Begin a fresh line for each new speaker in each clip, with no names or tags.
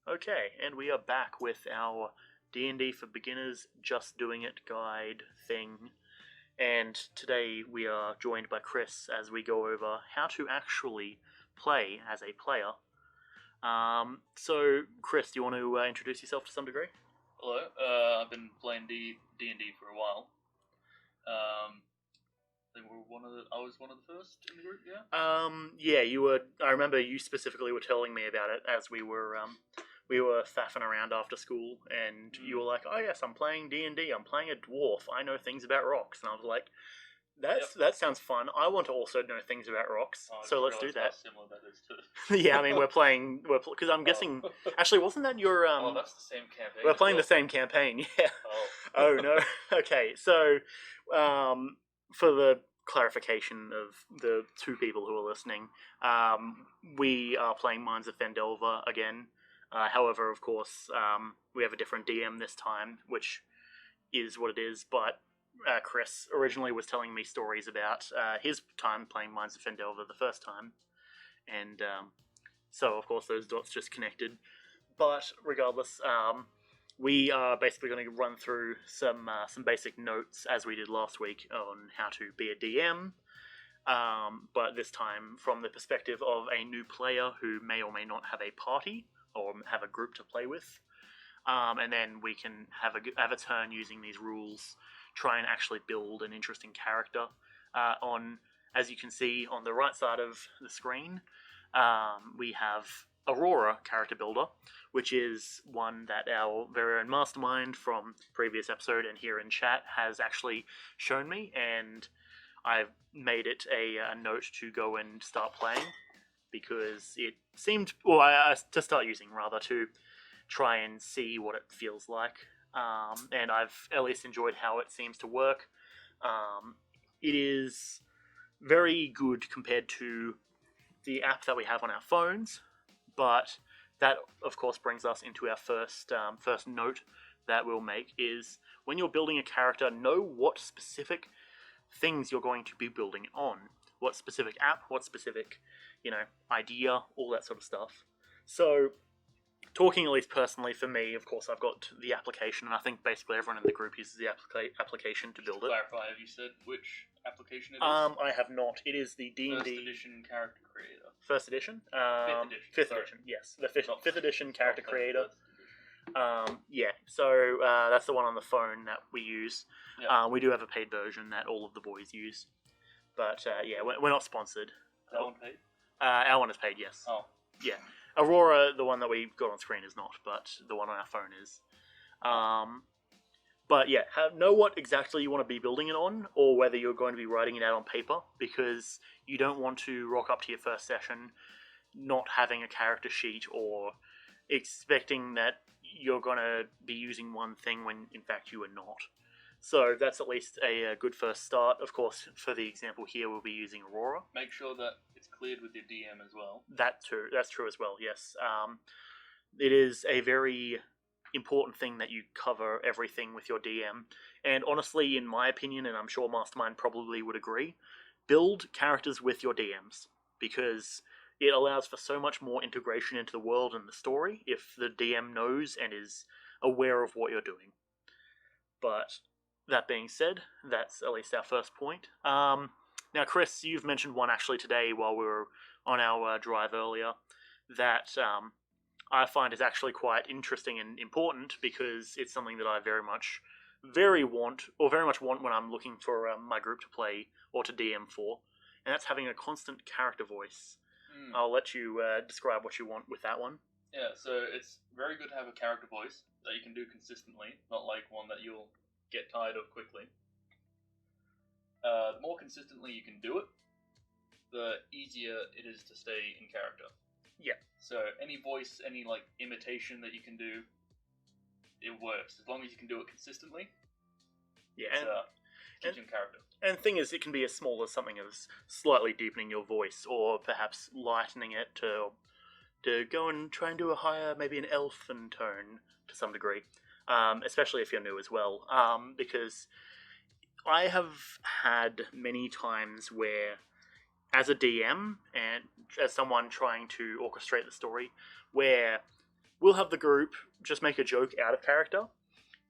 Okay, and we are back with our D&D for Beginners Just Doing It guide thing. And today we are joined by Kris as we go over how to actually play as a player. So, Kris, do you want to introduce yourself to some degree?
Hello, I've been playing D&D for a while. I think I was one of the first in the group, yeah?
Yeah, you were. I remember you specifically were telling me about it as we were faffing around after school, and you were like, "Oh yes, I'm playing D&D. I'm playing a dwarf. I know things about rocks." And I was like, that sounds fun. I want to also know things about rocks, so let's do that.
How similar that is to...
Yeah, I mean, because I'm guessing. Actually, wasn't that your
Oh, that's the same campaign.
We're playing the same campaign, yeah. Oh no. Okay, so for the clarification of the two people who are listening, we are playing Minds of Fendelver again. However, of course, we have a different DM this time, which is what it is. But Kris originally was telling me stories about his time playing Minds of Fendelver the first time, and so of course those dots just connected. But regardless, we are basically going to run through some basic notes as we did last week on how to be a DM. But this time from the perspective of a new player who may or may not have a party or have a group to play with. And then we can have a turn using these rules, try and actually build an interesting character. As you can see on the right side of the screen, we have Aurora character builder, which is one that our very own mastermind from previous episode and here in chat has actually shown me, and I've made it a note to go and start playing because it seemed, to start using rather, to try and see what it feels like, and I've at least enjoyed how it seems to work. It is very good compared to the app that we have on our phones, but that of course brings us into our first note that we'll make is when you're building a character, know what specific things you're going to be building on, what specific app, what specific idea, all that sort of stuff. So talking at least personally for me, of course, I've got the application, and I think basically everyone in the group uses the application to build it.
Clarify, have you said which application it is?
I have not. It is the D&D...
First edition character creator.
First edition?
Fifth edition.
Fifth edition, yes. The fifth edition character creator. Yeah, so that's the one on the phone that we use. Yeah. We do have a paid version that all of the boys use. But yeah, we're not sponsored.
That one paid?
Our one is paid, yes.
Oh.
Yeah. Aurora, the one that we got on screen, is not, but the one on our phone is. But yeah, know what exactly you want to be building it on, or whether you're going to be writing it out on paper, because you don't want to rock up to your first session not having a character sheet or expecting that you're going to be using one thing when in fact you are not. So that's at least a good first start. Of course, for the example here, we'll be using Aurora.
Make sure that it's cleared with your DM as well.
That's true as well, yes. It is a very important thing that you cover everything with your DM. And honestly, in my opinion, and I'm sure Mastermind probably would agree, build characters with your DMs, because it allows for so much more integration into the world and the story if the DM knows and is aware of what you're doing. But that being said, that's at least our first point. Now, Kris, you've mentioned one actually today while we were on our drive earlier that I find is actually quite interesting and important, because it's something that I very much want when I'm looking for my group to play or to DM for, and that's having a constant character voice. I'll let you describe what you want with that one.
Yeah, so it's very good to have a character voice that you can do consistently, not like one that you'll get tired of quickly. The more consistently you can do it, the easier it is to stay in character.
Yeah.
So any voice, any imitation that you can do, it works as long as you can do it consistently.
Yeah,
keeps you in character.
And the thing is, it can be as small as something as slightly deepening your voice, or perhaps lightening it to go and try and do a higher, maybe an elfin tone to some degree. Especially if you're new as well, because I have had many times where, as a DM and as someone trying to orchestrate the story, where we'll have the group just make a joke out of character,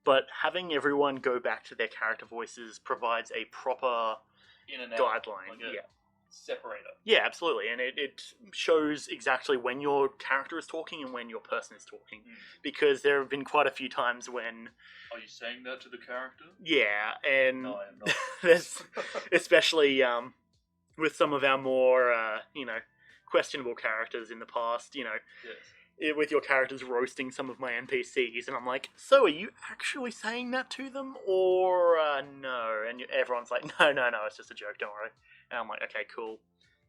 but having everyone go back to their character voices provides a proper
In and out,
guideline.
like a
Yeah.
separator.
Yeah, absolutely, and it shows exactly when your character is talking and when your person is talking, because there have been quite a few times when...
Are you saying that to the character?
Yeah, and
No, I am not.
there's especially with some of our more questionable characters in the past,
Yes.
with your characters roasting some of my NPCs, and I'm like, so are you actually saying that to them, or no? And everyone's like, no, it's just a joke, don't worry. And I'm like, okay, cool.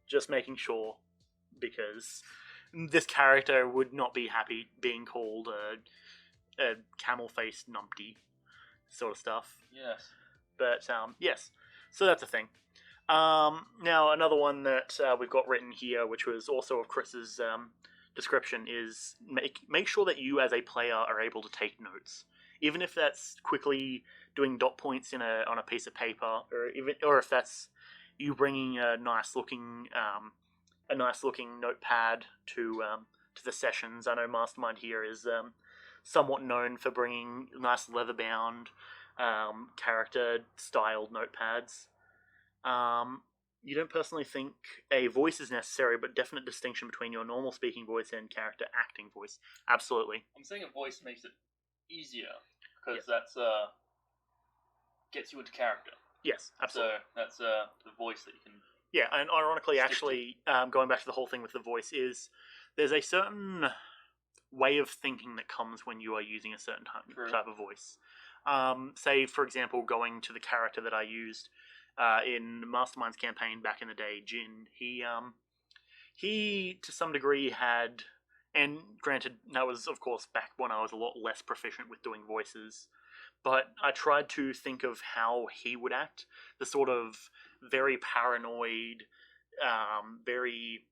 Just making sure, because this character would not be happy being called a camel-faced numpty sort of stuff.
Yes.
But, yes. So that's a thing. Now, another one that we've got written here, which was also of Kris's description, is make sure that you as a player are able to take notes. Even if that's quickly doing dot points on a piece of paper, or if that's you bringing a nice looking notepad to the sessions. I know Mastermind here is somewhat known for bringing nice leather bound character styled notepads. You don't personally think a voice is necessary, but definite distinction between your normal speaking voice and character acting voice. Absolutely.
I'm saying a voice makes it easier because that's gets you into character.
Yes, absolutely.
So that's the voice that you can.
Yeah, and ironically, actually, going back to the whole thing with the voice is there's a certain way of thinking that comes when you are using a certain type of voice. Say, for example, going to the character that I used in Mastermind's campaign back in the day, Jin. He to some degree had, and granted, that was of course back when I was a lot less proficient with doing voices. But I tried to think of how he would act, the sort of very paranoid, very,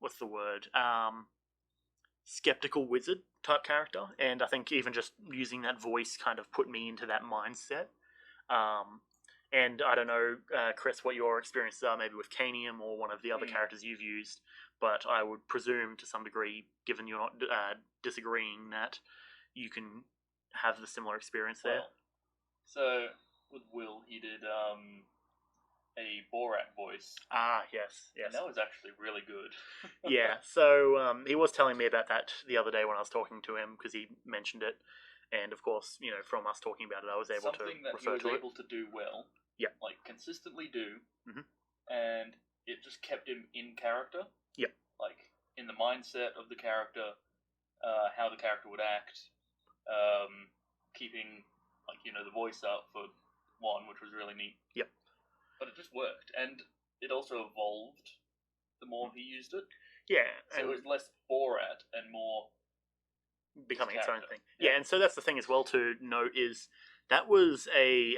what's the word, skeptical wizard type character, and I think even just using that voice kind of put me into that mindset. And I don't know, Kris, what your experiences are maybe with Canium or one of the other characters you've used, but I would presume to some degree, given you're not disagreeing, that you can have the similar experience there.
So with Will, he did a Borat voice.
Yes.
And that was actually really good.
Yeah, so he was telling me about that the other day when I was talking to him, because he mentioned it, and of course, from us talking about it, I was able to refer to it.
Something that he was able to do well.
Yeah.
Like, consistently do. Mm-hmm. And it just kept him in character.
Yeah.
Like, in the mindset of the character, how the character would act, keeping, the voice up for one, which was really neat.
Yep.
But it just worked, and it also evolved the more he used it.
Yeah.
So it was less Borat and more
becoming its own thing. Yeah, and so that's the thing as well to note is that was a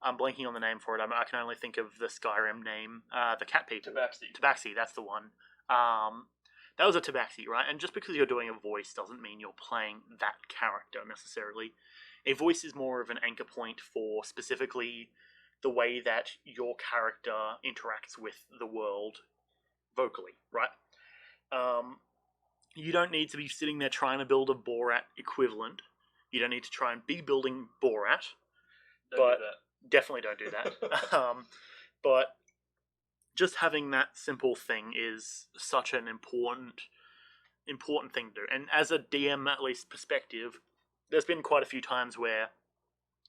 I'm blanking on the name for it. I can only think of the Skyrim name, the cat people. Tabaxi, that's the one. That was a Tabaxi, right? And just because you're doing a voice doesn't mean you're playing that character necessarily. A voice is more of an anchor point for specifically the way that your character interacts with the world vocally, right? You don't need to be sitting there trying to build a Borat equivalent. You don't need to try and be building Borat.
Don't do that.
Definitely don't do that. But just having that simple thing is such an important thing to do. And as a DM, at least perspective, there's been quite a few times where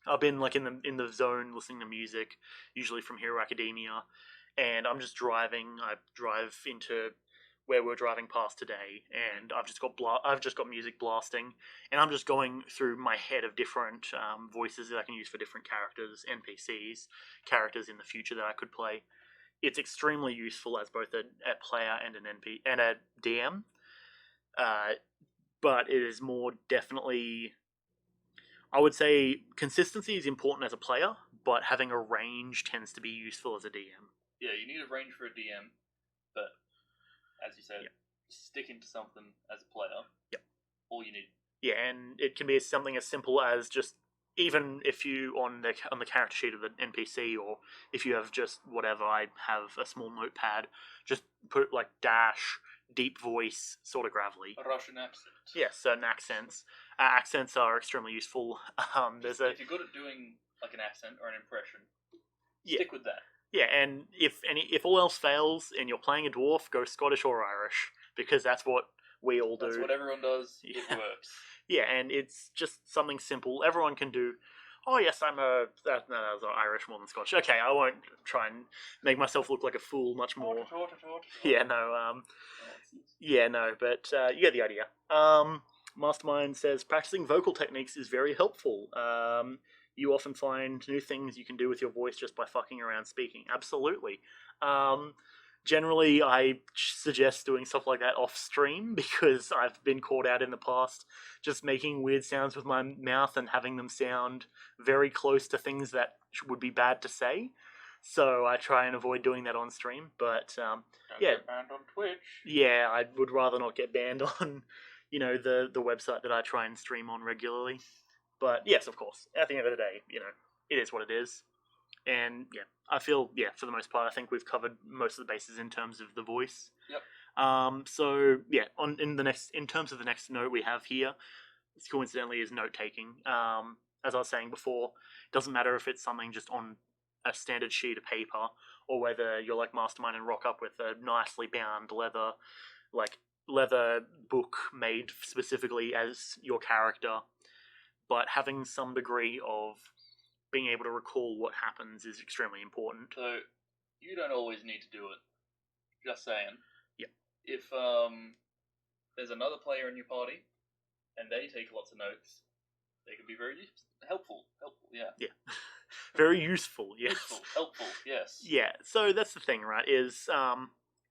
I've been in the zone listening to music, usually from Hero Academia, and I'm just driving. I drive into where we're driving past today, and I've just got music blasting, and I'm just going through my head of different voices that I can use for different characters, NPCs, characters in the future that I could play. It's extremely useful as both a player and an NP and a DM, but it is more definitely, I would say, consistency is important as a player, but having a range tends to be useful as a DM.
Yeah, you need a range for a DM, but as you said, sticking to something as a player.
Yep.
All you need.
Yeah, and it can be something as simple as just, even if you on the character sheet of the NPC, or if you have just whatever, I have a small notepad, just put dash deep voice, sort of gravelly.
A Russian accent.
Yes, certain accents. Accents are extremely useful.
If you're good at doing like an accent or an impression, stick with that.
Yeah, and if all else fails and you're playing a dwarf, go Scottish or Irish, because that's what we all do.
That's what everyone does. It works.
Yeah, and it's just something simple. Everyone can do. Oh yes, I'm a. That was Irish more than Scottish. Okay, I won't try and make myself look like a fool much more. Yeah, no. Yeah, no, but you get the idea. Mastermind says practicing vocal techniques is very helpful. You often find new things you can do with your voice just by fucking around speaking. Absolutely. Generally, I suggest doing stuff like that off stream because I've been caught out in the past just making weird sounds with my mouth and having them sound very close to things that would be bad to say. So I try and avoid doing that on stream. But
get banned on Twitch.
Yeah, I would rather not get banned on, the website that I try and stream on regularly. But yes, of course, at the end of the day, it is what it is. And yeah, I feel, for the most part, I think we've covered most of the bases in terms of the voice.
Yep.
So yeah, in terms of the next note we have here, coincidentally, is note taking. As I was saying before, it doesn't matter if it's something just on a standard sheet of paper, or whether you're like Mastermind and rock up with a nicely bound leather book made specifically as your character. But having some degree of being able to recall what happens is extremely important.
So, you don't always need to do it. Just saying.
Yeah.
If there's another player in your party, and they take lots of notes, they can be very helpful. Yeah.
Yeah. Very useful, yes.
Helpful, yes.
Yeah, so that's the thing, right, is,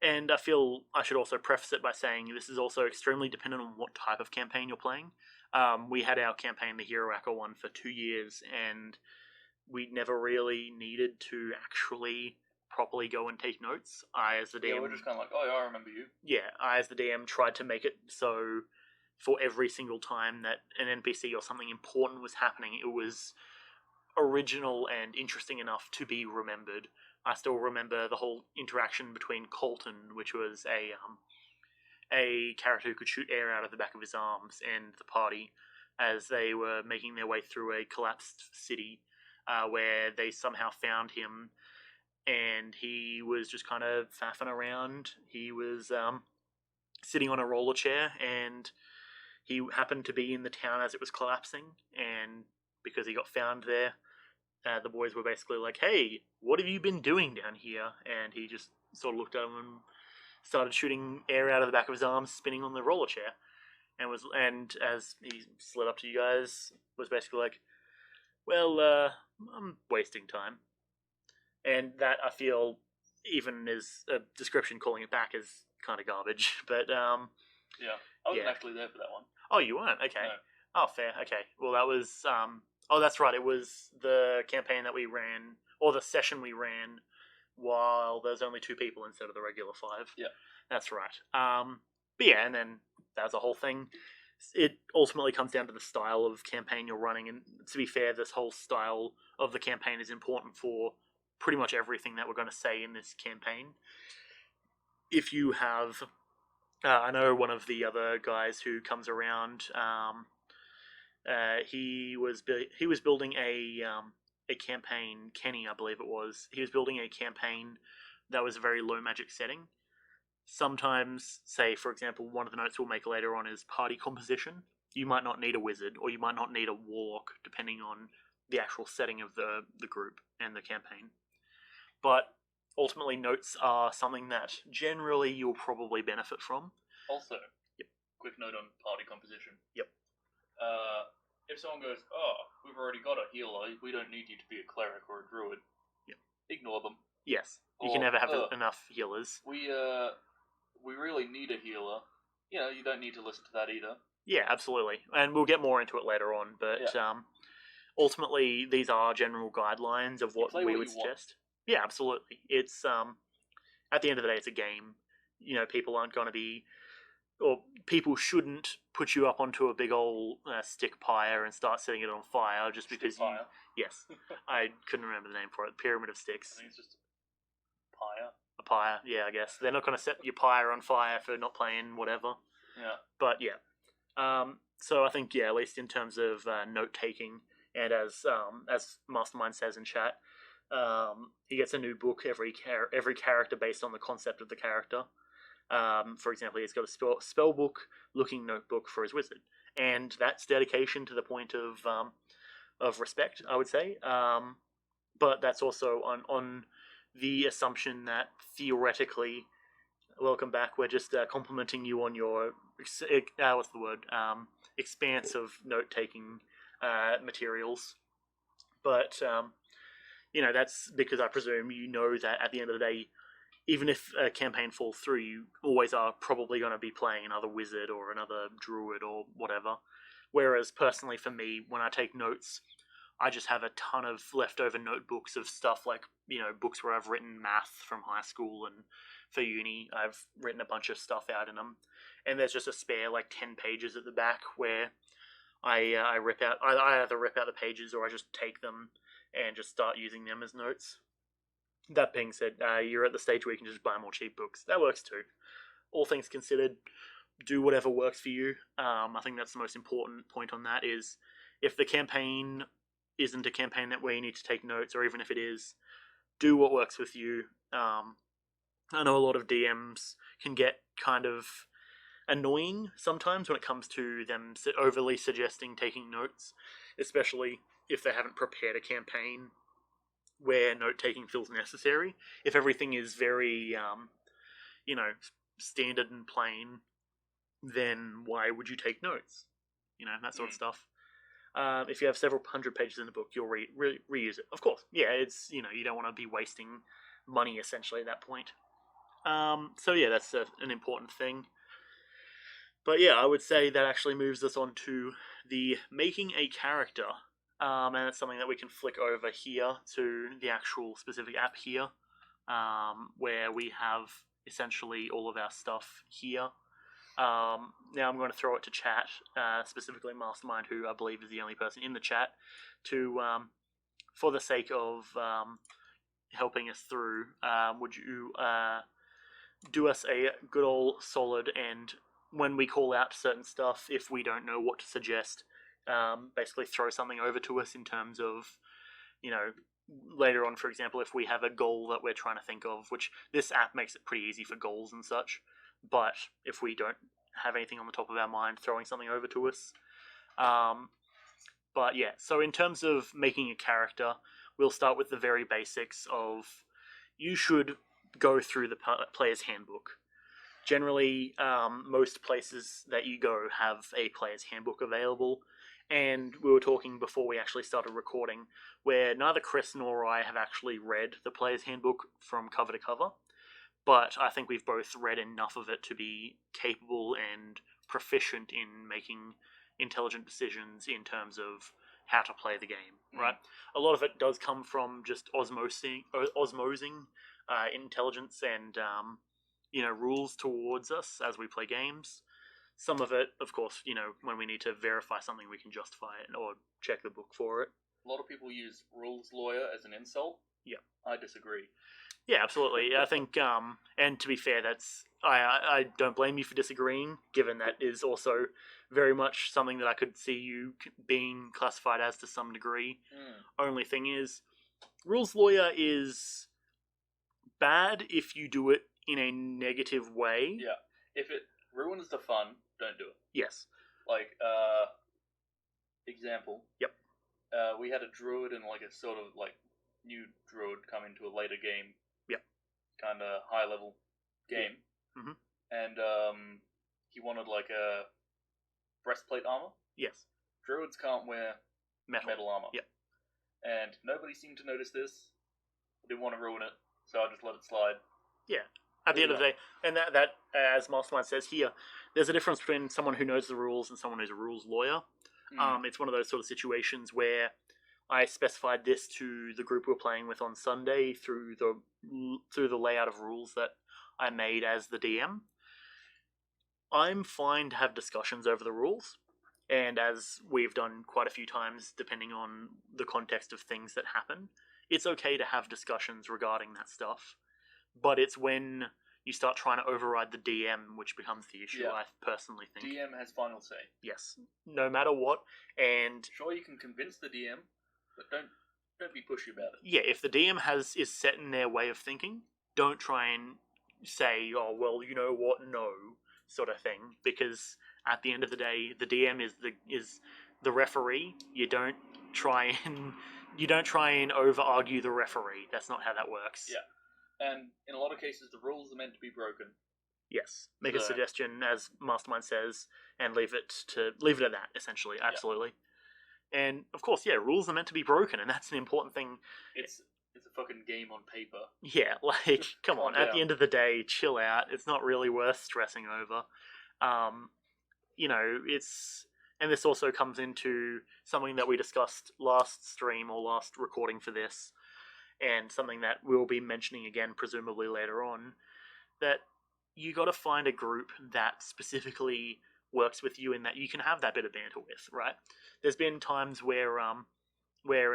and I feel I should also preface it by saying this is also extremely dependent on what type of campaign you're playing. We had our campaign, the Hero Hacker one, for 2 years, and we never really needed to actually properly go and take notes. I, as the DM...
Yeah, we're just kind of like, oh yeah, I remember you.
Yeah, I, as the DM, tried to make it so for every single time that an NPC or something important was happening, it was original and interesting enough to be remembered. I still remember the whole interaction between Colton, which was a character who could shoot air out of the back of his arms, and the party, as they were making their way through a collapsed city, where they somehow found him, and he was just kind of faffing around. He was sitting on a roller chair, and he happened to be in the town as it was collapsing, and because he got found there, the boys were basically like, hey, what have you been doing down here? And he just sort of looked at them and started shooting air out of the back of his arms, spinning on the roller chair. And as he slid up to you guys, was basically like, well, I'm wasting time. And that, I feel, even as a description, calling it back is kind of garbage. But,
yeah, I wasn't actually there for that one.
Oh, you weren't? Okay.
No.
Oh, fair. Okay. Well, that was... oh, that's right. It was the campaign that we ran, or the session we ran, while there's only 2 people instead of the regular 5.
Yeah.
That's right. But yeah, and then that was the whole thing. It ultimately comes down to the style of campaign you're running, and to be fair, this whole style of the campaign is important for pretty much everything that we're going to say in this campaign. If you have... I know one of the other guys who comes around... he was building a campaign. Kenny, I believe it was. He was building a campaign that was a very low magic setting. Sometimes, say for example, one of the notes we'll make later on is party composition. You might not need a wizard, or you might not need a warlock, depending on the actual setting of the group and the campaign. But ultimately, notes are something that generally you'll probably benefit from.
Also, quick note on party composition.
Yep.
If someone goes, oh, we've already got a healer, we don't need you to be a cleric or a druid.
Yep.
Ignore them.
Yes. You can never have enough healers.
We really need a healer. You don't need to listen to that either.
Yeah, absolutely. And we'll get more into it later on, but ultimately these are general guidelines of what we would suggest. Yeah, absolutely. It's at the end of the day, it's a game. People aren't going to be... or people shouldn't put you up onto a big old stick pyre and start setting it on fire just because
stick pyre?
Yes. I couldn't remember the name for it. Pyramid of Sticks.
I think it's just pyre.
A pyre, yeah, I guess. They're not going to set your pyre on fire for not playing whatever.
Yeah.
But yeah. So I think, yeah, at least in terms of note-taking, and as Mastermind says in chat, he gets a new book every character based on the concept of the character. For example, he's got a spell book looking notebook for his wizard. And that's dedication to the point of respect, I would say. But that's also on the assumption that theoretically, welcome back. We're just complimenting you on your what's the word? Expanse of note taking materials. But that's because I presume you know that at the end of the day, even if a campaign falls through, you always are probably going to be playing another wizard or another druid or whatever. Whereas personally, for me, when I take notes, I just have a ton of leftover notebooks of stuff like, books where I've written math from high school, and for uni, I've written a bunch of stuff out in them. And there's just a spare, 10 pages at the back where I rip out, I either rip out the pages or I just take them and just start using them as notes. That being said, you're at the stage where you can just buy more cheap books. That works too. All things considered, do whatever works for you. I think that's the most important point on that is if the campaign isn't a campaign where you need to take notes, or even if it is, do what works with you. I know a lot of DMs can get kind of annoying sometimes when it comes to them overly suggesting taking notes, especially if they haven't prepared a campaign where note-taking feels necessary. If everything is very, standard and plain, then why would you take notes? That sort of stuff. If you have several hundred pages in the book, you'll reuse it. Of course, yeah, it's, you don't want to be wasting money, essentially, at that point. So yeah, that's an important thing. But yeah, I would say that actually moves us on to the making a character. And it's something that we can flick over here to the actual specific app here, where we have essentially all of our stuff here. Now I'm going to throw it to chat, specifically Mastermind, who I believe is the only person in the chat, to, for the sake of helping us through, would you do us a good old solid, and when we call out certain stuff, if we don't know what to suggest, basically throw something over to us in terms of, later on, for example, if we have a goal that we're trying to think of, which this app makes it pretty easy for goals and such, but if we don't have anything on the top of our mind, throwing something over to us. But yeah, so in terms of making a character, we'll start with the very basics of, you should go through the player's handbook. Generally, most places that you go have a player's handbook available, and we were talking before we actually started recording, where neither Kris nor I have actually read the player's handbook from cover to cover, but I think we've both read enough of it to be capable and proficient in making intelligent decisions in terms of how to play the game, right? A lot of it does come from just osmosing intelligence and rules towards us as we play games. Some of it, of course, when we need to verify something, we can justify it or check the book for it.
A lot of people use rules lawyer as an insult.
Yeah.
I disagree.
Yeah, absolutely. I think, and to be fair, I don't blame you for disagreeing, given that is also very much something that I could see you being classified as to some degree. Only thing is, rules lawyer is bad if you do it in a negative way.
Yeah. If it ruins the fun, don't do it.
Yes.
Example.
Yep.
We had a druid and a sort of new druid come into a later game.
Yep.
Kind of high level game.
Mm-hmm.
And he wanted a breastplate armor.
Yes.
Druids can't wear metal armor.
Yep.
And nobody seemed to notice this. I didn't want to ruin it, so I just let it slide.
Yeah. At the end of the day, and that as Mastermind says here, there's a difference between someone who knows the rules and someone who's a rules lawyer. It's one of those sort of situations where I specified this to the group we were playing with on Sunday through the layout of rules that I made as the DM. I'm fine to have discussions over the rules, and as we've done quite a few times, depending on the context of things that happen, it's okay to have discussions regarding that stuff. but it's when you start trying to override the DM which becomes the issue.
Yeah.
I personally think.
DM has final say.
Yes, no matter what, and
Sure, you can convince the DM, but don't be pushy about it.
yeah, if the DM is set in their way of thinking, don't try and say, "Oh, well, you know what? No," sort of thing, because at the end of the day, the DM is the referee. You don't try and over argue the referee. That's not how that works.
Yeah. And in a lot of cases, the rules are meant to be broken.
Yes. Make a suggestion, as Mastermind says, and leave it at that. Essentially, absolutely. Yeah. And of course, yeah, rules are meant to be broken, and that's an important thing.
It's a fucking game on paper.
Yeah, like come on.
down.
At the end of the day, chill out. It's not really worth stressing over. And this also comes into something that we discussed last stream or last recording for this, and something that we'll be mentioning again presumably later on, that you got to find a group that specifically works with you and that you can have that bit of banter with, right? There's been times where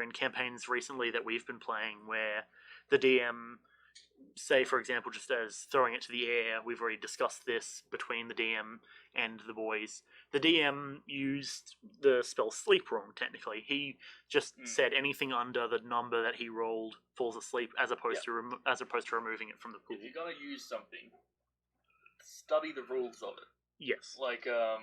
in campaigns recently that we've been playing where the DM, say for example, just as throwing it to the air, we've already discussed this between the DM and the boys. The DM used the spell sleep wrong, technically. He just said anything under the number that he rolled falls asleep, as opposed to removing it from the pool.
If you're gonna use something, study the rules of it.
Yes.
Like, I'd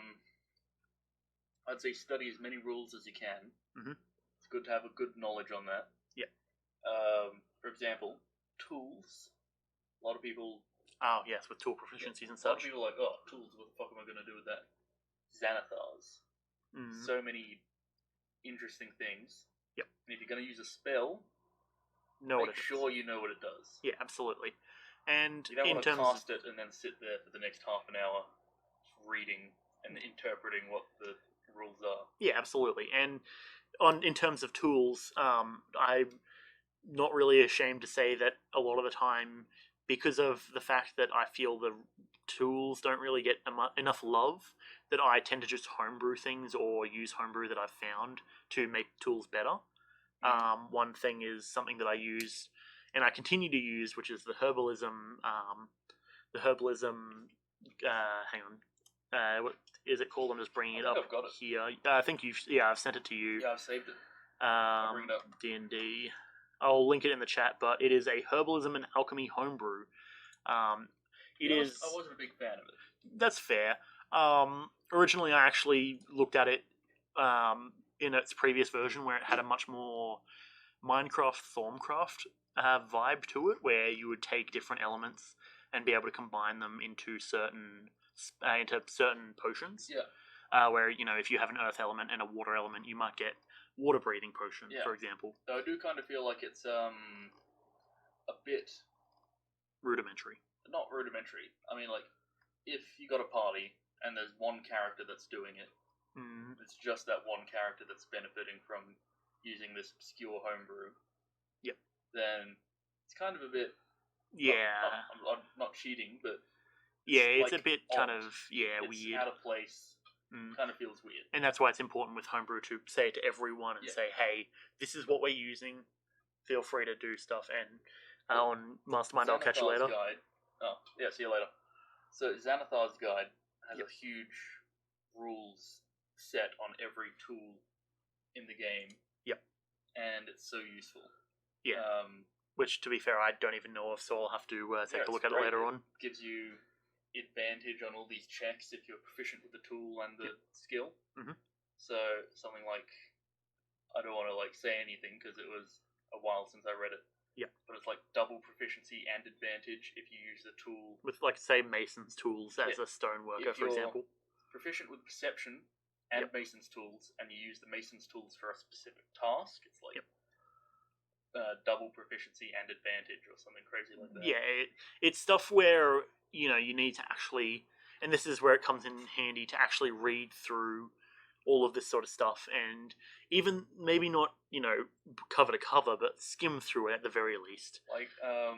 say study as many rules as you can.
Mm-hmm.
It's good to have a good knowledge on that.
Yeah.
For example, tools. A lot of people...
Oh, yes, with tool proficiencies and
such. A lot of
such.
people are like, oh, tools, what the fuck am I going to do with that? Xanathars.
Mm.
So many interesting things.
Yep.
And if you're going to use a spell, make sure you know what it does.
Yeah, absolutely. And
you don't want to cast it and then sit there for the next half an hour reading and interpreting what the rules are.
Yeah, absolutely. And in terms of tools, I'm not really ashamed to say that a lot of the time, because of the fact that I feel the tools don't really get enough love, that I tend to just homebrew things or use homebrew that I've found to make tools better. One thing is something that I use and I continue to use, which is the herbalism. Hang on. What is it called? I'm just bringing it up
I've got it
here. I think I've sent it to you.
Yeah, I've saved it. I'll bring it up.
D&D. I'll link it in the chat, but it is a herbalism and alchemy homebrew. I
wasn't a big fan of it.
That's fair. Originally, I actually looked at it in its previous version, where it had a much more Minecraft Thaumcraft vibe to it, where you would take different elements and be able to combine them into certain potions.
Yeah.
Where if you have an earth element and a water element, you might get water breathing potion, for example.
So I do kind of feel like it's a bit
rudimentary.
Not rudimentary. I mean, like, if you got a party and there's one character that's doing it, it's just that one character that's benefiting from using this obscure homebrew.
Yep.
Then it's kind of a bit.
Yeah.
Not cheating, but.
It's a bit
odd.
weird.
It's out of place. Kind of feels weird.
And that's why it's important with homebrew to say it to everyone and say, hey, this is what we're using. Feel free to do stuff. And on Mastermind, I'll catch you later.
Guide. Oh, yeah, see you later. So Xanathar's Guide has a huge rules set on every tool in the game.
Yep.
And it's so useful.
Yeah. Which, to be fair, I don't even know of, so I'll have to take a look at it later on.
It gives you advantage on all these checks if you're proficient with the tool and the skill.
Mm-hmm.
So something like, I don't want to say anything because it was a while since I read it.
Yeah.
But it's like double proficiency and advantage if you use the tool
with say Mason's tools as a stoneworker, for example.
Proficient with perception and Mason's tools, and you use the Mason's tools for a specific task. It's like double proficiency and advantage or something crazy like that.
Yeah, it's stuff where you need to actually, and this is where it comes in handy to actually read through all of this sort of stuff, and even maybe not cover to cover, but skim through it at the very least.
Like I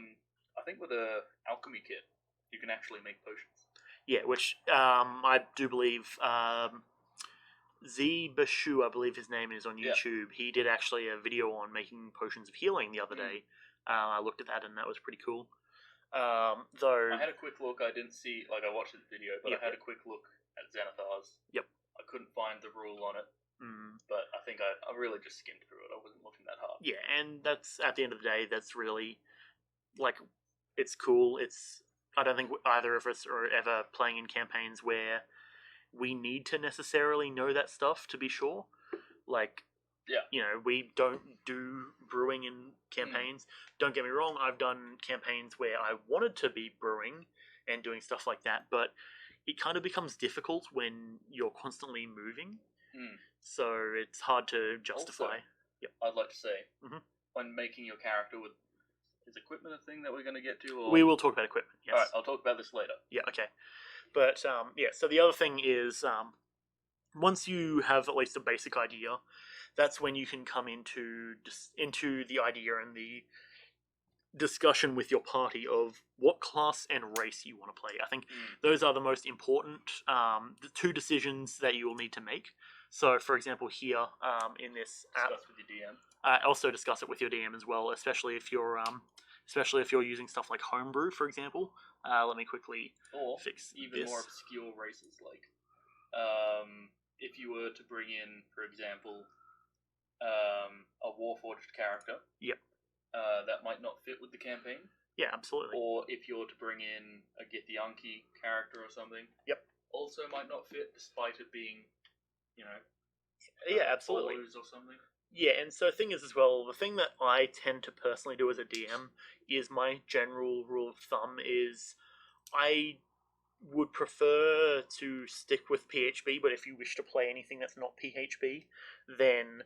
think with a alchemy kit you can actually make potions.
Yeah, which I do believe Z Bashu, I believe his name is, on YouTube. He did actually a video on making potions of healing the other day. I looked at that and that was pretty cool. Though
I had a quick look. I didn't see, like, I watched the video, but
Yep,
I had a quick look at Xanathar's.
Yep.
I couldn't find the rule on it, but I think I really just skimmed through it. I wasn't looking that hard.
Yeah, and that's, at the end of the day, that's really, like, it's cool. I don't think either of us are ever playing in campaigns where we need to necessarily know that stuff to be sure. Like,
Yeah.
you know, we don't do brewing in campaigns. Don't get me wrong, I've done campaigns where I wanted to be brewing and doing stuff like that, but it kind of becomes difficult when you're constantly moving. So it's hard to justify.
Also, I'd like to say, when making your character with... Is equipment a thing that we're going to get to? Or...
We will talk about equipment, yes.
Alright, I'll talk about this later.
Yeah, okay. But, so the other thing is, once you have at least a basic idea, that's when you can come into the idea and the discussion with your party of what class and race you want to play. I think those are the most important the two decisions that you will need to make. So, for example, here in this app,
discuss with your DM.
Also discuss it with your DM as well, especially if you're using stuff like homebrew, for example. Let me quickly fix
even
this.
More obscure races, like if you were to bring in, for example, a Warforged character.
Yep.
That might not fit with the campaign.
Yeah, absolutely.
Or if you're to bring in a Githyanki character or something.
Yep.
Also might not fit, despite it being,
yeah, absolutely.
Or something.
Yeah, and so the thing is as well, the thing that I tend to personally do as a DM is my general rule of thumb is I would prefer to stick with PHB, but if you wish to play anything that's not PHB, then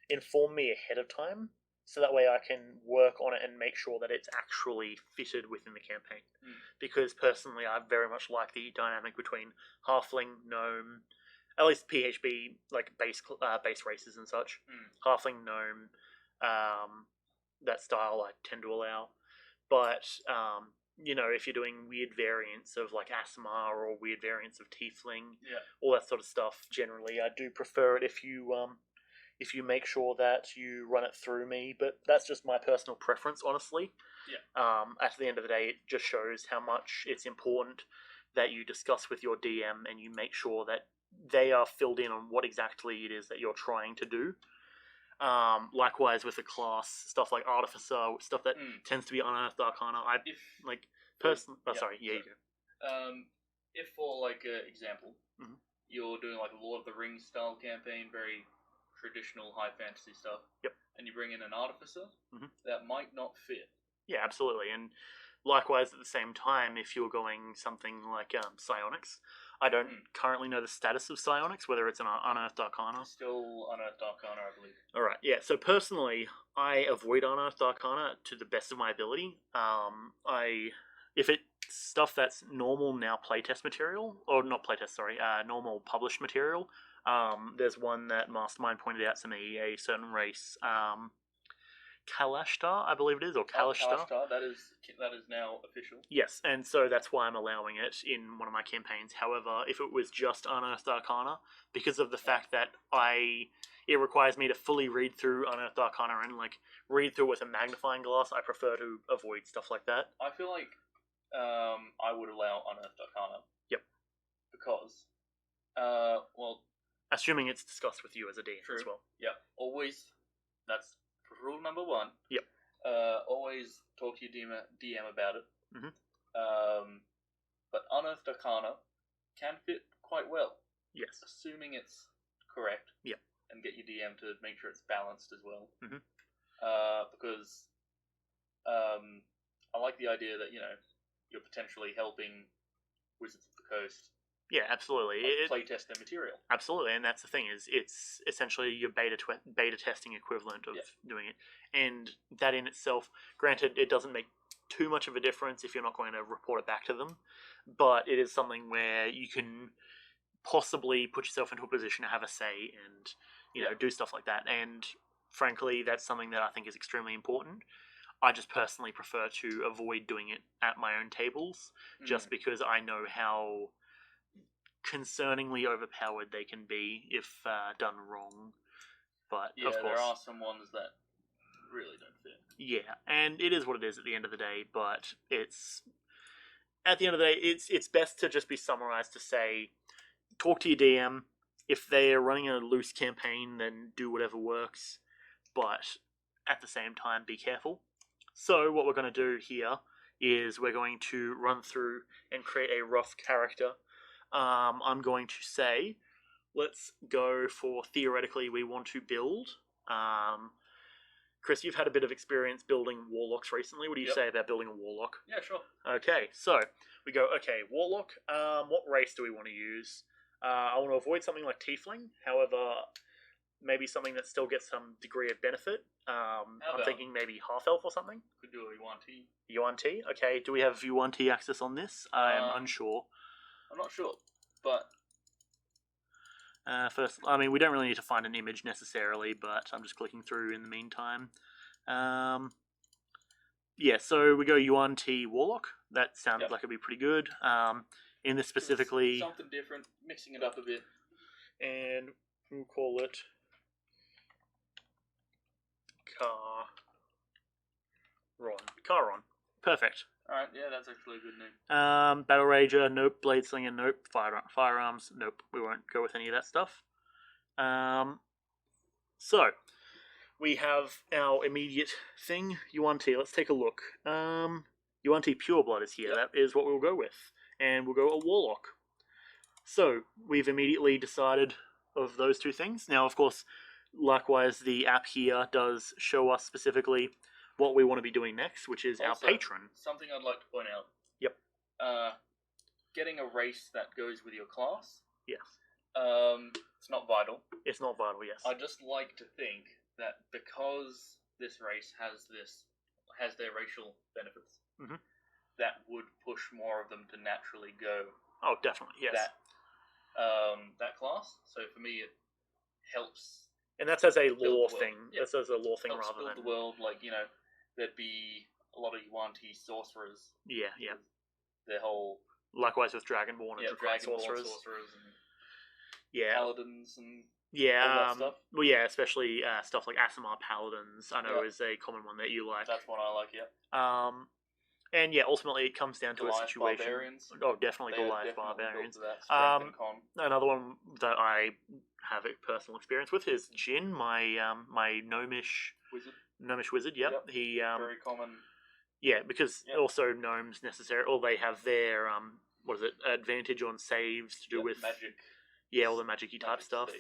inform me ahead of time, so that way I can work on it and make sure that it's actually fitted within the campaign. Because personally, I very much like the dynamic between Halfling, Gnome, at least PHB, like base races and such. Halfling, Gnome, that style I tend to allow. But, if you're doing weird variants of like Asmar or weird variants of Tiefling, all that sort of stuff, generally I do prefer it if you make sure that you run it through me, but that's just my personal preference, honestly. At the end of the day, it just shows how much it's important that you discuss with your DM and you make sure that they are filled in on what exactly it is that you're trying to do. Likewise with the class, stuff like Artificer, stuff that tends to be Unearthed Arcana. You go.
If for like example, you're doing like a Lord of the Rings style campaign, very traditional high fantasy stuff.
Yep.
And you bring in an Artificer, that might not fit.
Yeah, absolutely. And likewise, at the same time, if you're going something like Psionics, I don't currently know the status of Psionics, whether it's an Unearthed Arcana.
Still Unearthed Arcana, I believe.
Alright, yeah. So personally, I avoid Unearthed Arcana to the best of my ability. If it's stuff that's normal now playtest material, or not playtest, sorry, normal published material, there's one that Mastermind pointed out to me, a certain race, Kalashtar, I believe it is, or Kalashtar.
Kalashtar, that is now official.
Yes, and so that's why I'm allowing it in one of my campaigns. However, if it was just Unearthed Arcana, because of the fact that it requires me to fully read through Unearthed Arcana and like read through it with a magnifying glass, I prefer to avoid stuff like that.
I feel like I would allow Unearthed Arcana.
Yep.
Because,
assuming it's discussed with you as a DM as well.
Yeah, always. That's rule number 1.
Yep.
Always talk to your DM about it. But Unearthed Arcana can fit quite well.
Yes.
Assuming it's correct.
Yep.
And get your DM to make sure it's balanced as well. Because I like the idea that, you're potentially helping Wizards of the Coast.
Yeah, absolutely.
Playtest their material.
Absolutely, and that's the thing, is it's essentially your beta testing equivalent of doing it. And that in itself, granted, it doesn't make too much of a difference if you're not going to report it back to them, but it is something where you can possibly put yourself into a position to have a say and do stuff like that. And frankly, that's something that I think is extremely important. I just personally prefer to avoid doing it at my own tables, just because I know how concerningly overpowered they can be if done wrong. But of course,
there are some ones that really don't fit.
Yeah, and it is what it is at the end of the day, but at the end of the day, it's best to just be summarized to say, talk to your DM. If they're running a loose campaign, then do whatever works, but at the same time, be careful. So what we're going to do here is we're going to run through and create a rough character. I'm going to say, let's go for, theoretically, we want to build. Kris, you've had a bit of experience building warlocks recently. What do you say about building a warlock?
Yeah, sure.
Okay, so we go, warlock, what race do we want to use? I want to avoid something like tiefling, however, maybe something that still gets some degree of benefit. I'm thinking maybe half-elf or something?
Could do a Yuan-Ti.
Yuan-Ti? Okay, do we have Yuan-Ti access on this? I'm unsure.
I'm not sure, but...
First, I mean, we don't really need to find an image necessarily, but I'm just clicking through in the meantime. Yeah, so we go Yuan-Ti Warlock. That sounds like it'd be pretty good. In this specifically...
something different, mixing it up a bit.
And we'll call it... Charon. Perfect.
Alright, yeah, that's actually a good name.
Battle Rager, nope. Blade Slinger, nope. Firearms, nope. We won't go with any of that stuff. So, we have our immediate thing, Yuan-Ti. Let's take a look. Yuan-Ti Pureblood is here. That is what we'll go with. And we'll go a Warlock. So, we've immediately decided of those two things. Now, of course, likewise, the app here does show us specifically what we want to be doing next, which is also, our patron.
Something I'd like to point out.
Yep.
Getting a race that goes with your class.
Yes.
It's not vital.
It's not vital, yes.
I just like to think that because this race has their racial benefits, that would push more of them to naturally go.
Oh, definitely, yes.
That class. So for me, it helps.
And that's as a lore thing. Yeah. That's as a lore thing
helps
rather
build
than
the world. Like, you know, there'd be a lot of Yuan-Ti sorcerers.
Yeah.
Their whole.
Likewise with Dragonborn and
sorcerers. And paladins and all that stuff.
Well, yeah, especially stuff like Aasimar Paladins. I know is a common one that you like.
That's one I like. Yeah.
And yeah, ultimately it comes down to
Goliath
a situation.
Barbarians.
Oh, definitely Goliath Barbarians.
Another
one that I have a personal experience with is Jin, my gnomish wizard. Yep. He
very common.
Yeah, because also gnomes they have their advantage on saves to do with
magic.
Yeah, all the magic-y type stuff.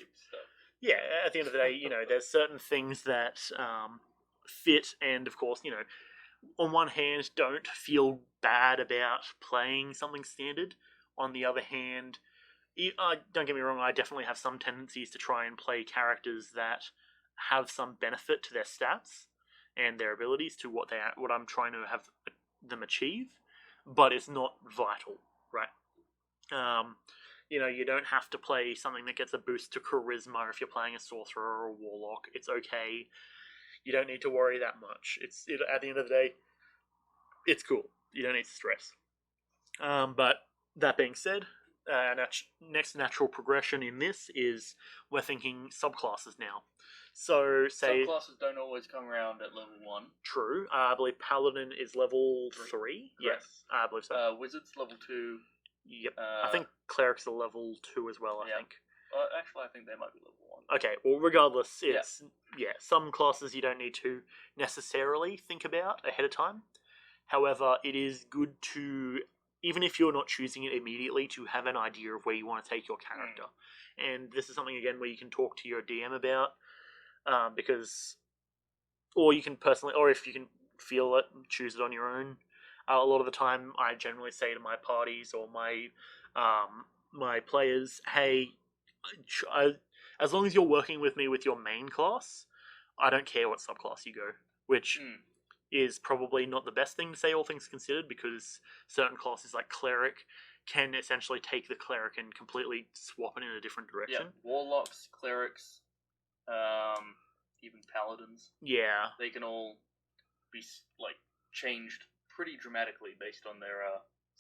Yeah, at the end of the day, you know, there's certain things that fit, and of course, you know, on one hand, don't feel bad about playing something standard. On the other hand, don't get me wrong, I definitely have some tendencies to try and play characters that have some benefit to their stats and their abilities to what I'm trying to have them achieve, but it's not vital, right? You know, you don't have to play something that gets a boost to charisma if you're playing a sorcerer or a warlock. It's okay. You don't need to worry that much. At the end of the day, it's cool. You don't need to stress. But that being said, next natural progression in this is we're thinking subclasses now. So say
subclasses don't always come around at level 1.
True. I believe Paladin is level 3. Yes, I believe so.
Wizard's level 2.
Yep. I think Clerics are level 2 as well. I think.
Actually, I think they might be level 1.
Okay, well, regardless, it's some classes you don't need to necessarily think about ahead of time. However, it is good to, even if you're not choosing it immediately, to have an idea of where you want to take your character. And this is something, again, where you can talk to your DM about, or you can personally, or if you can feel it, choose it on your own. A lot of the time, I generally say to my parties or my players, hey, as long as you're working with me with your main class, I don't care what subclass you go, which is probably not the best thing to say, all things considered, because certain classes like Cleric can essentially take the Cleric and completely swap it in a different direction.
Yeah, Warlocks, Clerics, even Paladins.
Yeah.
They can all be, like, changed pretty dramatically based on their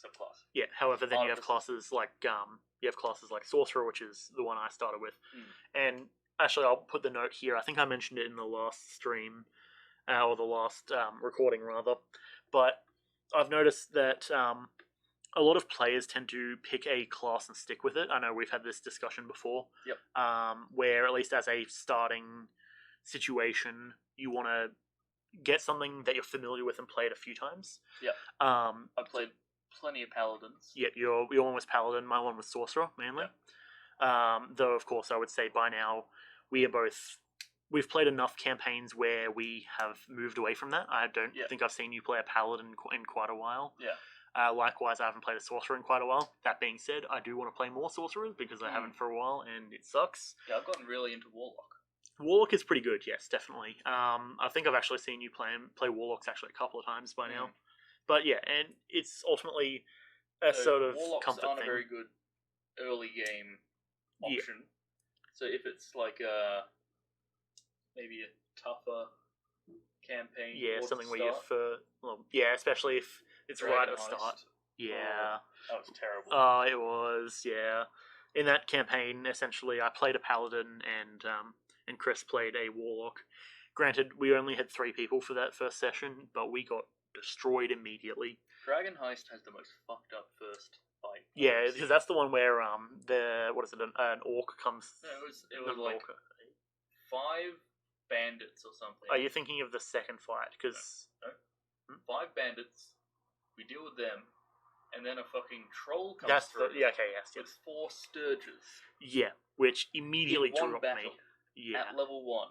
subclass.
Yeah, however, then you have classes like Sorcerer, which is the one I started with. And actually, I'll put the note here. I think I mentioned it in the last stream. or the last recording rather. But I've noticed that a lot of players tend to pick a class and stick with it. I know we've had this discussion before.
Yep.
Where at least as a starting situation, you want to get something that you're familiar with and play it a few times.
Yep. I played plenty of paladins.
Yeah, your one was paladin, my one was sorcerer mainly.
Yep.
Though of course I would say by now we've played enough campaigns where we have moved away from that. I don't think I've seen you play a paladin in quite a while.
Yeah.
Likewise, I haven't played a sorcerer in quite a while. That being said, I do want to play more sorcerers because I haven't for a while, and it sucks.
Yeah, I've gotten really into warlock.
Warlock is pretty good, yes, definitely. I think I've actually seen you play warlocks actually a couple of times by now. But yeah, and it's ultimately a sort of
warlocks
comfort
aren't
thing.
a very good early game option.
Yeah.
So if it's like maybe a tougher campaign,
something where especially if it's right at the start. Yeah.
That was terrible.
Oh, it was, yeah. In that campaign, essentially, I played a paladin and Kris played a warlock. Granted, we only had 3 people for that first session, but we got destroyed immediately.
Dragon Heist has the most fucked up first fight.
Yeah, because that's the one where an orc comes.
It was like 5 bandits or something.
Are you thinking of the second fight? Because
no. 5 bandits. We deal with them, and then a fucking troll comes through. With 4 sturges.
Yeah, which immediately
in one
dropped
battle,
me. Yeah.
At level 1.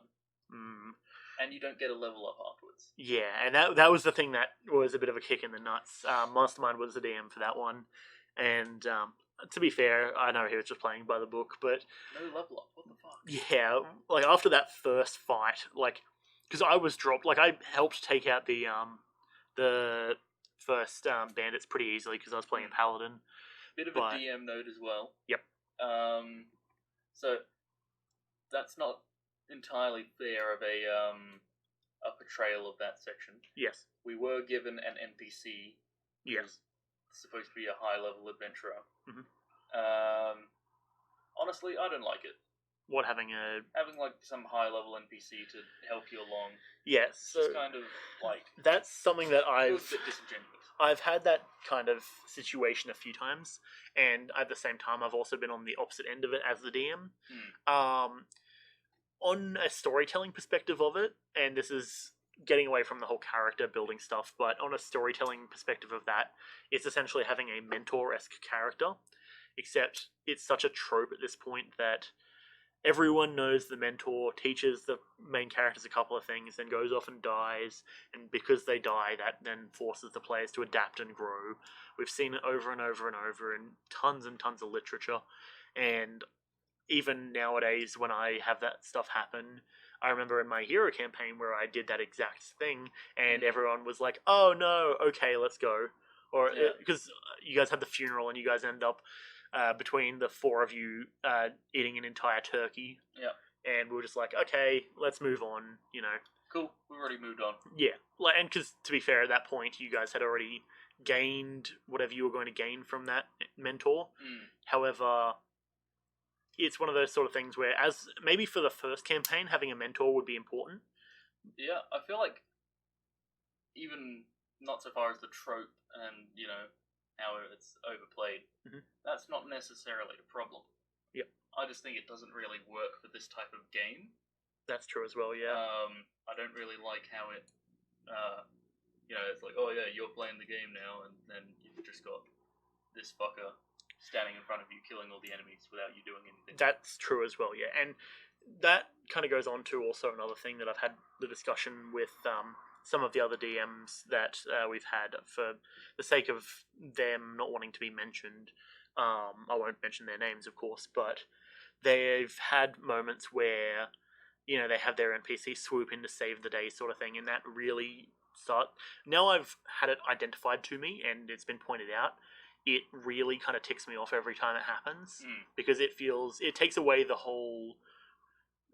Mm.
And you don't get a level up afterwards.
Yeah, and that was the thing that was a bit of a kick in the nuts. Mastermind was the DM for that one, and to be fair, I know he was just playing by the book, but
no level up. What the fuck?
Yeah, like after that first fight, like because I was dropped, like I helped take out the first bandits pretty easily because I was playing a paladin.
Bit of a DM note as well.
Yep.
So that's not entirely fair of a portrayal of that section.
Yes.
We were given an NPC.
Yes.
Supposed to be a high level adventurer.
Mm-hmm.
Honestly, I don't like it.
What, having
like some high level NPC to help you along?
Yes. So
it's kind of like
that's something that
a bit disingenuous.
I've had that kind of situation a few times, and at the same time, I've also been on the opposite end of it as the DM. On a storytelling perspective of it, and this is getting away from the whole character building stuff, but on a storytelling perspective of that, it's essentially having a mentor-esque character, except it's such a trope at this point that everyone knows the mentor teaches the main characters a couple of things, then goes off and dies, and because they die, that then forces the players to adapt and grow. We've seen it over and over and over in tons and tons of literature, and even nowadays when I have that stuff happen, I remember in my hero campaign where I did that exact thing, and everyone was like, oh no, okay, let's go. Or because you guys had the funeral and you guys end up between the 4 of you eating an entire turkey.
Yeah.
And we were just like, okay, let's move on,
Cool, we've already moved on.
Yeah. And because, to be fair, at that point, you guys had already gained whatever you were going to gain from that mentor. However, it's one of those sort of things where, as maybe for the first campaign, having a mentor would be important.
Yeah, I feel like even not so far as the trope and, how it's overplayed, that's not necessarily a problem.
Yep.
I just think it doesn't really work for this type of game.
That's true as well, yeah.
I don't really like how it, it's like, oh yeah, you're playing the game now, and then you've just got this fucker standing in front of you, killing all the enemies without you doing anything.
That's true as well, yeah. And that kind of goes on to also another thing that I've had the discussion with some of the other DMs that we've had for the sake of them not wanting to be mentioned. I won't mention their names, of course, but they've had moments where, they have their NPC swoop in to save the day sort of thing, and that really now I've had it identified to me, and it's been pointed out, it really kind of ticks me off every time it happens, because it takes away the whole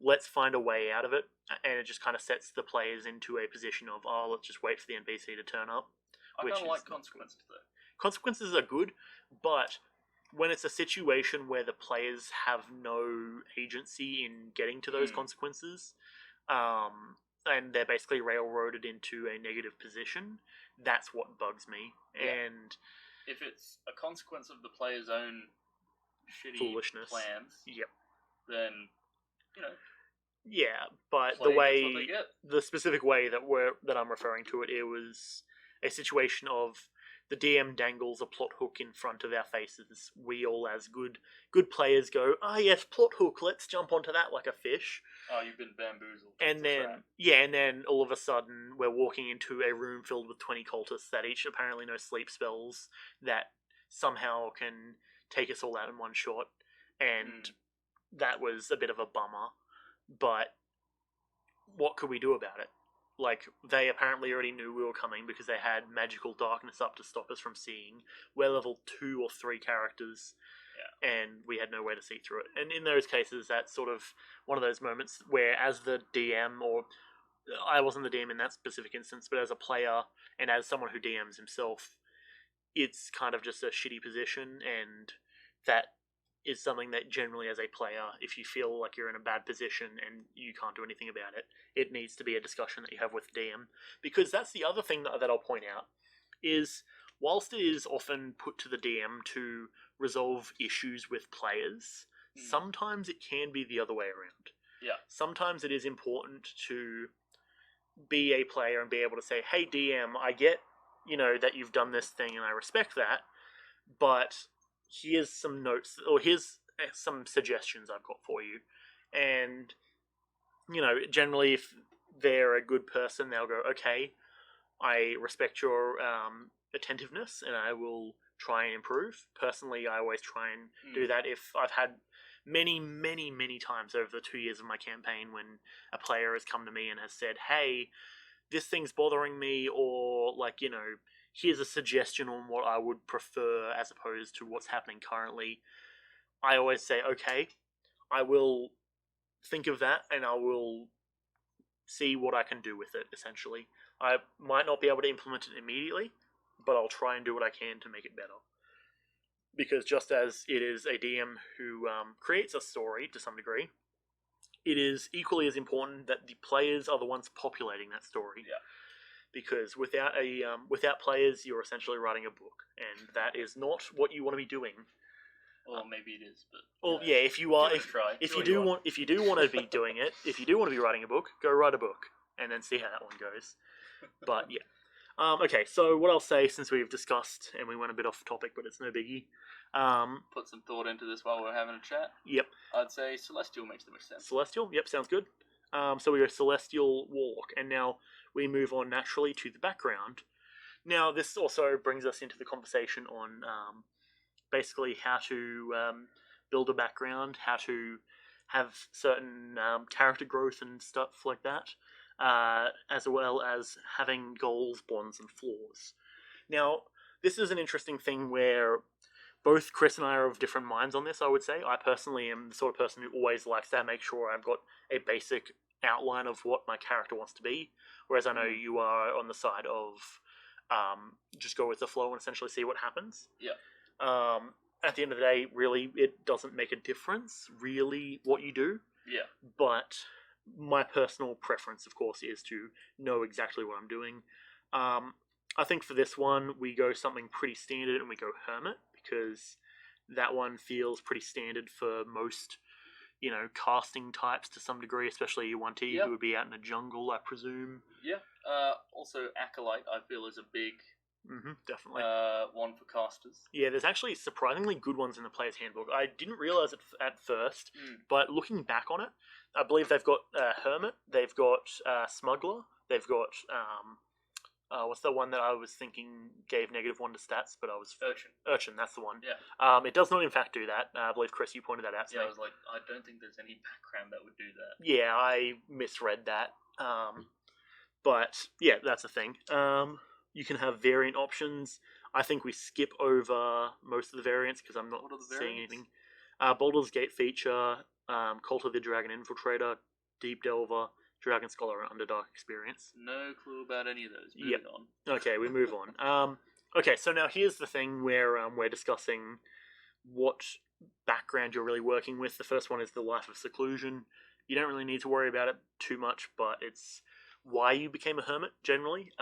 let's find a way out of it, and it just kind of sets the players into a position of, let's just wait for the NPC to turn up.
I don't like consequences, though.
Consequences are good, but when it's a situation where the players have no agency in getting to those consequences, and they're basically railroaded into a negative position. That's what bugs me.
Yeah.
And
if it's a consequence of the player's own shitty
foolishness,
plans,
yep,
then
yeah. But
play
the way,
gets what they get.
the specific way that I'm referring to it, it was a situation of the DM dangles a plot hook in front of our faces. We all, as good players, go, yes, plot hook, let's jump onto that like a fish.
Oh, you've been bamboozled.
And then, and then all of a sudden, we're walking into a room filled with 20 cultists that each apparently know sleep spells that somehow can take us all out in one shot. And that was a bit of a bummer. But what could we do about it? Like, they apparently already knew we were coming because they had magical darkness up to stop us from seeing. We're level 2 or 3 characters, and we had no way to see through it. And in those cases, that's sort of one of those moments where, as the DM, or I wasn't the DM in that specific instance, but as a player and as someone who DMs himself, it's kind of just a shitty position, and that is something that generally, as a player, if you feel like you're in a bad position and you can't do anything about it, it needs to be a discussion that you have with the DM. Because that's the other thing that I'll point out, is whilst it is often put to the DM to resolve issues with players, sometimes it can be the other way around.
Yeah. Sometimes
it is important to be a player and be able to say, hey DM, I get, that you've done this thing and I respect that, but here's some notes, or here's some suggestions I've got for you. And, generally if they're a good person, they'll go, okay, I respect your attentiveness and I will try and improve. Personally, I always try and do that. If I've had many, many, many times over the 2 years of my campaign when a player has come to me and has said, hey, this thing's bothering me, or here's a suggestion on what I would prefer as opposed to what's happening currently, I always say, okay, I will think of that and I will see what I can do with it, essentially. I might not be able to implement it immediately, but I'll try and do what I can to make it better. Because just as it is a DM who creates a story to some degree, it is equally as important that the players are the ones populating that story.
Yeah.
Because without players, you're essentially writing a book, and that is not what you want to be doing.
Well, maybe it is, but
if you are, if you do want to be doing it, if you do want to be writing a book, go write a book, and then see how that one goes. But yeah, okay. So what I'll say, since we've discussed and we went a bit off topic, but it's no biggie.
Put some thought into this while we're having a chat.
Yep.
I'd say Celestial makes the most sense.
Celestial. Yep, sounds good. So we're a Celestial Warlock, and now we move on naturally to the background. Now, this also brings us into the conversation on basically how to build a background, how to have certain character growth and stuff like that, as well as having goals, bonds, and flaws. Now, this is an interesting thing where both Kris and I are of different minds on this, I would say. I personally am the sort of person who always likes to make sure I've got a basic outline of what my character wants to be, whereas I know you are on the side of just go with the flow and essentially see what happens.
Yeah.
At the end of the day, really, it doesn't make a difference, really, what you do.
Yeah.
But my personal preference, of course, is to know exactly what I'm doing. I think for this one, we go something pretty standard and we go Hermit, because that one feels pretty standard for most, casting types to some degree, especially you 1T, who would be out in the jungle, I presume.
Yeah. Also, Acolyte, I feel, is a big
definitely
one for casters.
Yeah, there's actually surprisingly good ones in the Player's Handbook. I didn't realise it at first, but looking back on it, I believe they've got Hermit, they've got Smuggler, they've got what's the one that I was thinking gave -1 to stats, but I was... Urchin, that's the one.
Yeah.
It does not in fact do that. I believe, Kris, you pointed that out to me.
I was like, I don't think there's any background that would do that.
Yeah, I misread that. But, yeah, that's the thing. You can have variant options. I think we skip over most of the variants because I'm not seeing anything. Baldur's Gate feature, Cult of the Dragon Infiltrator, Deep Delver, Dragon Scholar, and Underdark Experience.
No clue about any of those. Moving on.
Okay, we move on. Okay, so now here's the thing where we're discussing what background you're really working with. The first one is the Life of Seclusion. You don't really need to worry about it too much, but it's why you became a hermit generally.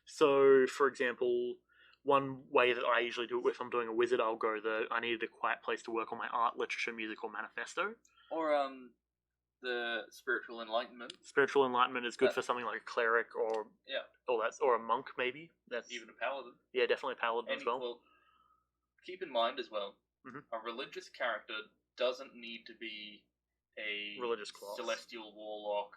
So, for example, one way that I usually do it, if I'm doing a wizard, I'll go I needed a quiet place to work on my art, literature, music, or manifesto.
Or the spiritual enlightenment.
Spiritual enlightenment is good for something like a cleric or or a monk maybe. That's
even a paladin.
Yeah, definitely a paladin as well.
Well, keep in mind as well,
Mhm.
a religious character doesn't need to be a
religious class,
celestial warlock,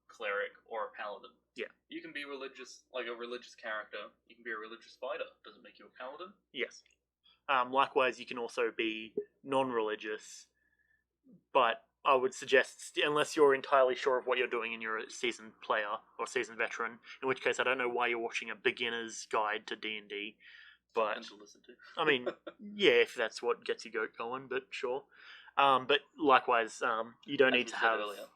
cleric, or a paladin.
Yeah,
you can be religious, like a religious character. You can be a religious fighter. Doesn't make you a paladin.
Yes. Likewise, you can also be non-religious, but I would suggest, unless you're entirely sure of what you're doing and you're a seasoned player or seasoned veteran, in which case I don't know why you're watching a beginner's guide to D&D. But
to listen to.
I mean, yeah, if that's what gets you going, but sure. But likewise, you don't need to have
earlier,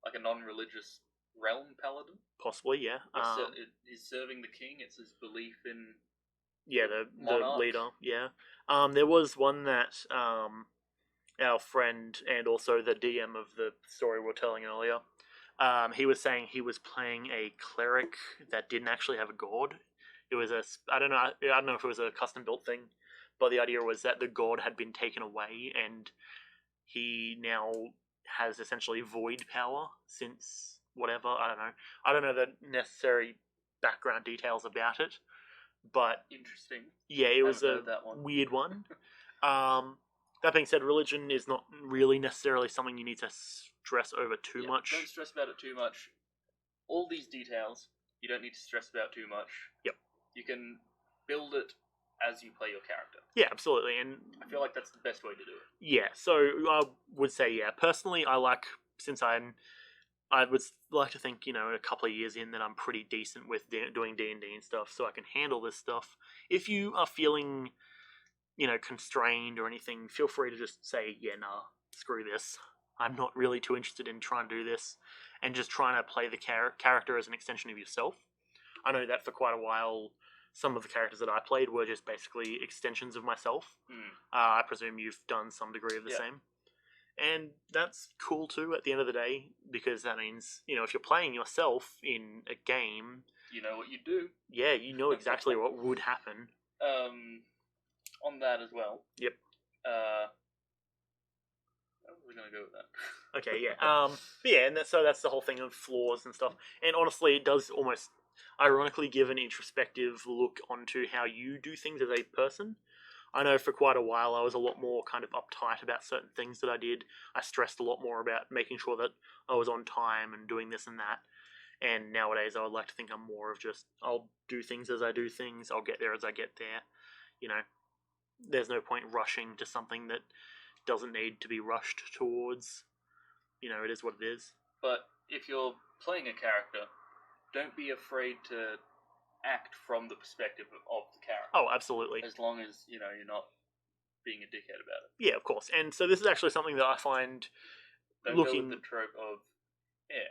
like a non-religious realm paladin.
Possibly, yeah.
He's serving the king. It's his belief in
the leader. Yeah. There was one that our friend and also the DM of the story we were telling earlier, he was saying he was playing a cleric that didn't actually have a god. It was I don't know if it was a custom built thing, but the idea was that the god had been taken away and he now has essentially void power since whatever. I don't know the necessary background details about it, but
interesting.
Yeah, it was a weird one. That being said, religion is not really necessarily something you need to stress over too much.
Don't stress about it too much. All these details, you don't need to stress about too much.
Yep.
You can build it as you play your character.
Yeah, absolutely. And
I feel like that's the best way to do it.
Yeah, so I would say, personally, I would like to think, a couple of years in that I'm pretty decent with doing D&D and stuff, so I can handle this stuff. If you are feeling, constrained or anything, feel free to just say, nah, screw this. I'm not really too interested in trying to do this, and just trying to play the character as an extension of yourself. I know that for quite a while, some of the characters that I played were just basically extensions of myself. I presume you've done some degree of the same. And that's cool too at the end of the day, because that means, if you're playing yourself in a game,
you know what you do.
Yeah, you know exactly what would happen.
On that as well.
Yep.
We're going to go with that.
Okay, yeah. But yeah, and so that's the whole thing of flaws and stuff. And honestly, it does almost ironically give an introspective look onto how you do things as a person. I know for quite a while I was a lot more kind of uptight about certain things that I did. I stressed a lot more about making sure that I was on time and doing this and that. And nowadays I would like to think I'm more of just, I'll do things as I do things, I'll get there as I get there. There's no point rushing to something that doesn't need to be rushed towards. It is what it is.
But if you're playing a character, don't be afraid to act from the perspective of the character.
Oh, absolutely.
As long as, you're not being a dickhead about it.
Yeah, of course. And so this is actually something that I find
Don't go with the trope of,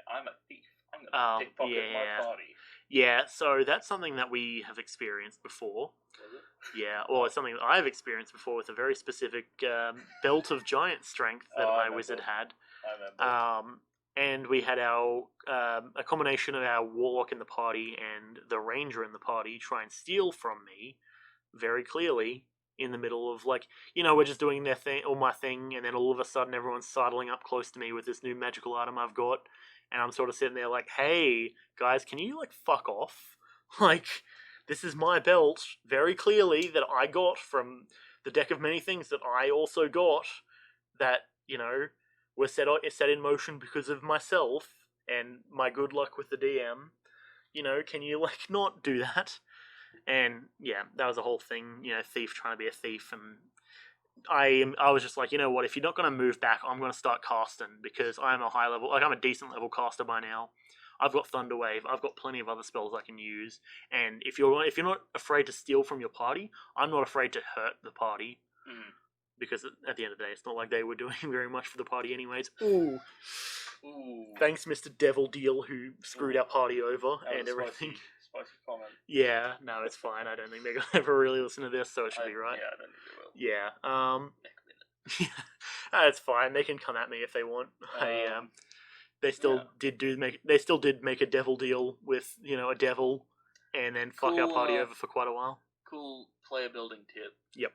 I'm a thief. I'm going to pickpocket my party.
Yeah, so that's something that we have experienced before.
Was it?
Yeah, or it's something that I've experienced before with a very specific belt of giant strength that my wizard had.
I remember.
And we had a combination of our warlock in the party and the ranger in the party try and steal from me very clearly in the middle of, we're just doing my thing, and then all of a sudden everyone's sidling up close to me with this new magical item I've got, and I'm sort of sitting there like, hey, guys, can you, fuck off? This is my belt, very clearly, that I got from the deck of many things that I also got that, were set in motion because of myself and my good luck with the DM. Can you, not do that? And, yeah, that was a whole thing, thief trying to be a thief, and I was just like, you know what, if you're not going to move back, I'm going to start casting, because I'm a high level, I'm a decent level caster by now. I've got Thunderwave, I've got plenty of other spells I can use, and if you're not afraid to steal from your party, I'm not afraid to hurt the party, because at the end of the day, it's not like they were doing very much for the party anyways. Ooh. Thanks, Mr. Devil Deal, who screwed our party over and everything.
Spicy comment.
Yeah, no, it's fine. I don't think they're going to ever really listen to this, so it should be right.
Yeah, I don't think they will.
Yeah, it's fine. They can come at me if they want. They still They still did make a devil deal with a devil, and then fuck our party over for quite a while.
Cool player building tip.
Yep.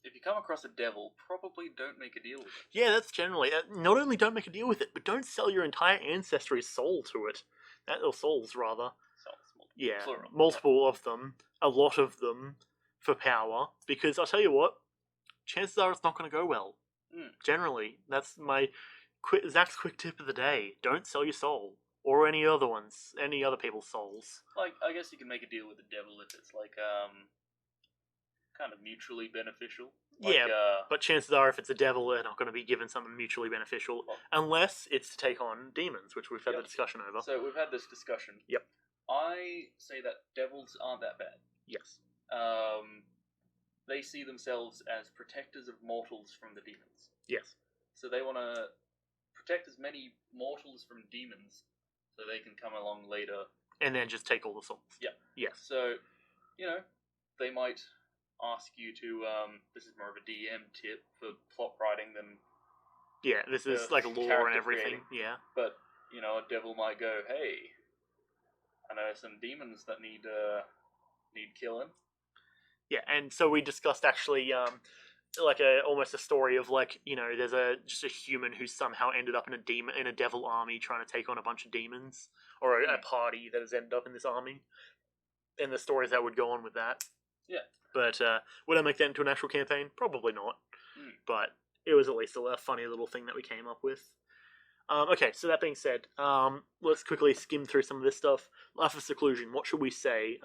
If you come across a devil, probably don't make a deal with it.
Yeah, that's generally not only don't make a deal with it, but don't sell your entire ancestry's soul to it. Or souls rather.
Souls,
yeah,
plural.
multiple of them, a lot of them, for power. Because I'll tell you what, chances are it's not going to go well. Generally, that's my Zach's quick tip of the day. Don't sell your soul. Or any other people's souls.
Like, I guess you can make a deal with the devil if it's like, kind of mutually beneficial. Like,
but chances are if it's a devil, they're not going to be given something mutually beneficial. Unless it's to take on demons, which we've had the discussion over.
So we've had this discussion.
Yep.
I say that devils aren't that bad.
Yes.
They see themselves as protectors of mortals from the demons.
Yes.
So they want to protect as many mortals from demons so they can come along later.
And then just take all the souls.
Yeah.
Yes.
So, they might ask you to, this is more of a DM tip for plot writing than...
Yeah, this is like lore and everything.
Creating.
Yeah.
But, a devil might go, hey, I know some demons that need killing.
Yeah, and so we discussed actually, almost a story of there's just a human who somehow ended up in a devil army trying to take on a bunch of demons, or a party that has ended up in this army, and the stories that would go on with that.
Yeah.
But would I make that into an actual campaign? Probably not. But it was at least a funny little thing that we came up with. Okay, so that being said, let's quickly skim through some of this stuff. Life of Seclusion. What should we say?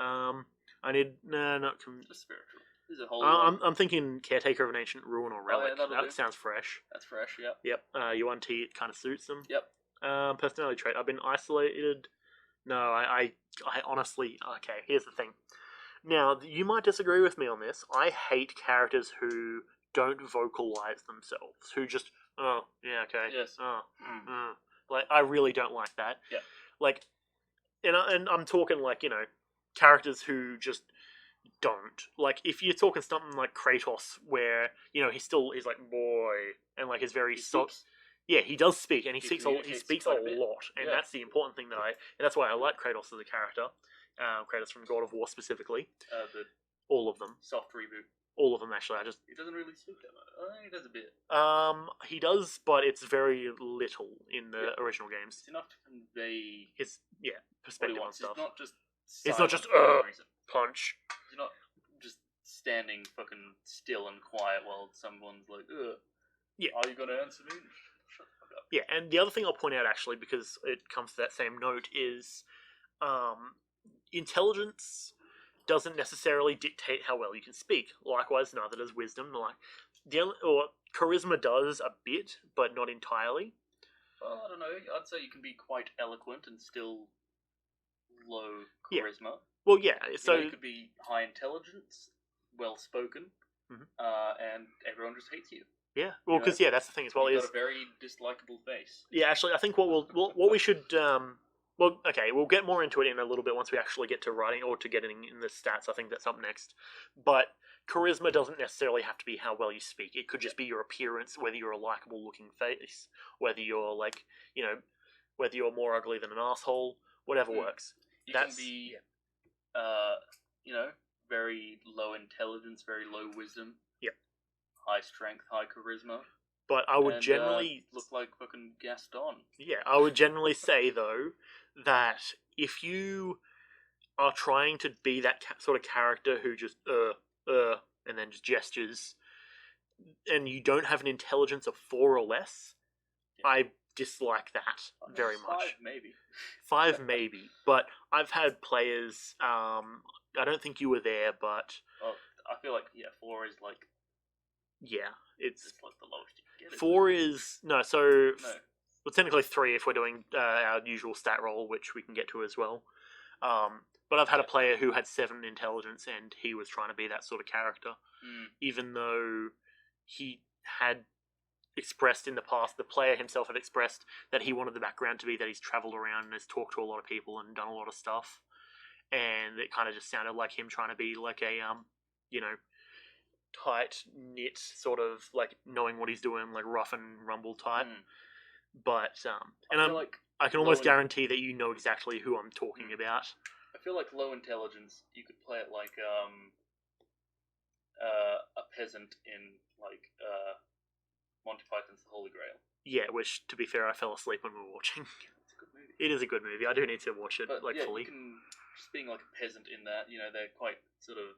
I need not
spiritual. There's a whole.
I'm thinking Caretaker of an Ancient Ruin or Relic. That sounds fresh.
That's fresh. Yep.
Yep. Yuan Ti, it kind of suits them.
Yep.
Personality trait. I've been isolated. No, I honestly. Okay, here's the thing. Now, you might disagree with me on this. I hate characters who don't vocalize themselves. Who just, oh, yeah, okay.
Yes.
Like, I really don't like that.
Yeah.
Like, and I'm talking characters who just don't. Like, if you're talking something like Kratos, where, he's like, boy, and is very soft. Yeah, he does speak, and he speaks a lot, and that's the important thing and that's why I like Kratos as a character. Kratos from God of War specifically. All of them.
Soft reboot.
All of them, actually.
He doesn't really speak that much. He does a bit.
He does, but it's very little in the original games.
It's enough to convey
his perspective on stuff.
It's not just
punch.
He's not just standing fucking still and quiet while someone's like, ugh.
Yeah.
Are you gonna answer me? Shut the fuck up.
Yeah, and the other thing I'll point out, actually, because it comes to that same note, is intelligence doesn't necessarily dictate how well you can speak. Likewise, neither does wisdom. Charisma does a bit, but not entirely.
Well, I don't know. I'd say you can be quite eloquent and still low charisma.
Yeah. Well, yeah. So
you could be high intelligence, well spoken, and everyone just hates you.
Yeah. Well, because that's the thing as well.
You've got a very dislikable face.
Yeah, actually, I think what we should. Well, okay, we'll get more into it in a little bit once we actually get to writing or to getting in the stats. I think that's up next. But charisma doesn't necessarily have to be how well you speak. It could just be your appearance, whether you're a likable looking face, whether you're whether you're more ugly than an asshole, whatever works.
You can be, very low intelligence, very low wisdom.
Yep.
High strength, high charisma.
But I would generally
look like fucking Gaston.
Yeah, I would generally say though that if you are trying to be that sort of character who just and then just gestures, and you don't have an intelligence of 4 or less, I dislike that very much. 5 maybe, but I've had players. I don't think you were there, but
I feel like 4 is like.
Yeah, it's
like the lowest you can get.
4 is no. So well, technically 3 if we're doing our usual stat roll, which we can get to as well. But I've had a player who had 7 intelligence, and he was trying to be that sort of character, even though he had expressed in the past, the player himself had expressed that he wanted the background to be that he's travelled around and has talked to a lot of people and done a lot of stuff, and it kind of just sounded like him trying to be like a tight knit sort of knowing what he's doing, like rough and rumble type. But and
I feel like
I can almost guarantee that you know exactly who I'm talking about.
I feel like low intelligence, you could play it like a peasant in like Monty Python's The Holy Grail.
Yeah, which, to be fair, I fell asleep when we were watching.
It's a good movie.
It is a good movie. I do need to watch it,
But
like,
yeah,
fully.
you can, just being like a peasant in that, you know, they're quite sort of...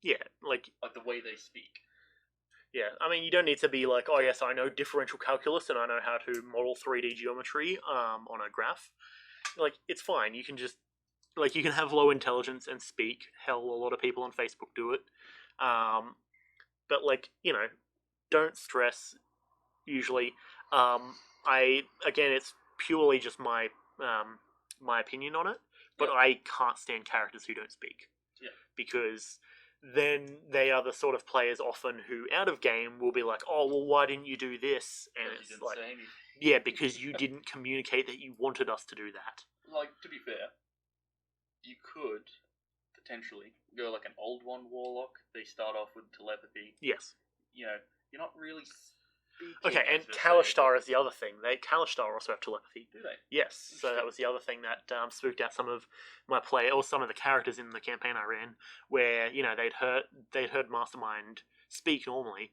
Yeah, like
the way they speak.
Yeah, I mean, you don't need to be like, oh yes, I know differential calculus and I know how to model 3D geometry on a graph. Like, it's fine. You can just, like, you can have low intelligence and speak. Hell, a lot of people on Facebook do it. But, like, you know, don't stress, usually. Again, it's purely just my opinion on it, but
Yeah.
I can't stand characters who don't speak.
Yeah.
Because then they are the sort of players often who, out of game, will be like, oh, well, why didn't you do this? And it's like, yeah, because you didn't communicate that you wanted us to do that.
Like, to be fair, you could potentially go like an old one warlock. They start off with telepathy.
Yes.
You know, you're not really speaking.
Okay, and Kalishtar is the other thing. Kalishtar also have telepathy.
Do they?
Yes, so that was the other thing that spooked out some of my play, or some of the characters in the campaign I ran, where, you know, they'd heard Mastermind speak normally,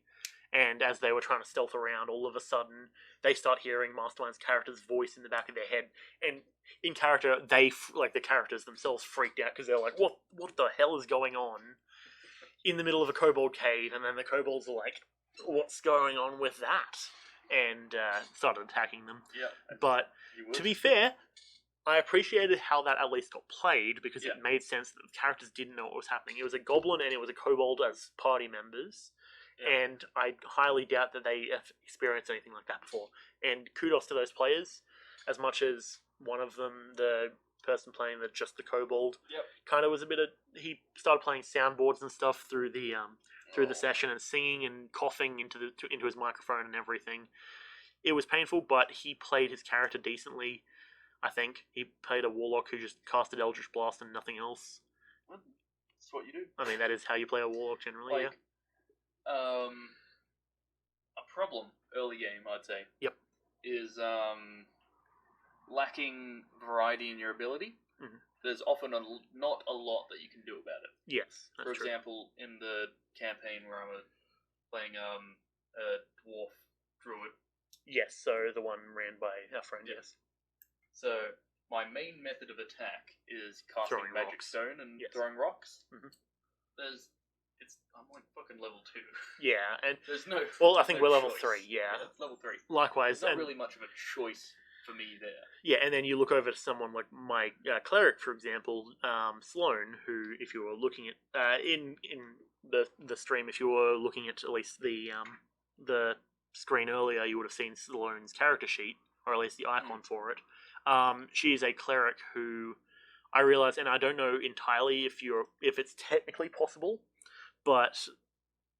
and as they were trying to stealth around, all of a sudden they start hearing Mastermind's character's voice in the back of their head, and in character, the characters themselves freaked out because they're like, what the hell is going on in the middle of a kobold cave? And then the kobolds are like, what's going on with that? And started attacking them.
Yeah.
But to be fair, I appreciated how that at least got played, because
Yeah.
it made sense that the characters didn't know what was happening. It was a goblin and it was a kobold as party members, and I highly doubt that they have experienced anything like that before. And kudos to those players, as much as one of them, the person playing just the kobold, kind of was a bit of... He started playing soundboards and stuff through the session, and singing and coughing into his microphone and everything. It was painful, but he played his character decently. I think he played a warlock who just casted Eldritch Blast and nothing else.
That's what you do.
I mean, that is how you play a warlock generally.
Like, a problem early game, I'd say.
Yep.
Is lacking variety in your ability.
Mm-hmm.
There's often not a lot that you can do about it.
Yes, that's
For
true.
example, in the campaign where I'm playing a dwarf druid.
Yes, so the one ran by our friend. Yes.
So my main method of attack is casting
Throwing
magic
rocks.
stone and throwing rocks.
Mm-hmm.
I'm like fucking level 2.
Yeah, and
there's no.
Well, I think
no
we're level
choice.
3. Yeah,
it's level 3.
Likewise,
there's not really much of a choice for me there.
Yeah, and then you look over to someone like my cleric, for example, Sloane, who, if you were looking at in the stream, if you were looking at least the screen earlier, you would have seen Sloane's character sheet, or at least the icon for it. She is a cleric who I realize, and I don't know entirely if it's technically possible, but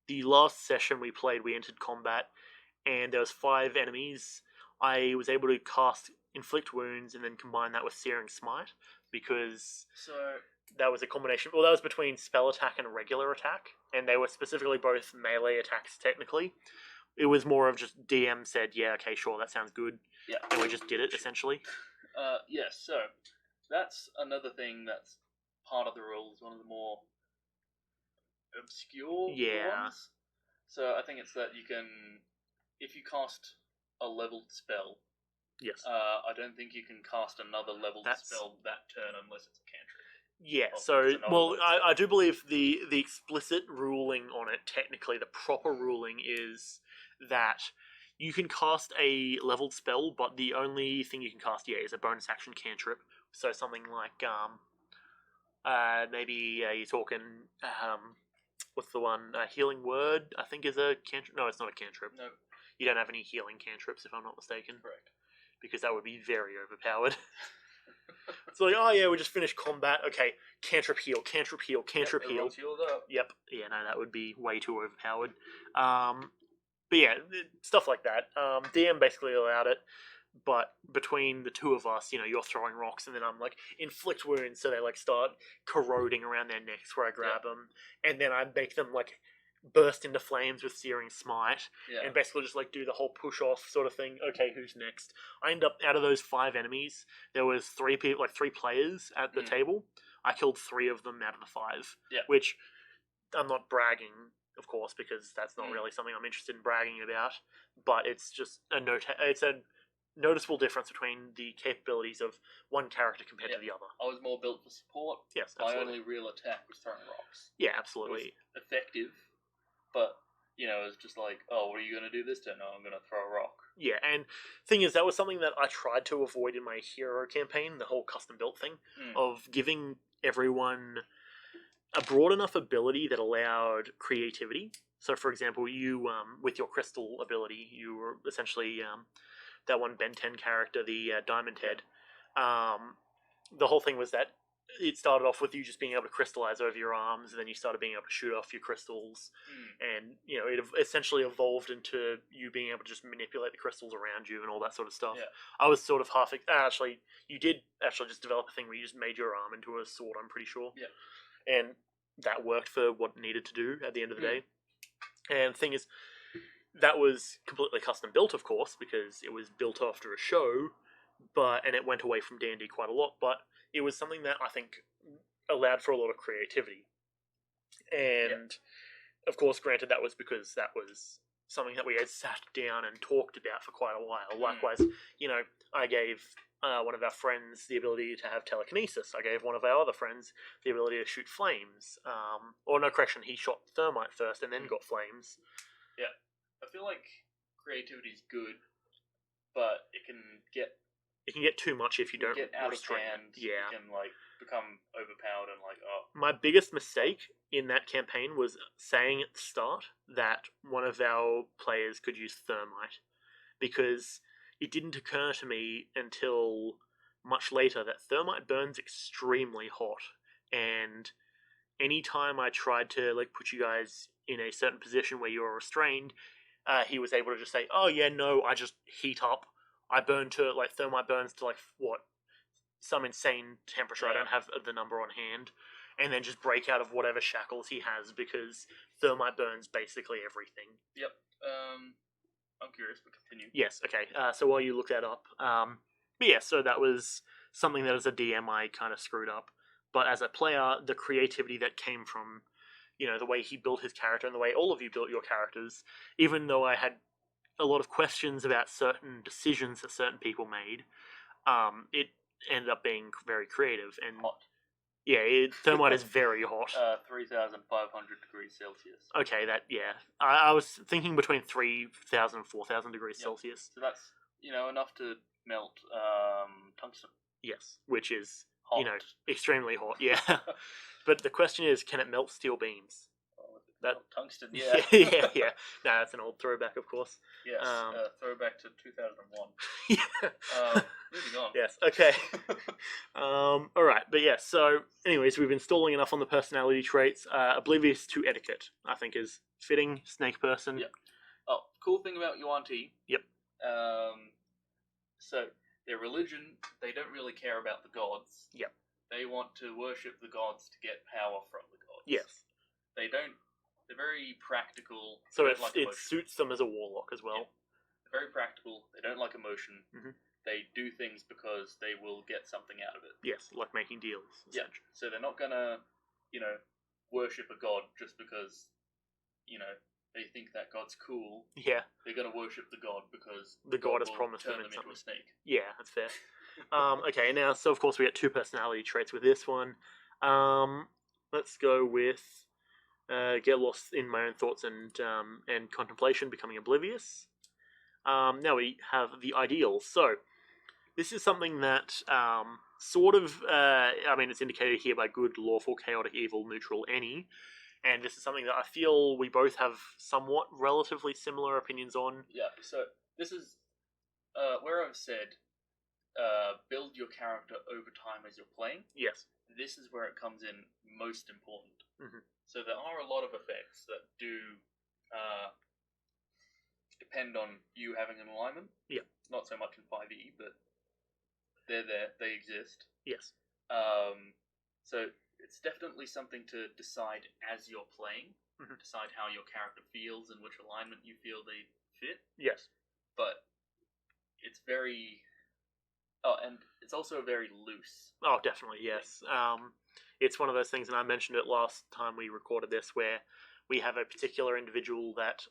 the last session we played, we entered combat, and there was 5 enemies. I was able to cast Inflict Wounds and then combine that with Searing Smite, because that was a combination. Well, that was between spell attack and regular attack, and they were specifically both melee attacks technically. It was more of just DM said, yeah, okay, sure, that sounds good.
Yeah.
And we just did it, essentially.
Yes, so that's another thing that's part of the rules, one of the more obscure ones. So I think it's that you can, if you cast a leveled spell,
yes,
I don't think you can cast another leveled spell that turn unless it's a cantrip.
Yeah, so, well, I do believe the explicit ruling on it, technically, the proper ruling is that you can cast a leveled spell, but the only thing you can cast, is a bonus action cantrip. So something like, maybe you're talking, what's the one, Healing Word, I think is a cantrip. No, it's not a cantrip.
No.
You don't have any healing cantrips, if I'm not mistaken.
Correct.
Because that would be very overpowered. It's like, oh yeah, we just finished combat. Okay, cantrip heal, cantrip heal, cantrip heal.
Healed up.
Yep. Yeah, no, that would be way too overpowered. But yeah, stuff like that. DM basically allowed it, but between the two of us, you're throwing rocks, and then I'm like, inflict wounds, so they like start corroding around their necks where I grab them, and then I make them like burst into flames with Searing Smite,
Yeah.
and basically just like do the whole push off sort of thing. Okay, who's next? I end up, out of those 5 enemies, there was 3 people, like 3 players at the table. I killed 3 of them out of the 5.
Yeah.
Which I'm not bragging, of course, because that's not really something I'm interested in bragging about. But it's just it's a noticeable difference between the capabilities of one character compared to the other.
I was more built for support.
Yes, absolutely.
My only real attack was throwing rocks.
Yeah, absolutely.
It was effective, but it's just like, oh, what are you going to do this turn? Oh, I'm going to throw a rock.
Yeah, and thing is, that was something that I tried to avoid in my hero campaign, the whole custom built thing, of giving everyone a broad enough ability that allowed creativity. So, for example, you, with your crystal ability, you were essentially that one Ben 10 character, the Diamond Head. The whole thing was that it started off with you just being able to crystallize over your arms, and then you started being able to shoot off your crystals, and it essentially evolved into you being able to just manipulate the crystals around you and all that sort of stuff.
Yeah.
I was sort of actually, you did actually just develop a thing where you just made your arm into a sword, I'm pretty sure.
Yeah.
And that worked for what it needed to do at the end of the day. And the thing is, that was completely custom built, of course, because it was built after a show, and it went away from D&D quite a lot, but it was something that I think allowed for a lot of creativity. And, of course, granted, that was because that was something that we had sat down and talked about for quite a while. Likewise, I gave one of our friends the ability to have telekinesis. I gave one of our other friends the ability to shoot flames. He shot thermite first and then got flames.
Yeah. I feel like creativity is good, but it can get
too much if you don't
get out of
restrain
hand.
it. Yeah.
It can become overpowered and
My biggest mistake in that campaign was saying at the start that one of our players could use thermite, because it didn't occur to me until much later that thermite burns extremely hot, and anytime I tried to put you guys in a certain position where you were restrained, he was able to just say, "Oh yeah, no, I just heat up. I burn to thermite burns to some insane temperature. I don't have the number on hand," and then just break out of whatever shackles he has, because thermite burns basically everything.
Yep. I'm curious, but continue.
Yes. Okay. So while you look that up, but yeah, so that was something that as a DM I kind of screwed up, but as a player, the creativity that came from the way he built his character and the way all of you built your characters, even though I had a lot of questions about certain decisions that certain people made, it ended up being very creative. And
hot.
Yeah, thermite is very hot.
3,500 degrees Celsius.
Okay, I was thinking between 3,000 and 4,000 degrees Celsius.
So that's enough to melt tungsten.
Yes, which is
hot.
Extremely hot. Yeah, but the question is, can it melt steel beams?
Tungsten, yeah.
yeah. No, that's an old throwback, of course.
Yes, throwback to 2001.
Yeah.
Moving on.
Yes, okay. Alright, but yeah, so, anyways, we've been stalling enough on the personality traits. Oblivious to etiquette, I think, is fitting. Snake person.
Yep. Oh, cool thing about Yuan-Ti.
Yep.
So, their religion, they don't really care about the gods.
Yep.
They want to worship the gods to get power from the gods.
Yes.
They're very practical.
So it suits them as a warlock as well.
Yeah. They're very practical. They don't like emotion.
Mm-hmm.
They do things because they will get something out of it.
Yes, like making deals.
Yeah. So they're not gonna, worship a god just because, they think that god's cool.
Yeah.
They're gonna worship the god because
the god has promised
them
into
a snake.
Yeah, that's fair. Okay, now, so of course we get 2 personality traits with this one. Let's go with get lost in my own thoughts and contemplation, becoming oblivious. Now we have the ideals. So this is something that it's indicated here by good, lawful, chaotic, evil, neutral, any. And this is something that I feel we both have somewhat relatively similar opinions on.
Yeah, so this is where I've said build your character over time as you're playing.
Yes.
This is where it comes in most important.
Mm-hmm.
So there are a lot of effects that do depend on you having an alignment.
Yeah.
Not so much in 5e, but they're there. They exist.
Yes.
So it's definitely something to decide as you're playing. decide how your character feels and which alignment you feel they fit.
Yes.
But it's very... Oh, and it's also very loose.
Oh, definitely, yes. It's one of those things, and I mentioned it last time we recorded this, where we have a particular individual that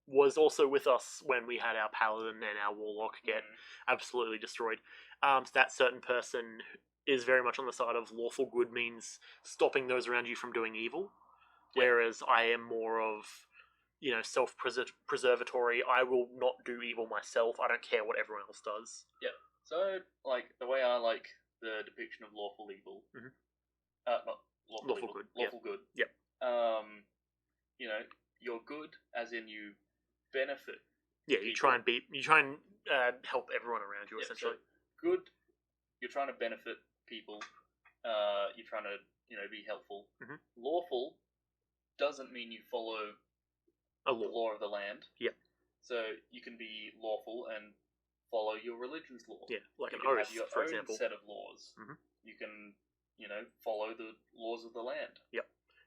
was also with us when we had our paladin and our warlock get absolutely destroyed. So that certain person is very much on the side of lawful good means stopping those around you from doing evil, whereas I am more of, self-preservatory. I will not do evil myself. I don't care what everyone else does.
Yeah. So, the way I like the depiction of lawful evil, not lawful evil,
good.
Lawful good.
Yep.
You're good, as in you benefit.
Yeah, you try and help everyone around you, essentially.
So good, you're trying to benefit people. You're trying to, be helpful. Lawful doesn't mean you follow the law of the land.
Yep.
So you can be lawful and follow your religion's law.
Yeah, like
you
an oath,
have your
for
own
example.
set of laws. You can, follow the laws of the land.
Yep.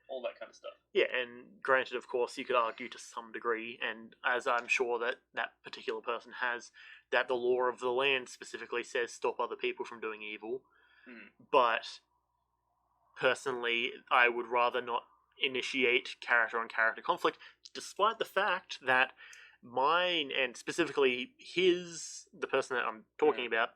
All that kind of stuff.
Yeah, and granted, of course, you could argue to some degree, and as I'm sure that particular person has, that the law of the land specifically says stop other people from doing evil. But personally, I would rather not initiate character-on-character conflict, despite the fact that mine, and specifically the person that I'm talking about,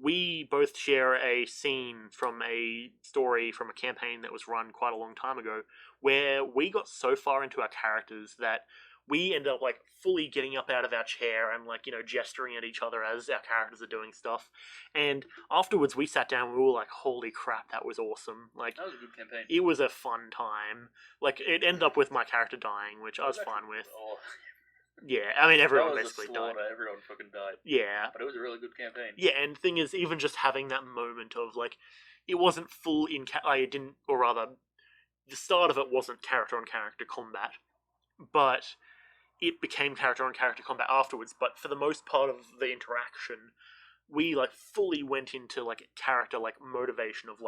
we both share a scene from a story from a campaign that was run quite a long time ago, where we got so far into our characters that we ended up fully getting up out of our chair and gesturing at each other as our characters are doing stuff. And afterwards we sat down and we were like, holy crap, that was awesome.
That was a good campaign.
It was a fun time. It ended up with my character dying, which I was fine with. Yeah, I mean, everyone basically died.
Everyone fucking died.
Yeah.
But it was a really good campaign.
Yeah, and the thing is, even just having that moment of, it wasn't full in... the start of it wasn't character-on-character combat, but it became character-on-character combat afterwards. But for the most part of the interaction, we, fully went into, character, motivation of,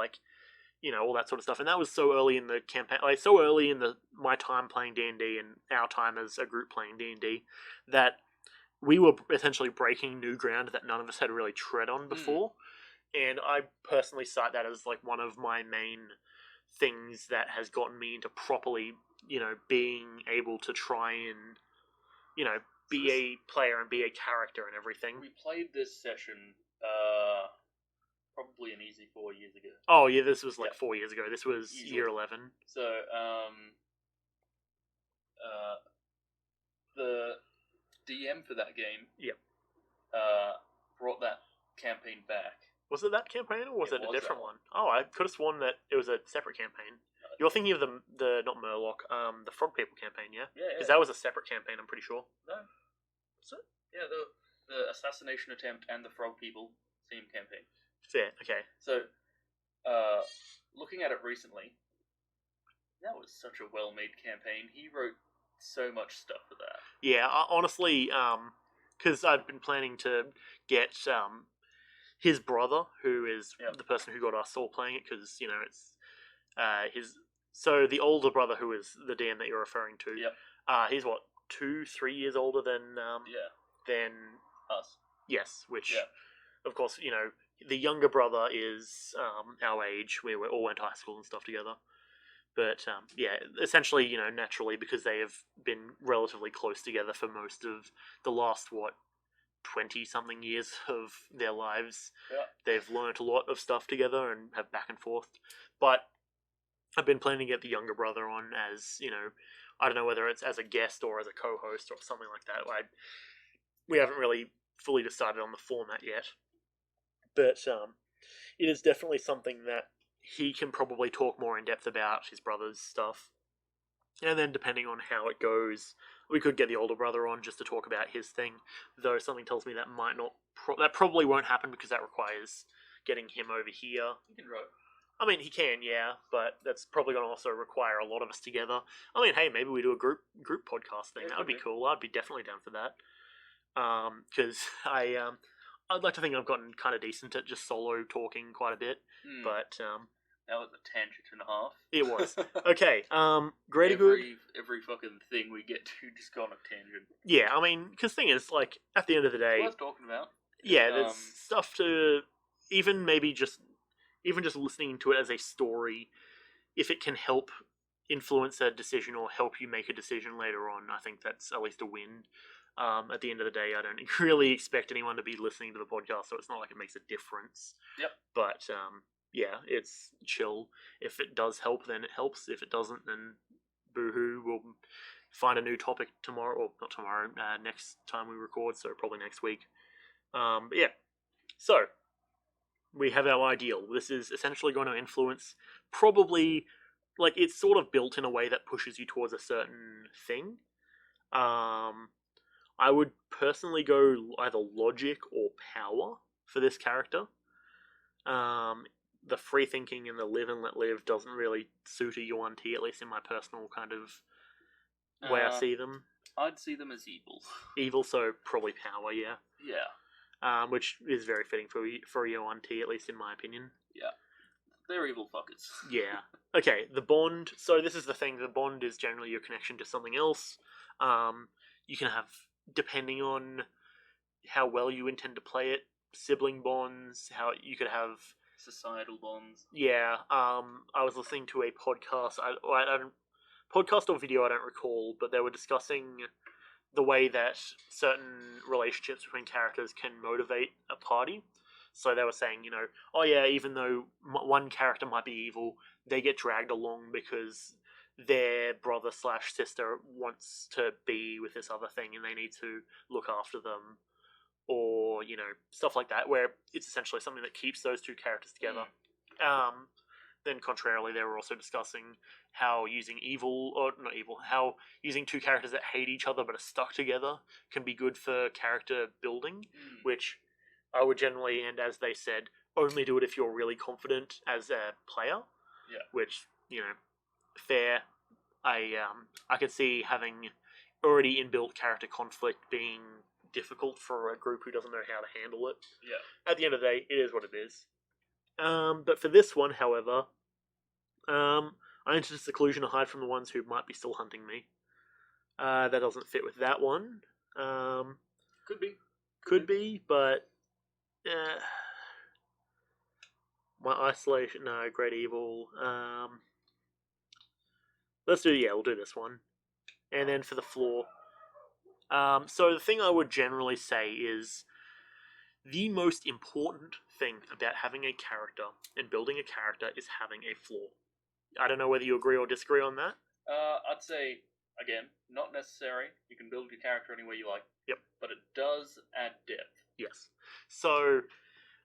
all that sort of stuff. And that was so early in the campaign, so early in my time playing D&D and our time as a group playing D&D, that we were essentially breaking new ground that none of us had really tread on before. And I personally cite that as one of my main things that has gotten me into properly, being able to try and, be a player and be a character and everything.
We played this session, probably an easy 4 years ago.
Oh yeah, this was 4 years ago. This was year 11.
So, the DM for that game, brought that campaign back.
Was it that campaign, or was it a different one? Oh, I could have sworn that it was a separate campaign. You're thinking of the not Murloc, the Frog People campaign, yeah?
Yeah.
Because that was a separate campaign, I'm pretty sure.
No. So, yeah, the assassination attempt and the Frog People theme campaign.
Fair, okay.
So, looking at it recently, that was such a well-made campaign. He wrote so much stuff for that.
Yeah, honestly, because I've been planning to get his brother, who is the person who got us all playing it, because, it's his... So, the older brother, who is the DM that you're referring to, he's, 2-3 years older than
us.
Yes, which, of course, the younger brother is our age. We all went to high school and stuff together. But, essentially, naturally, because they have been relatively close together for most of the last, 20-something years of their lives, they've learnt a lot of stuff together and have back and forth. But I've been planning to get the younger brother on as, I don't know whether it's as a guest or as a co-host or something like that. We haven't really fully decided on the format yet. But it is definitely something that he can probably talk more in depth about, his brother's stuff. And then depending on how it goes, we could get the older brother on just to talk about his thing. Though something tells me that that probably won't happen, because that requires getting him over here.
He can rope.
I mean, he can, yeah, but that's probably going to also require a lot of us together. I mean, hey, maybe we do a group podcast thing. That would be cool. I'd be definitely down for that. Because I'd like to think I've gotten kind of decent at just solo talking quite a bit. But
That was a tangent and a half.
It was. Okay, Greater Good.
Every fucking thing we get to just go on a tangent.
Yeah, I mean, because thing is, like, at the end of the day,
It's worth talking about.
yeah, there's stuff to even just listening to it as a story, if it can help influence a decision or help you make a decision later on, I think that's at least a win. At the end of the day, I don't really expect anyone to be listening to the podcast, so it's not like it makes a difference.
Yep.
But yeah, it's chill. If it does help, then it helps. If it doesn't, then boo-hoo. We'll find a new topic tomorrow, or not tomorrow, next time we record, so probably next week. But yeah, so we have our ideal. This is essentially going to influence, probably, like, it's sort of built in a way that pushes you towards a certain thing. I would personally go either logic or power for this character. The free thinking and the live and let live doesn't really suit a Yuan-Ti, at least in my personal kind of way I see them.
I'd see them as evil.
Evil, so probably power, yeah.
Yeah.
Which is very fitting for a Yuan-Ti, at least in my opinion.
Yeah. They're evil fuckers.
Yeah. Okay, the bond. So this is the thing. The bond is generally your connection to something else. You can have, depending on how well you intend to play it, sibling bonds. How you could have
societal bonds.
Yeah. I was listening to a podcast. I don't podcast or video. I don't recall, but they were discussing the way that certain relationships between characters can motivate a party. So they were saying, oh yeah, even though one character might be evil, they get dragged along because their brother / sister wants to be with this other thing and they need to look after them. Or, stuff like that, where it's essentially something that keeps those two characters together. Then contrarily, they were also discussing how using how using two characters that hate each other but are stuck together can be good for character building, which I would generally, and as they said, only do it if you're really confident as a player.
Yeah.
Which, fair. I could see having already inbuilt character conflict being difficult for a group who doesn't know how to handle it.
Yeah.
At the end of the day, it is what it is. But for this one, however, I enter seclusion to hide from the ones who might be still hunting me. That doesn't fit with that one.
Could be.
Could be, but my isolation. No, great evil. We'll do this one, and then for the floor. So the thing I would generally say is the most important thing about having a character and building a character is having a flaw. I don't know whether you agree or disagree on that.
I'd say, again, not necessary. You can build your character any way you like.
Yep.
But it does add depth.
Yes. So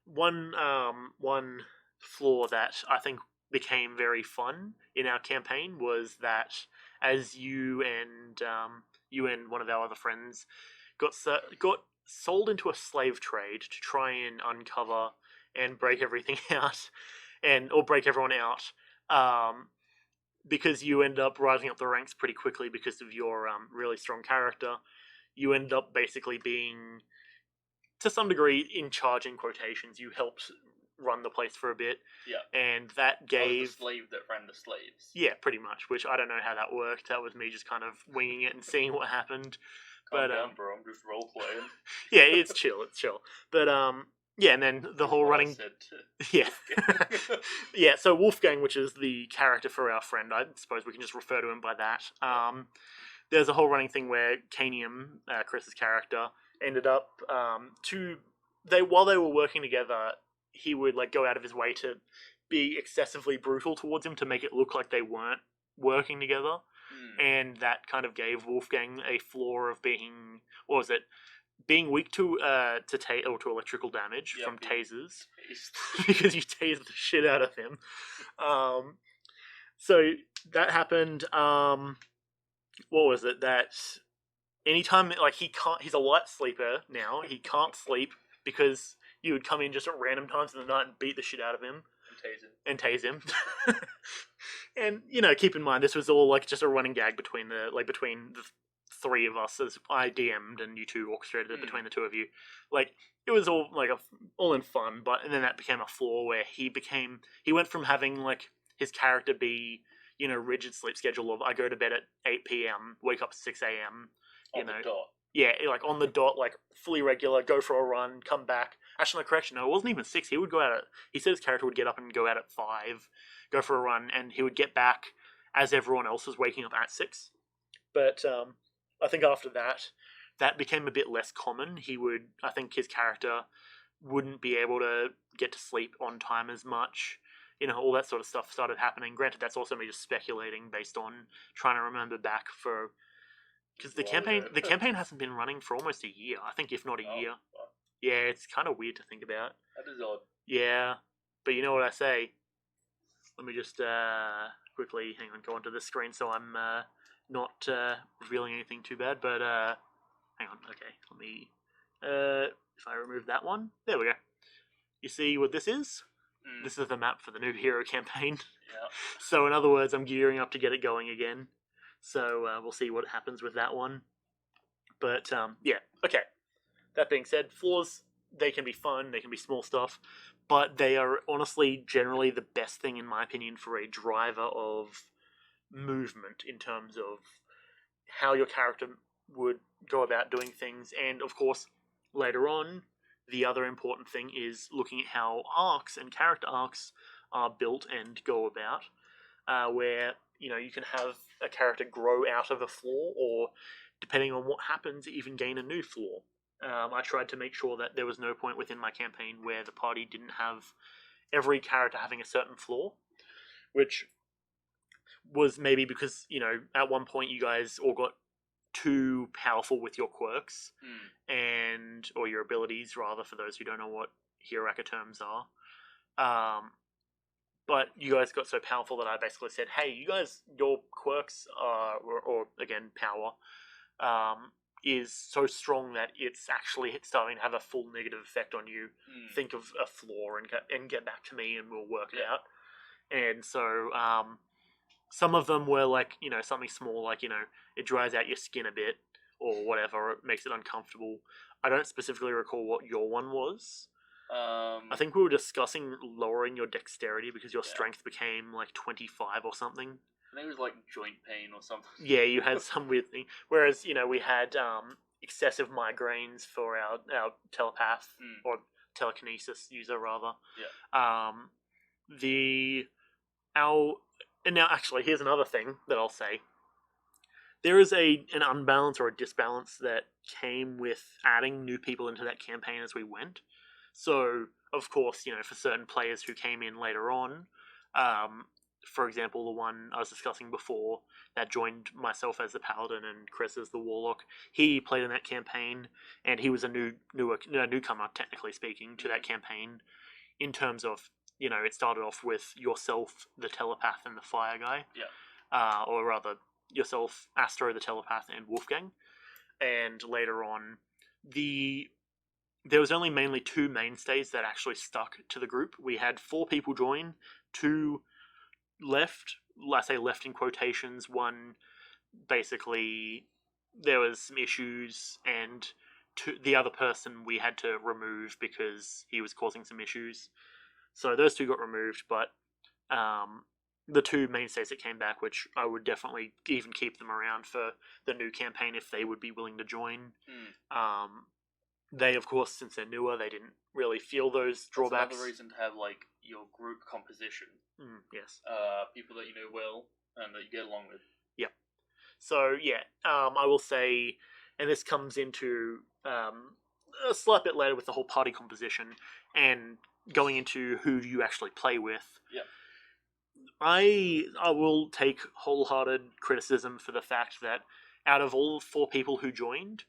one flaw that I think became very fun in our campaign was that as you and one of our other friends got sold into a slave trade to try and uncover and break everything out, or break everyone out, because you end up rising up the ranks pretty quickly because of your really strong character. You end up basically being, to some degree, in charge, in quotations. You helped run the place for a bit.
Yeah.
And that gave...
I was the slave that ran the slaves.
Yeah, pretty much, which I don't know how that worked. That was me just kind of winging it and seeing what happened.
Calm down, bro. I'm just role-playing.
Yeah, it's chill. But, yeah, and then the whole running... Yeah. Yeah, so Wolfgang, which is the character for our friend, I suppose we can just refer to him by that. There's a whole running thing where Kanium, Kris's character, ended up while they were working together, he would go out of his way to be excessively brutal towards him to make it look like they weren't working together. And that kind of gave Wolfgang a flaw of being, being weak to electrical damage from tasers, because you tased the shit out of him. So that happened. What was it? That anytime, he's a light sleeper now. He can't sleep because you would come in just at random times in the night and beat the shit out of him. And tase him. And, keep in mind, this was all, just a running gag between the three of us, as I DM'd and you two orchestrated it between the two of you. it was all like all in fun, and then that became a flaw where he went from having like his character be, rigid sleep schedule of I go to bed at 8 p.m, wake up at 6 a.m.
On the dot.
Yeah, like on the dot, like fully regular, go for a run, come back. Actually, no, correction, no, it wasn't even 6. He said his character would get up and go out at 5, go for a run, and he would get back as everyone else was waking up at 6. But I think after that became a bit less common. I think his character wouldn't be able to get to sleep on time as much. All that sort of stuff started happening. Granted, that's also me just speculating based on trying to remember back for... Because the campaign hasn't been running for almost a year. I think, if not a year.
Wow.
Yeah, it's kind of weird to think about.
That is odd.
Yeah, but you know what I say? Let me just quickly go onto the screen so I'm not revealing anything too bad. But hang on, okay. Let me. If I remove that one, there we go. You see what this is? This is the map for the new hero campaign.
Yeah.
So in other words, I'm gearing up to get it going again. So we'll see what happens with that one. But yeah, okay. That being said, flaws, they can be fun, they can be small stuff, but they are honestly generally the best thing, in my opinion, for a driver of movement in terms of how your character would go about doing things. And of course, later on, the other important thing is looking at how arcs and character arcs are built and go about, where you can have a character grow out of a flaw, or depending on what happens, even gain a new flaw. I tried to make sure that there was no point within my campaign where the party didn't have every character having a certain flaw, which was maybe because, at one point you guys all got too powerful with your quirks, or your abilities, rather, for those who don't know what hierarchic terms are. But you guys got so powerful that I basically said, hey, you guys, your quirks are, or again, power, is so strong that it's actually starting to have a full negative effect on you. Think of a flaw and get back to me and we'll work it out. And so some of them were like, something small, like, it dries out your skin a bit or whatever, it makes it uncomfortable. I don't specifically recall what your one was. I think we were discussing lowering your dexterity because your strength became like 25 or something.
I think it was like joint pain or something.
Yeah, you had some weird thing. Whereas, we had excessive migraines for our telepath, or telekinesis user, rather.
Yeah.
And now, actually, here's another thing that I'll say. There is an unbalance or a disbalance that came with adding new people into that campaign as we went. So, of course, for certain players who came in later on, for example, the one I was discussing before that joined myself as the paladin and Kris as the warlock, he played in that campaign, and he was a newcomer, technically speaking, to that campaign, in terms of, it started off with yourself, the telepath, and the fire guy.
Yeah.
Or rather, yourself, Astro, the telepath, and Wolfgang. And later on, there was only mainly 2 mainstays that actually stuck to the group. We had 4 people join, 2 left. I say left in quotations. One, basically, there was some issues, and the other person we had to remove because he was causing some issues. So those 2 got removed, but the 2 mainstays that came back, which I would definitely even keep them around for the new campaign if they would be willing to join. They, of course, since they're newer, they didn't really feel those drawbacks.
That's another reason to have, like, your group composition.
Yes.
People that you know well and that you get along with.
Yep. So, yeah, I will say, and this comes into a slight bit later with the whole party composition and going into who you actually play with.
Yeah.
I will take wholehearted criticism for the fact that out of all 4 people who joined,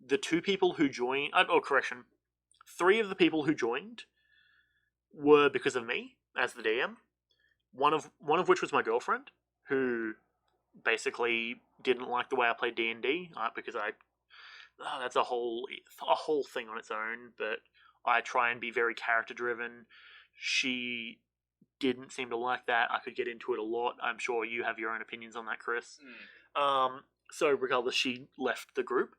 the 2 people who joined, 3 of the people who joined were because of me as the DM. One of which was my girlfriend, who basically didn't like the way I played D&D, because that's a whole thing on its own. But I try and be very character driven. She didn't seem to like that. I could get into it a lot. I'm sure you have your own opinions on that, Kris. So regardless, she left the group.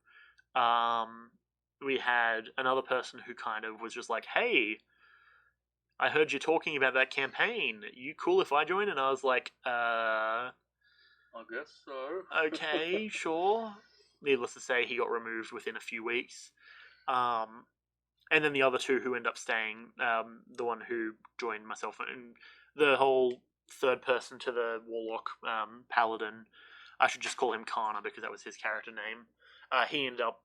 we had another person who kind of was just like, hey, I heard you talking about that campaign. You cool if I join? And I was like,
I guess so.
okay, sure. Needless to say, he got removed within a few weeks. And then the other two who end up staying, the one who joined myself, and the whole third person to the Warlock Paladin, I should just call him Kana because that was his character name. He ended up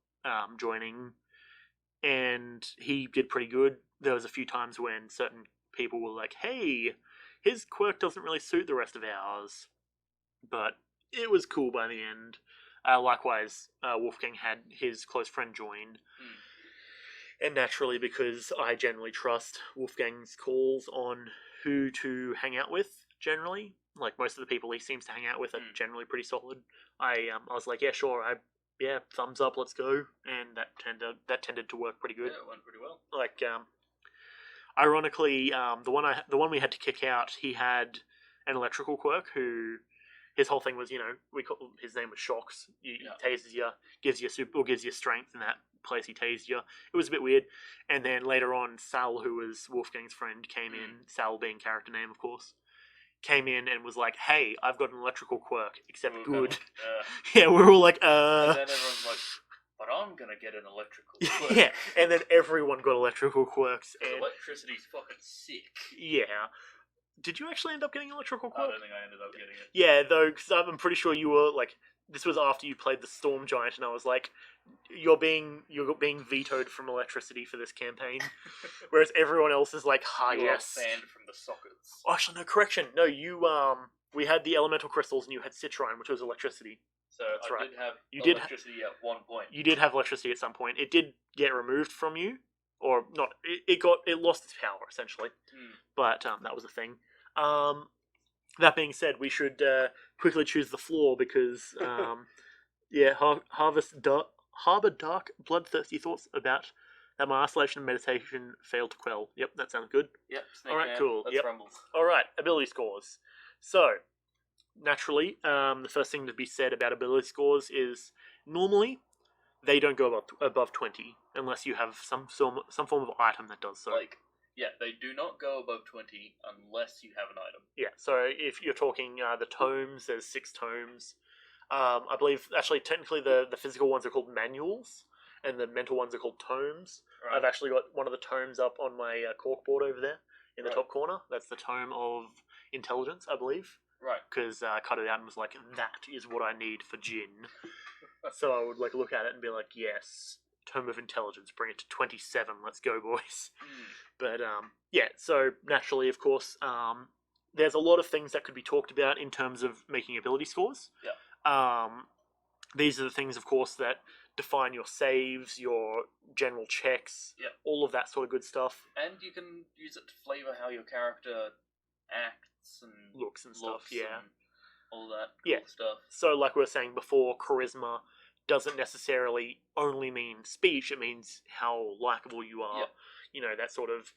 joining, and he did pretty good. There was a few times when certain people were like, hey, his quirk doesn't really suit the rest of ours. But it was cool by the end. Likewise, Wolfgang had his close friend join. And naturally, because I generally trust Wolfgang's calls on who to hang out with, generally, like most of the people he seems to hang out with are generally pretty solid. I was like, yeah, sure, thumbs up, let's go, and that tended to work pretty good.
Yeah, it went pretty well.
Like, ironically, the one we had to kick out, he had an electrical quirk who. His whole thing was, his name was Shocks. He tases you, gives you strength in that place he tased you. It was a bit weird. And then later on, Sal, who was Wolfgang's friend, came in. Sal being character name, of course. Came in and was like, "Hey, I've got an electrical quirk, except good." Yeah, we're all like,
And then everyone's like, "But I'm gonna get an electrical quirk."
Yeah, and then everyone got electrical quirks. And
electricity's fucking sick.
Yeah. Did you actually end up getting electrical quirk?
I don't think I ended up getting it.
Yeah, though, because I'm pretty sure you were like, this was after you played the Storm Giant, and I was like, you're being vetoed from electricity for this campaign, whereas everyone else is like, yes.
Banned from the sockets.
Actually, no, correction. No, you we had the elemental crystals, and you had citrine, which was electricity.
So
that's
I
right.
did have electricity at one point.
You did have electricity at some point. It did get removed from you, or not. It lost its power essentially. But that was the thing. That being said, we should quickly choose the floor because Harbor Dark Bloodthirsty thoughts about that my isolation and meditation failed to quell. Yep, that sounds good.
Yep. Snake
All right,
Man,
cool.
Let's rumble.
All right, ability scores. So naturally, the first thing to be said about ability scores is normally they don't go above 20 unless you have some form of item that does so.
They do not go above 20 unless you have an item. Yeah,
so if you're talking the tomes, there's 6 tomes. I believe, actually, technically the physical ones are called manuals, and the mental ones are called tomes. Right. I've actually got one of the tomes up on my corkboard over there in the top corner. That's the tome of intelligence, I believe.
Right.
Because I cut it out and was like, that is what I need for Jin. So I would look at it and be like, yes, tome of intelligence, bring it to 27, let's go, boys. But so naturally, of course, there's a lot of things that could be talked about in terms of making ability scores.
Yeah.
These are the things, of course, that define your saves, your general checks, all of that sort of good stuff.
And you can use it to flavour how your character acts and
looks and stuff,
and all that cool stuff.
So like we were saying before, charisma doesn't necessarily only mean speech, it means how likable you are.
Yep.
That sort of...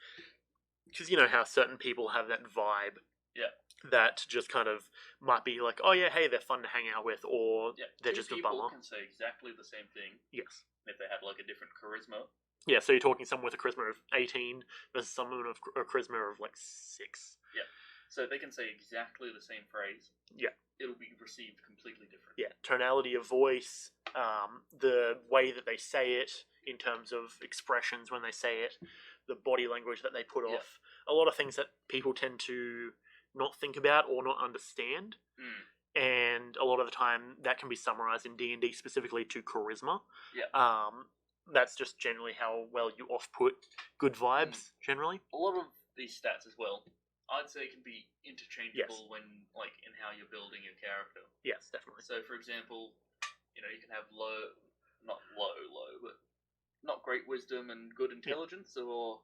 Because how certain people have that vibe.
Yeah.
That just kind of might be like, oh yeah, hey, they're fun to hang out with, or they're just a bummer.
People can say exactly the same thing.
Yes.
If they had a different charisma.
Yeah, so you're talking someone with a charisma of 18 versus someone with a charisma of 6.
Yeah. So they can say exactly the same phrase.
Yeah.
It'll be received completely different.
Yeah, tonality of voice, the way that they say it in terms of expressions when they say it, the body language that they put off. A lot of things that people tend to not think about or not understand. And a lot of the time that can be summarized in D&D specifically to charisma.
Yeah.
That's just generally how well you off-put good vibes, generally.
A lot of these stats as well, I'd say can be interchangeable when, in how you're building your character.
Yes, definitely.
So, for example, you can have not great wisdom and good intelligence, or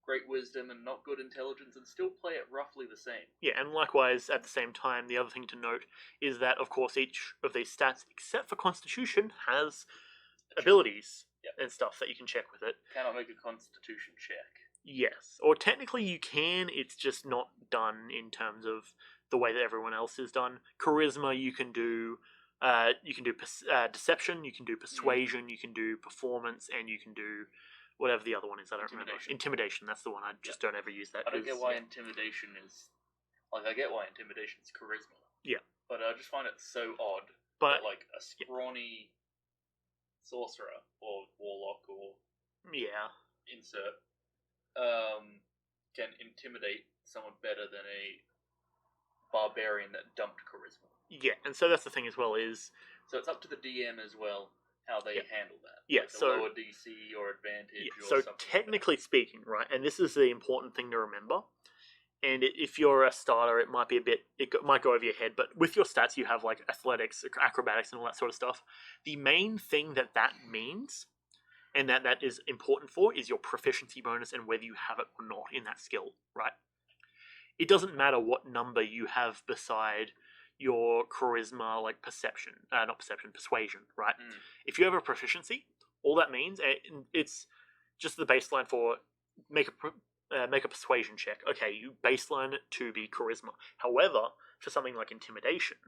great wisdom and not good intelligence, and still play it roughly the same. Yeah, and likewise, at the same time, the other thing to note is that, of course, each of these stats, except for Constitution, has abilities and stuff that you can check with it. Cannot make a Constitution check.
Yes, or technically you can, it's just not done in terms of the way that everyone else is done. Charisma you can do, You can do deception, you can do persuasion, you can do performance, and you can do whatever the other one is. I don't remember. Intimidation, that's the one. I just don't ever use that.
I don't get why intimidation is... Like, I get why intimidation is charisma.
Yeah.
But I just find it so odd that, like, a scrawny sorcerer or warlock or... insert... can intimidate someone better than a barbarian that dumped charisma.
Yeah, and so that's the thing as well is...
So it's up to the DM as well how they handle that.
Yeah,
like so... lower DC or advantage or
so
something
technically
like
speaking, right, and this is the important thing to remember, and if you're a starter, it might be it might go over your head, but with your stats you have, like, athletics, acrobatics, and all that sort of stuff. The main thing that means... and that is important for is your proficiency bonus and whether you have it or not in that skill, right? It doesn't matter what number you have beside your charisma, like perception, persuasion, right? If you have a proficiency, all that means, it's just the baseline for make a persuasion check. Okay, you baseline it to be charisma. However, for something like intimidation,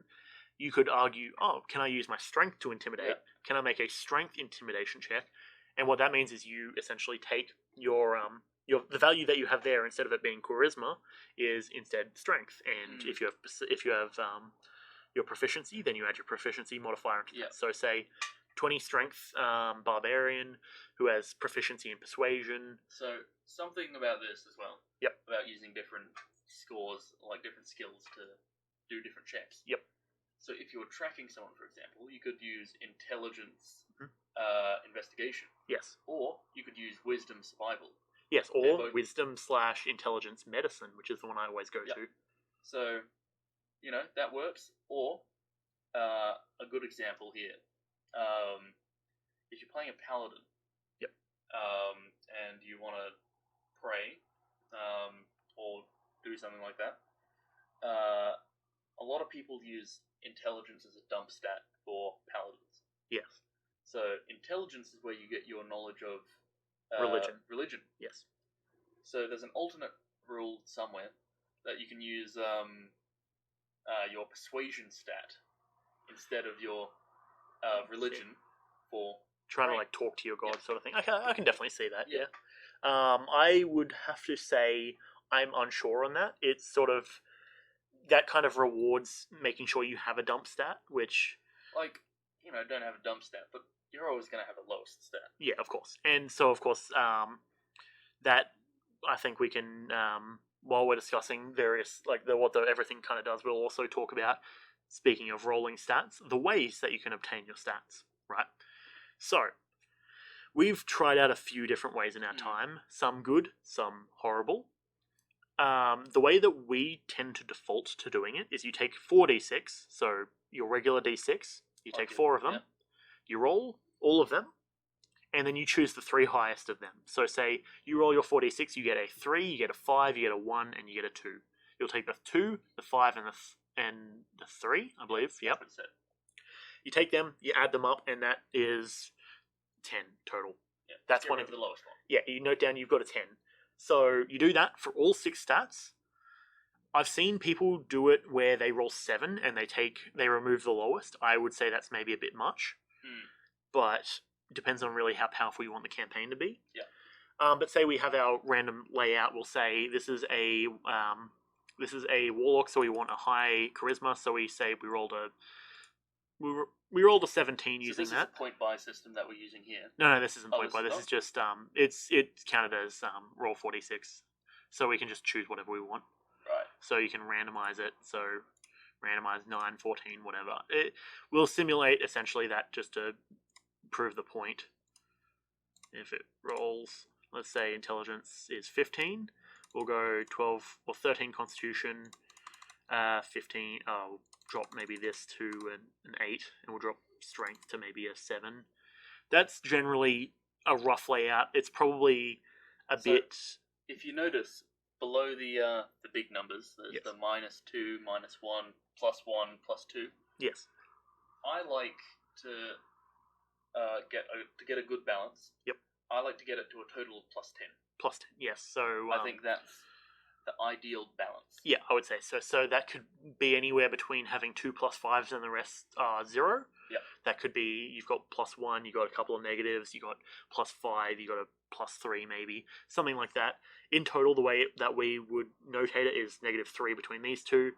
you could argue, oh, can I use my strength to intimidate? Yeah. Can I make a strength intimidation check? And what that means is you essentially take your the value that you have there, instead of it being charisma, is instead strength. And if you have your proficiency, then you add your proficiency modifier into that. So say 20 strength barbarian who has proficiency in persuasion.
So something about this as well.
Yep.
About using different scores, like different skills to do different checks.
Yep.
So if you're tracking someone, for example, you could use intelligence investigation.
Yes.
Or you could use wisdom survival.
Yes, or wisdom/intelligence medicine, which is the one I always go to.
So, that works. Or, a good example here, if you're playing a paladin, and you want to pray, or do something like that, a lot of people use intelligence as a dump stat for paladins.
Yes.
So intelligence is where you get your knowledge of religion.
Yes.
So there's an alternate rule somewhere that you can use your persuasion stat instead of your religion for
trying to, like, talk to your god, sort of thing. I can definitely see that. Yeah. I would have to say I'm unsure on that. It's sort of that kind of rewards making sure you have a dump stat, which,
like, don't have a dump stat, but you're always going to have a lowest stat.
Yeah, of course. And so, of course, that I think we can, while we're discussing various, like, what everything kind of does, we'll also talk about, speaking of rolling stats, the ways that you can obtain your stats, right? So, we've tried out a few different ways in our time, some good, some horrible. The way that we tend to default to doing it is you take 4d6, so your regular d6, you take 4 of them, you roll all of them, and then you choose the 3 highest of them. So say you roll your 4d6, you get a 3, you get a 5, you get a 1, and you get a 2. You'll take the 2, the 5, and the 3, I believe. Yep. You take them, you add them up, and that is 10 total.
Yeah,
that's one of
the lowest one.
Yeah, you note down you've got a 10. So you do that for all 6 stats. I've seen people do it where they roll 7 and they remove the lowest. I would say that's maybe a bit much, but it depends on really how powerful you want the campaign to be.
Yeah.
But say we have our random layout. We'll say this is a warlock, so we want a high charisma. So we say we rolled a 17 using that.
So this is a point buy system that we're using here?
No, this isn't point buy. This is just it's counted as roll 46, so we can just choose whatever we want.
Right.
So you can randomize it. So randomize 9, 14, whatever. It will simulate essentially that just to prove the point. If it rolls, let's say intelligence is 15, we'll go 12 or 13 constitution, 15. I'll drop maybe this to an 8, and we'll drop strength to maybe a 7. That's generally a rough layout. It's probably a bit.
If you notice, below the big numbers, there's the -2, -1, +1, +2.
Yes.
I like to get a good balance.
Yep.
I like to get it to a total of +10.
+10, yes. So
I think that's the ideal balance.
Yeah, I would say so. So that could be anywhere between having 2 +5s and the rest are 0.
Yeah.
That could be you've got +1, you've got a couple of negatives, you got +5, you got a +3 maybe, something like that. In total, the way that we would notate it is -3 between these two,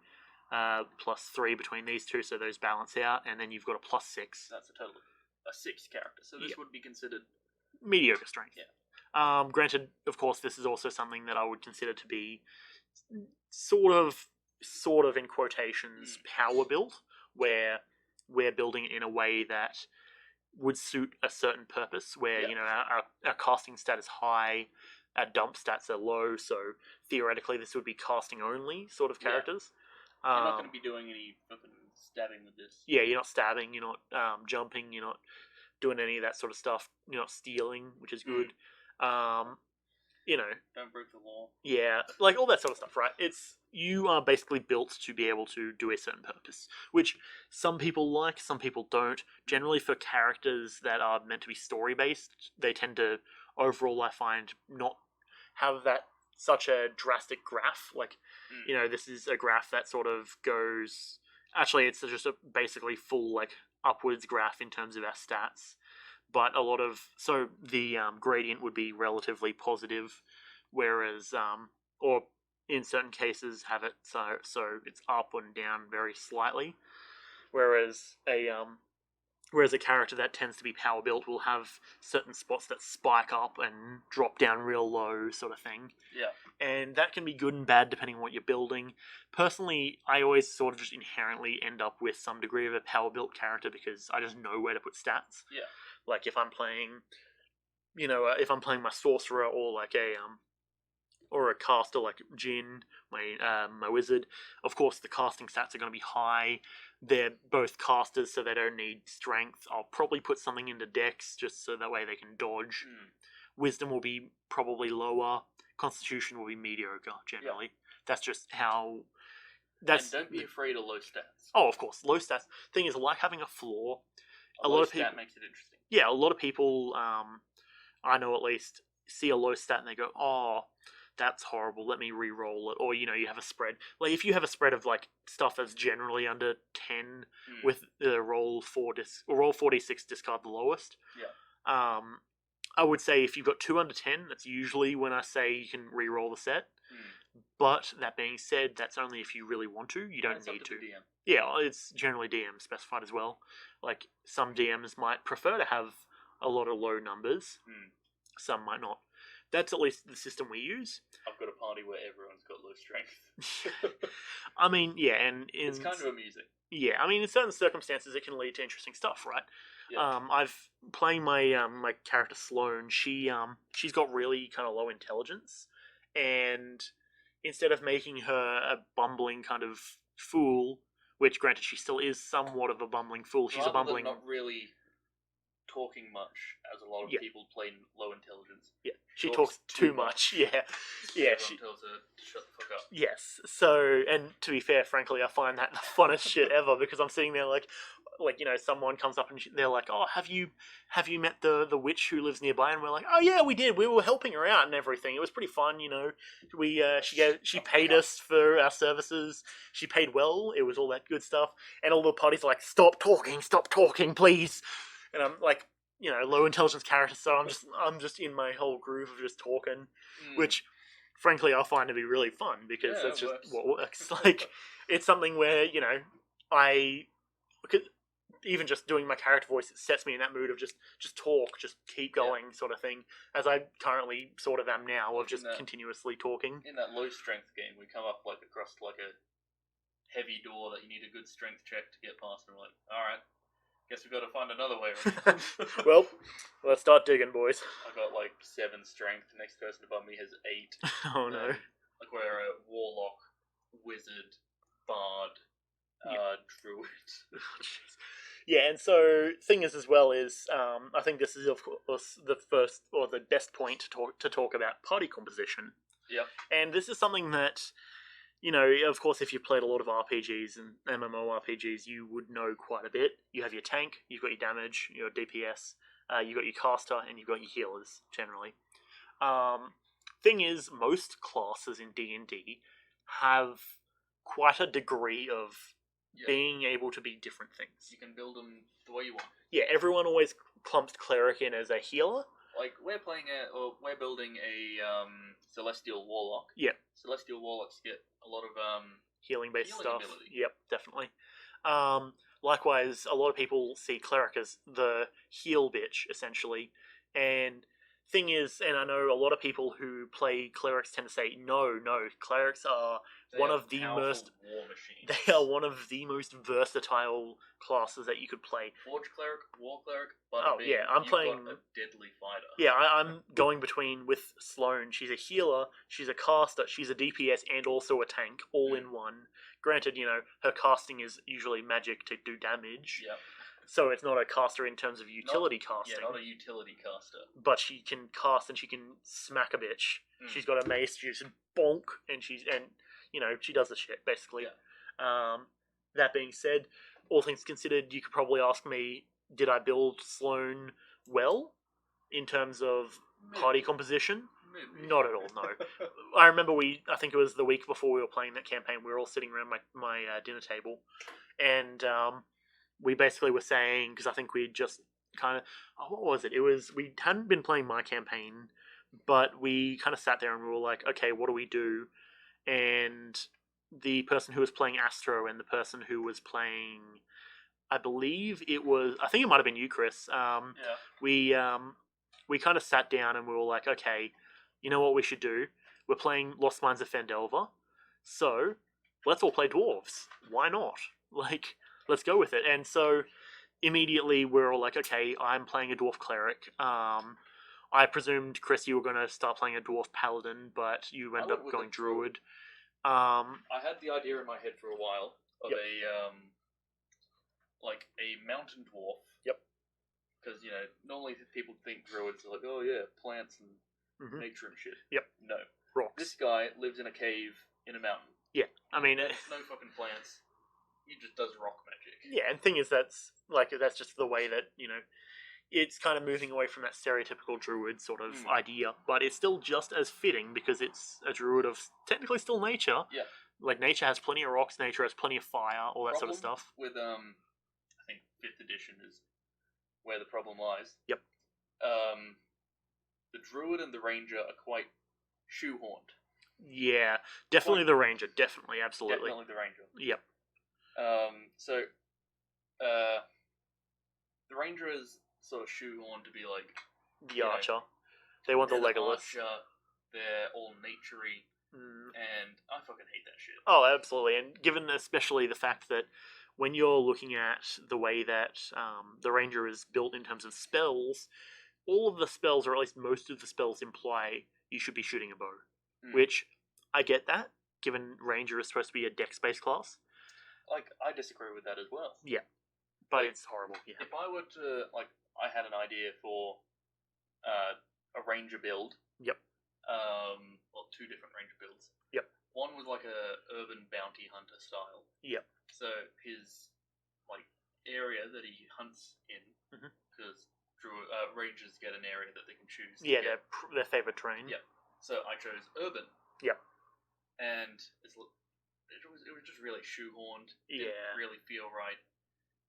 +3 between these two, so those balance out, and then you've got a +6.
That's a total of a 6 character, so this would be considered
mediocre strength.
Yeah.
Granted, of course, this is also something that I would consider to be sort of in quotations power built, where we're building it in a way that would suit a certain purpose, where our casting stat is high, our dump stats are low, so theoretically this would be casting only sort of characters.
You're not going to be doing any fucking stabbing with this.
Yeah, you're not stabbing, you're not jumping, you're not doing any of that sort of stuff, you're not stealing, which is good.
Don't break the law.
Yeah, like all that sort of stuff, right? You are basically built to be able to do a certain purpose, which some people like, some people don't. Generally, for characters that are meant to be story based, they tend to overall, I find, not have that such a drastic graph. Like, this is a graph that sort of goes. Actually, it's just a basically full like upwards graph in terms of our stats. But so the gradient would be relatively positive, whereas, or in certain cases have it so it's up and down very slightly, whereas a character that tends to be power built will have certain spots that spike up and drop down real low, sort of thing.
Yeah.
And that can be good and bad depending on what you're building. Personally, I always sort of just inherently end up with some degree of a power built character because I just know where to put stats.
Yeah.
Like if I'm playing, if I'm playing my sorcerer or like or a caster like Jin, my wizard, of course the casting stats are going to be high. They're both casters, so they don't need strength. I'll probably put something into Dex just so that way they can dodge. Wisdom will be probably lower. Constitution will be mediocre generally. Yeah. That's just how.
And don't be afraid of low stats.
Oh, of course, low stats. Thing is, like having a floor.
A lot of people makes it interesting.
Yeah, a lot of people, I know at least, see a low stat and they go, "Oh, that's horrible. Let me re-roll it." Or you have a spread. Like if you have a spread of like stuff that's generally under 10 with the roll 4d6, discard the lowest.
Yeah.
I would say if you've got 2 under 10, that's usually when I say you can re-roll the set. But that being said, that's only if you really want to. You don't need to.
DM.
Yeah, it's generally DM specified as well. Like some DMs might prefer to have a lot of low numbers. Some might not. That's at least the system we use.
I've got a party where everyone's got low strength.
I mean, yeah, and
it's kind of amusing.
Yeah, I mean, in certain circumstances, it can lead to interesting stuff, right?
Yeah.
I've playing my my character Sloane. She's got really kind of low intelligence, and instead of making her a bumbling kind of fool, which granted she still is somewhat of a bumbling fool, she's a bumbling.
Not really talking much, as a lot of people play low intelligence.
Yeah, she talks too much. Yeah,
Everyone tells her to shut the fuck up.
Yes. So, and to be fair, frankly, I find that the funnest shit ever because I'm sitting there like someone comes up and they're like, "Oh, have you met the witch who lives nearby?" And we're like, "Oh yeah, we did. We were helping her out and everything. It was pretty fun, she paid us for our services. She paid well. It was all that good stuff." And all the parties are like, stop talking, please." And I'm like, low intelligence character, so I'm just in my whole groove of just talking, which frankly I find to be really fun because that's just what works. Like it's something where even just doing my character voice, it sets me in that mood of just talk, just keep going sort of thing, as I currently sort of am now, of just continuously talking.
In that low strength game, we come up across a heavy door that you need a good strength check to get past, and we're like, alright, guess we've got to find another way around.
Well, let's start digging, boys.
I got 7 strength, the next person above me has 8.
Oh no.
We're a warlock, wizard, bard, druid.
Yeah, and so thing is as well is I think this is of course the first or the best point to talk about party composition.
Yeah. And
this is something that of course, if you've played a lot of RPGs and MMORPGs, you would know quite a bit. You have your tank, you've got your damage, your DPS, you've got your caster, and you've got your healers generally. thing is, most classes in D&D have quite a degree of being able to be different things.
You can build them the way you want.
Yeah, everyone always clumps cleric in as a healer.
Like, we're building a Celestial Warlock.
Yeah.
Celestial Warlocks get a lot of
healing-based stuff.
Ability.
Yep, definitely. Likewise, a lot of people see cleric as the heal bitch, essentially. And thing is, and I know a lot of people who play clerics tend to say, no, clerics are one of the most
war machines.
They are one of the most versatile classes that you could play.
Forge cleric, war cleric,
I'm playing
a deadly fighter.
Yeah, I'm going between with Sloane. She's a healer, she's a caster, she's a DPS, and also a tank, all in one. Granted, her casting is usually magic to do damage.
Yep.
So it's not a caster in terms of utility casting.
Yeah, not a utility caster.
But she can cast and she can smack a bitch. She's got a mace, she's bonk, and she does the shit, basically.
Yeah.
That being said, all things considered, you could probably ask me, did I build Sloane well in terms of party composition?
Maybe.
Not at all, no. I remember I think it was the week before we were playing that campaign, we were all sitting around my dinner table, and we basically were saying, because I think we just kind of, what was it? We hadn't been playing my campaign, but we kind of sat there and we were like, okay, what do we do? And the person who was playing Astro and the person who was playing, I think it might have been you, Kris. We kind of sat down and we were like, okay, you know what we should do? We're playing Lost Mines of Phandelver, so let's all play dwarves. Why not? Let's go with it. And so immediately we're all like, okay, I'm playing a dwarf cleric. I presumed, Kris, you were going to start playing a dwarf paladin, but you ended up going druid.
I had the idea in my head for a while of a mountain dwarf.
Yep.
Because, normally people think druids are like, oh yeah, plants and nature and shit.
Yep.
No.
Rocks.
This guy lives in a cave in a mountain.
Yeah, I mean...
no fucking plants. He just does rock magic.
Yeah, and the thing is, that's just the way that, it's kind of moving away from that stereotypical druid sort of idea, but it's still just as fitting because it's a druid of technically still nature.
Yeah.
Like, nature has plenty of rocks, nature has plenty of fire, all that sort of stuff.
With, I think 5th edition is where the problem lies.
Yep.
The druid and the ranger are quite shoehorned.
Yeah, definitely the ranger, definitely, absolutely.
Definitely the ranger.
Yep.
The ranger is sort of shoehorned to be like
the archer. They want the Legolas.
Archer, they're all naturey, and I fucking hate that shit.
Oh, absolutely. And given especially the fact that when you're looking at the way that the ranger is built in terms of spells, all of the spells, or at least most of the spells, imply you should be shooting a bow. Which, I get that, given ranger is supposed to be a dex-based class.
I disagree with that as well.
Yeah. But it's horrible, yeah.
If I were to, I had an idea for a ranger build.
Yep.
Well, 2 different ranger builds.
Yep.
One was like a urban bounty hunter style.
Yep.
So his, area that he hunts in, because rangers get an area that they can choose.
Yeah, their favourite terrain.
Yep. So I chose urban.
Yep.
And it was just really shoehorned.
Yeah.
Didn't really feel right.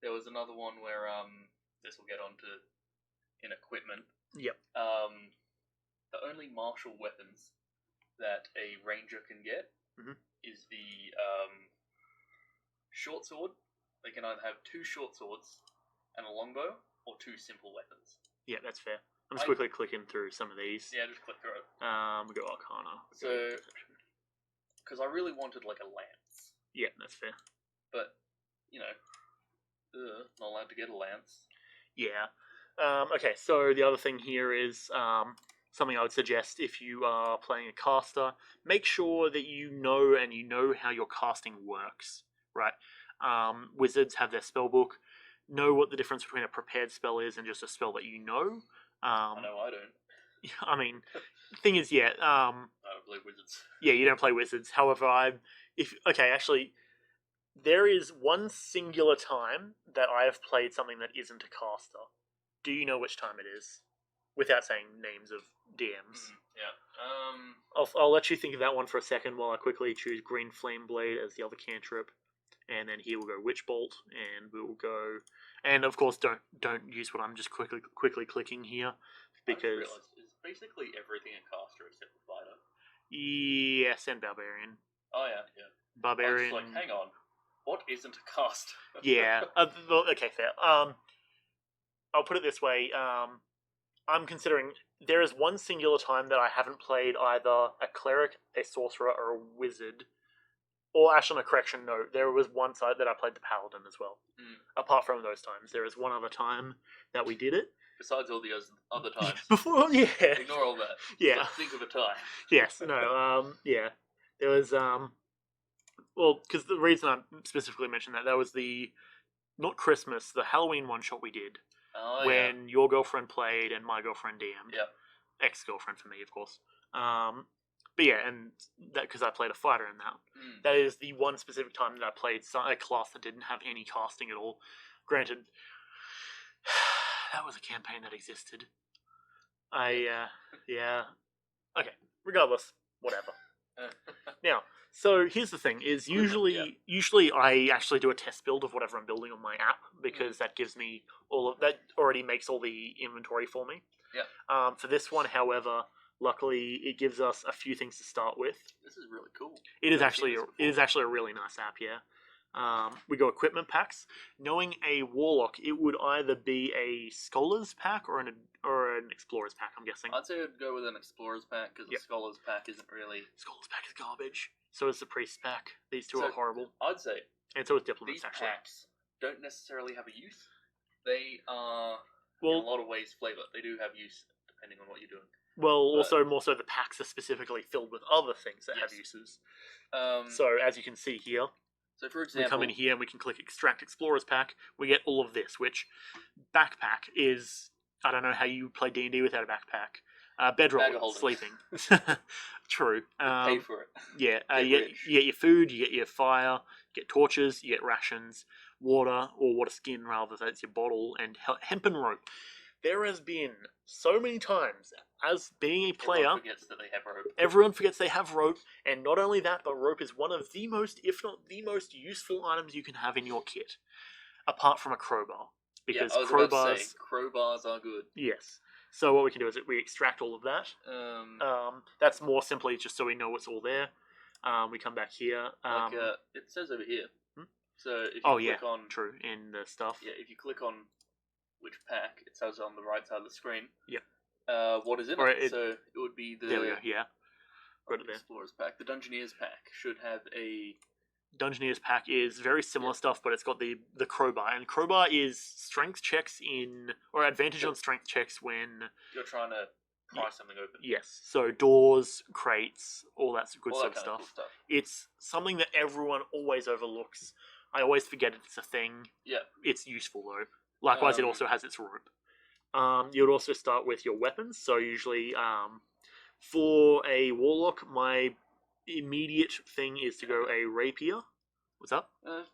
There was another one where this will get onto in equipment.
Yep.
The only martial weapons that a ranger can get is the short sword. They can either have 2 short swords and a longbow, or 2 simple weapons.
Yeah, that's fair. I'm just quickly clicking through some of these.
Yeah, just click through it.
We go Arcana.
Because I really wanted a lance.
Yeah, that's fair.
But, not allowed to get a lance.
Yeah. Okay, so the other thing here is something I would suggest if you are playing a caster. Make sure that you know how your casting works, right? Wizards have their spell book. Know what the difference between a prepared spell is and just a spell that you know.
I know I don't.
I mean, thing is, yeah.
I don't play wizards.
Yeah, you don't play wizards. However, there is one singular time that I have played something that isn't a caster. Do you know which time it is? Without saying names of DMs.
Yeah.
I'll let you think of that one for a second while I quickly choose Green Flame Blade as the other cantrip, and then here we'll go Witch Bolt, and we'll go, and of course don't use what I'm just quickly clicking here, because
I just realized it's basically everything in caster except for fighter.
Yes, and Barbarian.
Oh yeah.
Barbarian.
I was like, hang on, what isn't a cast?
Yeah. Okay, fair. I'll put it this way. I'm considering there is one singular time that I haven't played either a cleric, a sorcerer, or a wizard. Or actually, no, correction, no. There was one side that I played the paladin as well. Apart from those times, there is one other time that we did it.
Besides all the other times.
Before, yeah.
Ignore all that.
Yeah.
Just think of a time.
Yes, no, yeah. There was, well, because the reason I specifically mentioned that was not Christmas, the Halloween one-shot we did.
Oh,
when your girlfriend played and my girlfriend DM'd.
Yeah.
Ex-girlfriend for me, of course. But yeah, and that because I played a fighter in that. That is the one specific time that I played a class that didn't have any casting at all. Granted, that was a campaign that existed. Yeah. Okay, regardless, whatever. Now, so here's the thing: is usually I actually do a test build of whatever I'm building on my app because that gives me that already makes all the inventory for me.
Yeah.
For this one, however, luckily it gives us a few things to start with.
This is really cool.
It is actually a really nice app. Yeah. We go equipment packs. Knowing a warlock, it would either be a scholar's pack or an explorer's pack. I'm guessing.
I'd say I'd go with an explorer's pack because the scholar's pack isn't really.
Scholar's pack is garbage. So is the priest's pack. These two are horrible.
I'd say.
And so is diplomats.
These
actually,
packs don't necessarily have a use. They are in a lot of ways flavor. They do have use depending on what you're doing.
Well, also more so the packs are specifically filled with other things that have uses. So as you can see here.
So, for example,
we come in here and we can click Extract Explorer's Pack. We get all of this, which backpack is... I don't know how you play D&D without a backpack. Bedroll, sleeping. True.
Pay for it.
Yeah, you get your food, you get your fire, you get torches, you get rations, water, or water skin rather, that's your bottle, and hempen rope. There has been so many times, as being a player, everyone forgets they have rope, and not only that, but rope is one of the most, if not the most useful items you can have in your kit, apart from a crowbar. Because
crowbars are good.
Yes. So what we can do is we extract all of that. That's more simply just so we know what's all there. We come back here.
It says over here. So if you click on...
true, in the stuff.
Yeah, if you click on which pack, it says on the right side of the screen.
Yep.
What is in it? So it would be the...
There we go, yeah.
Got it there. Explorer's pack. The Dungeoneer's pack should have a...
Dungeoneer's pack is very similar stuff, but it's got the crowbar. And crowbar is strength checks or advantage on strength checks when...
you're trying to pry something open.
Yes. So doors, crates, all that good sort of stuff.
Cool stuff. It's
something that everyone always overlooks. I always forget it's a thing.
Yeah.
It's useful, though. Likewise, it also has its rope. You would also start with your weapons. So usually, for a warlock, my immediate thing is to go a rapier. What's up?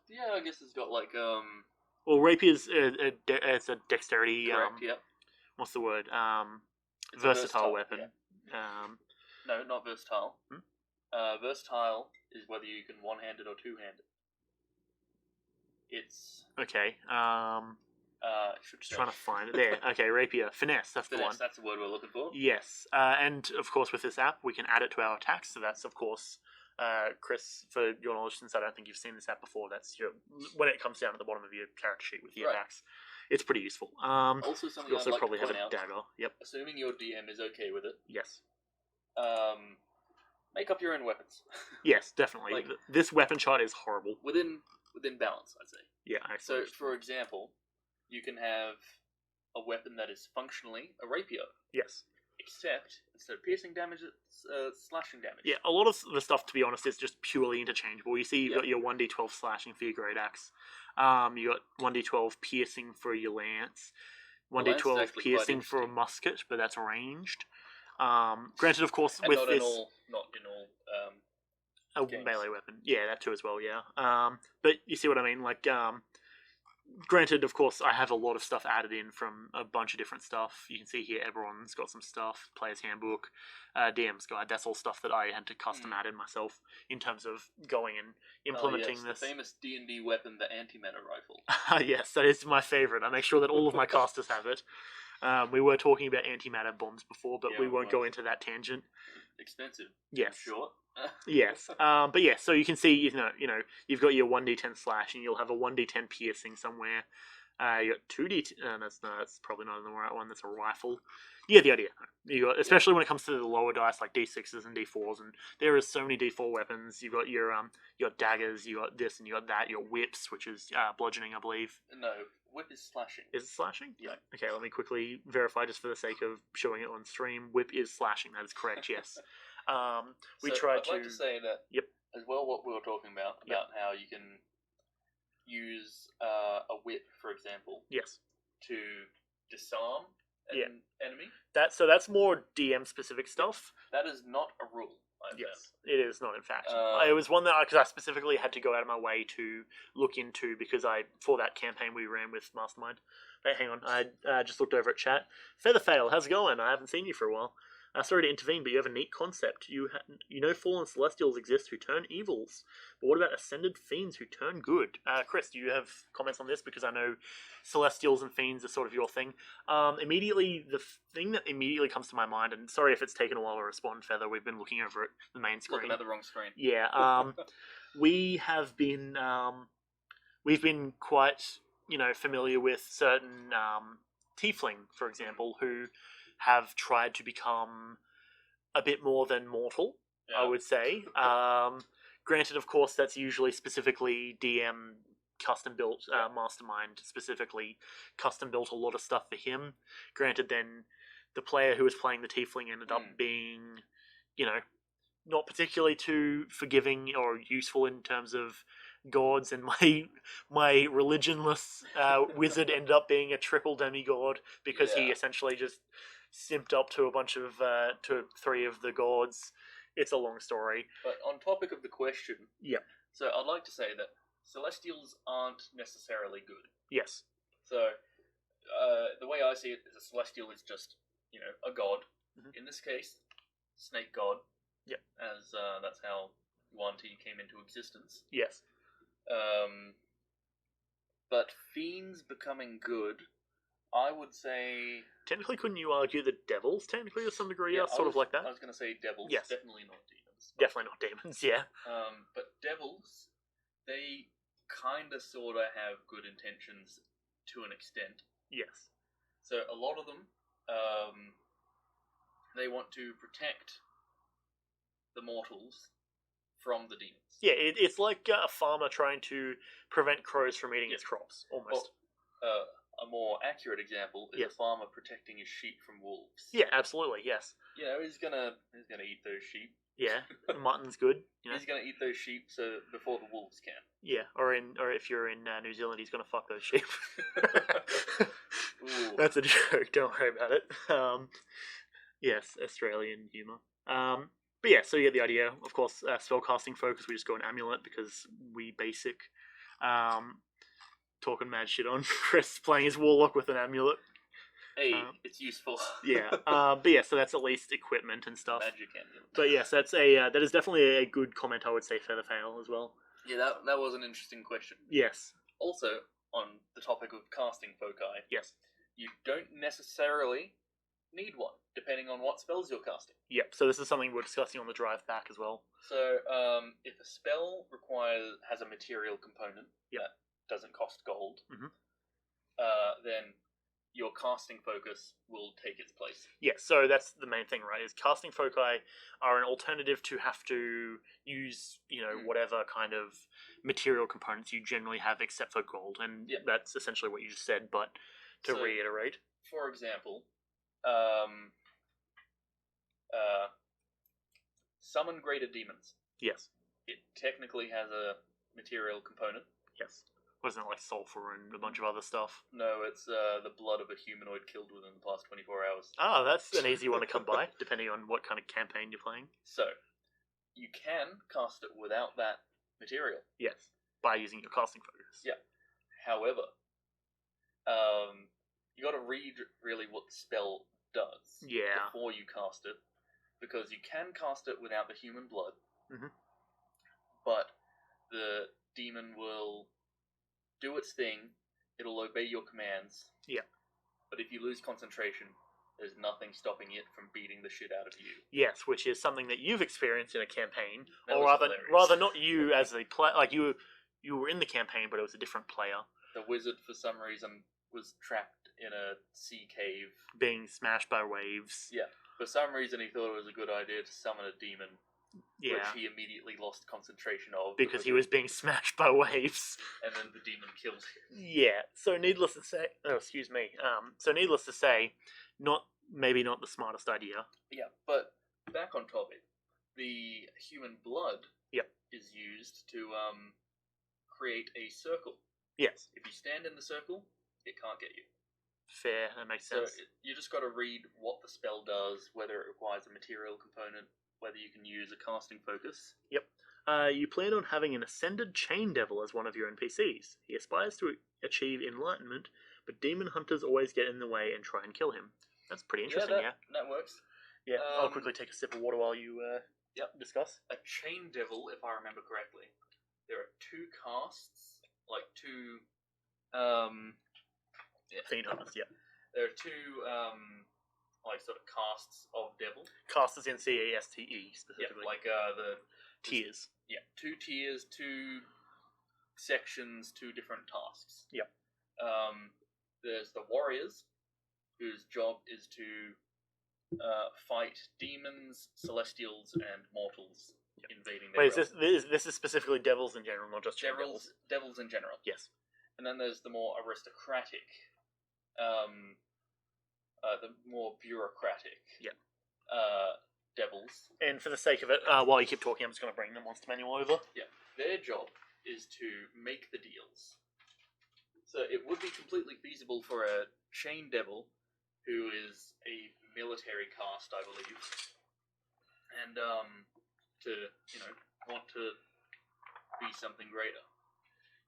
Yeah, I guess it's got like
well, rapier's it's a dexterity.
Correct, yep.
What's the word? Versatile weapon.
Yeah. No, not versatile. Versatile is whether you can one-handed or two-handed. It's
okay.
Just
trying to find it there. Okay, rapier, finesse. That's the one.
That's the word we're looking for.
Yes, and of course with this app we can add it to our attacks. So that's of course, Kris, for your knowledge, since I don't think you've seen this app before. That's when it comes down at the bottom of your character sheet with the attacks. It's pretty useful.
Also, something
you also
I'd like
probably
to
have
point
a
out,
dagger. Yep.
Assuming your DM is okay with it.
Yes.
Make up your own weapons.
Yes, definitely. This weapon chart is horrible.
Within balance, I'd say.
Yeah.
So, for example, you can have a weapon that is functionally a rapier.
Yes. Except
instead of piercing damage, it's slashing damage.
Yeah, a lot of the stuff, to be honest, is just purely interchangeable. You see, you've got your 1d12 slashing for your great axe. You got 1d12 piercing for your lance. 1d12 piercing for a musket, but that's ranged. Granted, of course,
and
with
not
this...
not in all
a melee weapon. Yeah, that too as well, yeah. But you see what I mean? Like, Granted, of course, I have a lot of stuff added in from a bunch of different stuff. You can see here, Eberron's got some stuff, Player's Handbook, DM's Guide. That's all stuff that I had to custom add in myself in terms of going and implementing this.
The famous D&D weapon, the antimatter rifle.
Yes, that is my favorite. I make sure that all of my casters have it. We were talking about antimatter bombs before, but we won't go into that tangent.
Expensive.
Yes.
Short.
Yes. But yeah, so you can see, you've got your 1d10 slash, and you'll have a 1d10 piercing somewhere. You got 2d. That's probably not the right one. That's a rifle. You get the idea. You got, especially when it comes to the lower dice like d6s and d4s, and there is so many d4 weapons. You got your daggers. You got this and you got that. Your whips, which is bludgeoning, I believe.
No, whip is slashing.
Is it slashing?
Yeah.
Okay, let me quickly verify just for the sake of showing it on stream. Whip is slashing. That is correct. Yes.
I'd like to say that.
Yep.
As well, what we were talking about how you can use a whip, for example.
Yes.
To disarm an enemy.
That's more DM specific stuff.
That is not a rule.
Yes, it is not. In fact, it was one that because I specifically had to go out of my way to look into because for that campaign we ran with Mastermind. Hey, hang on, I just looked over at chat. Featherfail, how's it going? I haven't seen you for a while. Sorry to intervene, but you have a neat concept. You know fallen celestials exist who turn evils, but what about ascended fiends who turn good? Kris, do you have comments on this? Because I know celestials and fiends are sort of your thing. Immediately, the thing that immediately comes to my mind, and sorry if it's taken a while to respond, Feather, we've been looking over at the main screen.
Looking at the wrong screen.
Yeah, we have been, we've been quite, familiar with certain tiefling, for example, who have tried to become a bit more than mortal, I would say. Granted, of course, that's usually specifically DM custom-built, Mastermind specifically custom-built a lot of stuff for him. Granted, then the player who was playing the tiefling ended up being, not particularly too forgiving or useful in terms of gods, and my religionless wizard ended up being a triple demigod because he essentially just simped up to a bunch of to 3 of the gods. It's a long story.
But on topic of the question, so I'd like to say that celestials aren't necessarily good.
Yes.
So the way I see it is a celestial is just a god. Mm-hmm. In this case, snake god.
Yeah.
As that's how Yuan-Ti came into existence.
Yes.
But fiends becoming good, I would say.
Technically, couldn't you argue that devils, technically, to some degree, are sort of like that?
I was going to say devils.
Yes.
Definitely not demons.
Definitely not demons, yeah.
But devils, they kind of, sort of have good intentions to an extent.
Yes.
So a lot of them, they want to protect the mortals from the demons.
Yeah, it's like a farmer trying to prevent crows from eating his crops, almost.
Well, a more accurate example is a farmer protecting his sheep from wolves.
Yeah, absolutely, yes.
He's gonna eat those sheep.
Yeah, mutton's good.
He's gonna eat those sheep before the wolves can.
Yeah, or if you're in New Zealand, he's gonna fuck those sheep. That's a joke. Don't worry about it. Yes, Australian humour. But yeah, so you get the idea. Of course, spellcasting focus, we just go an amulet because we basic. Talking mad shit on Kris playing his warlock with an amulet.
Hey, it's useful.
Yeah, but yeah, so that's at least equipment and stuff.
Magic amulet.
But yes, that is definitely a good comment, I would say, Featherfail as well.
Yeah, that was an interesting question.
Yes.
Also, on the topic of casting foci,
yes,
you don't necessarily need one, depending on what spells you're casting.
Yep, so this is something we're discussing on the drive back as well.
So, if a spell has a material component that doesn't cost gold, then your casting focus will take its place. Yeah, so that's the main thing, right? Is casting foci are an alternative to have to use, whatever kind of material components you generally have except for gold, and that's essentially what you just said, but to reiterate. For example, summon greater demons. Yes. It technically has a material component. Yes. Wasn't it like sulfur and a bunch of other stuff? No, it's the blood of a humanoid killed within the past 24 hours. Oh, that's an easy one to come by, depending on what kind of campaign you're playing. So, you can cast it without that material. Yes, by using your casting focus. Yeah. However, You got to read really what the spell does before you cast it, because you can cast it without the human blood, but the demon will do its thing. It'll obey your commands. Yeah. But if you lose concentration, there's nothing stopping it from beating the shit out of you. Yes, which is something that you've experienced in a campaign, or rather not you as a player. Like you were in the campaign, but it was a different player. The wizard, for some reason, was trapped in a sea cave, being smashed by waves. Yeah. For some reason, he thought it was a good idea to summon a demon. Yeah. Which he immediately lost concentration of. Because he was being smashed by waves. And then the demon killed him. Yeah. So needless to say... Oh, excuse me. Needless to say, maybe not the smartest idea. Yeah, but back on topic. The human blood is used to create a circle. Yes. If you stand in the circle, it can't get you. Fair, that makes sense. So you just got to read what the spell does, whether it requires a material component, whether you can use a casting focus. Yep. You plan on having an ascended chain devil as one of your NPCs. He aspires to achieve enlightenment, but demon hunters always get in the way and try and kill him. That's pretty interesting, yeah. That works. Yeah, I'll quickly take a sip of water while you discuss. A chain devil, if I remember correctly, there are two casts, like two... Fiend hunters, yeah. There are two... sort of casts of devil. Casts as in CASTE specifically. Yeah, the tiers. Yeah, 2 tiers, 2 sections, 2 different tasks. Yep. There's the warriors, whose job is to fight demons, celestials, and mortals invading their realm. This is specifically devils in general, not just devils? Devils in general. Yes. And then there's the more aristocratic, the more bureaucratic devils. And for the sake of it, while you keep talking, I'm just going to bring the monster manual over. Yeah. Their job is to make the deals. So it would be completely feasible for a chain devil, who is a military caste, I believe, and to, want to be something greater.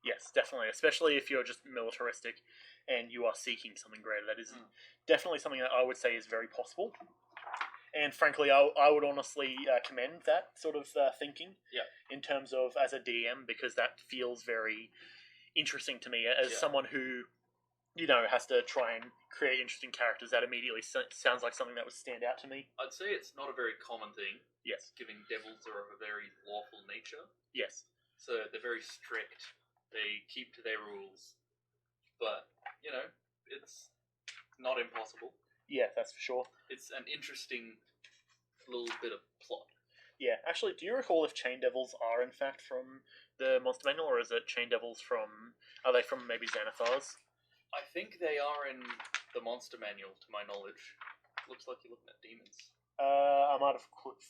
Yes, definitely. Especially if you're just militaristic and you are seeking something greater. That is definitely something that I would say is very possible. And frankly, I would honestly commend that sort of thinking in terms of as a DM, because that feels very interesting to me as someone who, has to try and create interesting characters. That immediately sounds like something that would stand out to me. I'd say it's not a very common thing. Yes. Given devils are of a very lawful nature. Yes. So they're very strict. They keep to their rules. But, it's not impossible. Yeah, that's for sure. It's an interesting little bit of plot. Yeah, actually, do you recall if Chain Devils are in fact from the Monster Manual, or is it Chain Devils are they from maybe Xanathars? I think they are in the Monster Manual, to my knowledge. Looks like you're looking at demons. I might have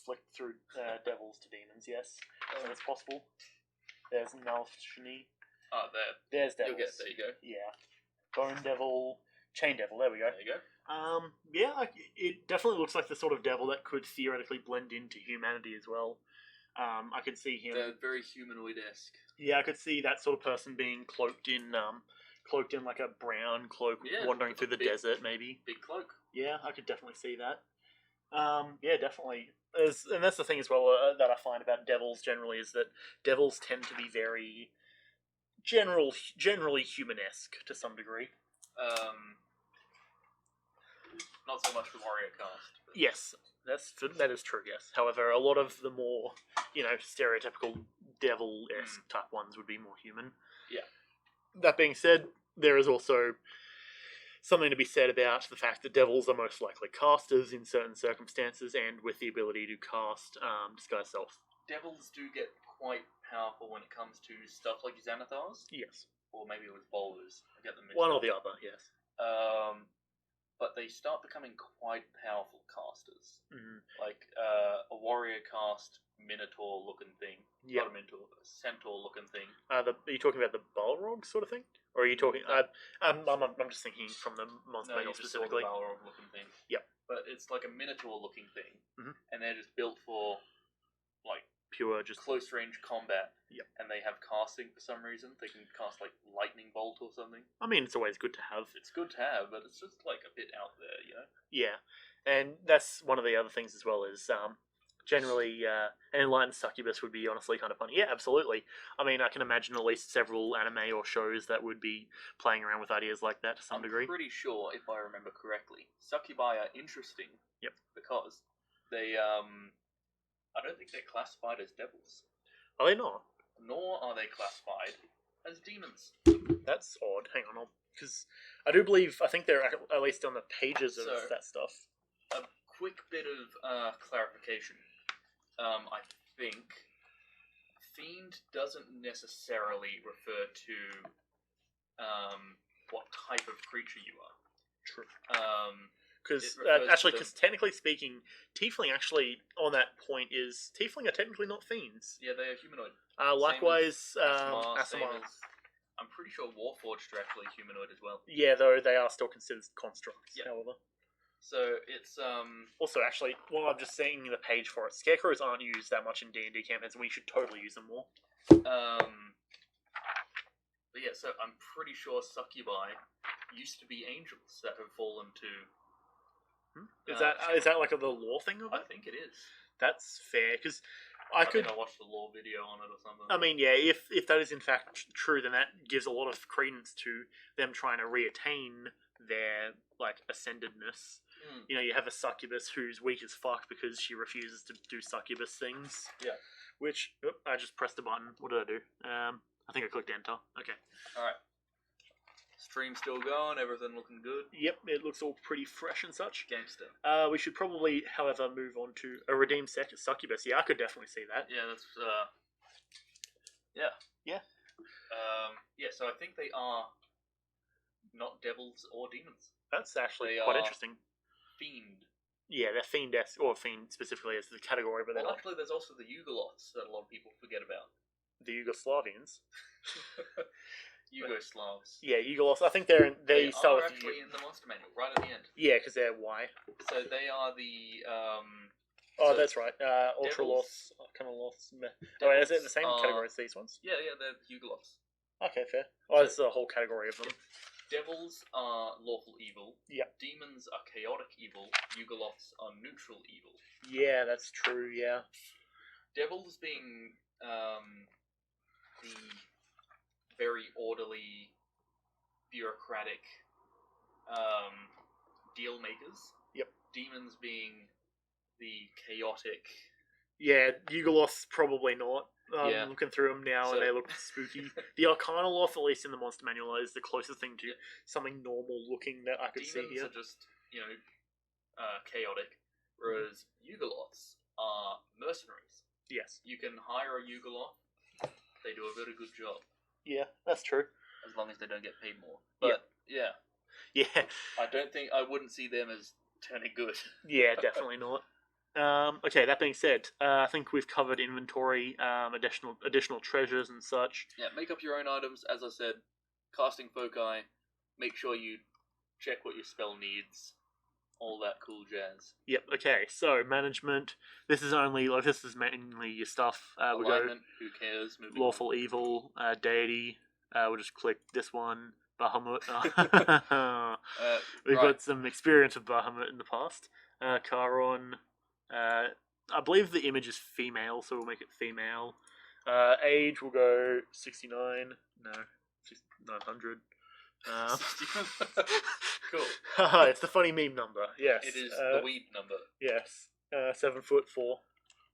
flicked through devils to demons, yes. That's possible. There's Nalfshni. Oh, there's devils. There you go. Yeah. Bone Devil, Chain Devil, there we go. There you go. It definitely looks like the sort of devil that could theoretically blend into humanity as well. I could see him... They're very humanoid-esque. Yeah, I could see that sort of person being cloaked in like a brown cloak, wandering through the desert, maybe. Big cloak. Yeah, I could definitely see that. Definitely. And that's the thing as well that I find about devils generally, is that devils tend to be very generally humanesque to some degree. Not so much for warrior cast. But... Yes, that is true, yes. However, a lot of the more, stereotypical devil-esque type ones would be more human. Yeah. That being said, there is also something to be said about the fact that devils are most likely casters in certain circumstances, and with the ability to cast Disguise Self. Devils do get quite powerful when it comes to stuff like Xanathars. Yes. Or maybe with boulders. I get them mixed up. One or the other, yes. But they start becoming quite powerful casters. Mm-hmm. Like a warrior cast Minotaur-looking thing. Yep. Not a Minotaur, a Centaur-looking thing. Are you talking about the Balrog sort of thing? Or are you talking... I'm just thinking from the Monster Manual specifically. No, you just saw the Balrog-looking thing. Yep. But it's like a Minotaur-looking thing. Mm-hmm. And they're just built for,
pure just
close range combat.
Yep.
And they have casting for some reason. They can cast like lightning bolt or something.
I mean, it's always good to have.
It's good to have, but it's just like a bit out there, you know.
Yeah, and that's one of the other things as well is generally an enlightened succubus would be honestly kind of funny. Yeah, absolutely. I mean, I can imagine at least several anime or shows that would be playing around with ideas like that to some degree.
I'm pretty sure, if I remember correctly, succubi are interesting.
Yep. Because
they I don't think they're classified as devils.
Are they not?
Nor are they classified as demons.
That's odd. Hang on, because I think they're at least on the pages of that stuff.
A quick bit of clarification. I think fiend doesn't necessarily refer to what type of creature you are.
True. Because technically speaking, tiefling actually on that point is tiefling are technically not fiends.
Yeah, they are humanoid.
Likewise,
Aasimar. I'm pretty sure Warforged are actually humanoid as well.
Yeah, though they are still considered constructs. Yep. However,
so it's
also actually, while I'm just seeing the page for it, scarecrows aren't used that much in D&D campaigns, and we should totally use them more.
But yeah, so I'm pretty sure succubi used to be angels that have fallen to.
Is that like the lore thing of it?
I think it is.
That's fair, because I
watched the lore video on it or something.
I mean, yeah, if that is in fact true, then that gives a lot of credence to them trying to reattain their like ascendedness. You know, you have a succubus who's weak as fuck because she refuses to do succubus things.
Yeah.
Which I just pressed a button. What did I do? I think I clicked enter. Okay.
All right. Stream still going, everything looking good.
Yep, it looks all pretty fresh and such.
Gangster.
We should probably, however, move on to a redeemed succubus. Yeah, I could definitely see that.
Yeah, that's
Yeah.
Yeah, so I think they are not devils or demons.
That's actually quite interesting.
Fiend.
Yeah, they're fiend-esque, or fiend specifically as the category, but
well, actually, there's also the Yugoloths that a lot of people forget about.
The Yugoslavians.
Yugoslavs.
Yeah, Yugoslavs. I think they
are actually in the monster manual right at the end.
Yeah, because they're Y.
So they are the.
That's right. Ultraloths, Arcanoloths. Oh, is it the same category as these ones?
Yeah, they're Yugoloths.
Okay, fair. Oh, there's a whole category of them.
Yeah. Devils are lawful evil.
Yeah.
Demons are chaotic evil. Yugoloths are neutral evil.
Yeah, that's true. Yeah.
Devils being the very orderly, bureaucratic deal makers.
Yep.
Demons being the chaotic.
Yeah, Yugoloths probably not. Looking through them now, and they look spooky. The Arcanoloth, at least in the monster manual, is the closest thing to something normal looking that I could see here.
Demons are just, chaotic, whereas Yugoloths are mercenaries.
Yes.
You can hire a Yugoloth. They do a very good job.
Yeah, that's true.
As long as they don't get paid more. But, yeah. I wouldn't see them as turning good.
Yeah, definitely not. Okay, that being said, I think we've covered inventory, additional treasures and such.
Yeah, make up your own items. As I said, casting foci, make sure you check what your spell needs. All that cool jazz.
Yep. Okay. So management. This is mainly your stuff.
Alignment. Who cares?
Lawful evil. Deity. We'll just click this one. Bahamut. We've got some experience with Bahamut in the past. Charon. I believe the image is female, so we'll make it female. Age will go 69. No, 900.
Cool.
It's the funny meme number. Yes.
It is the weed number.
Yes. 7'4".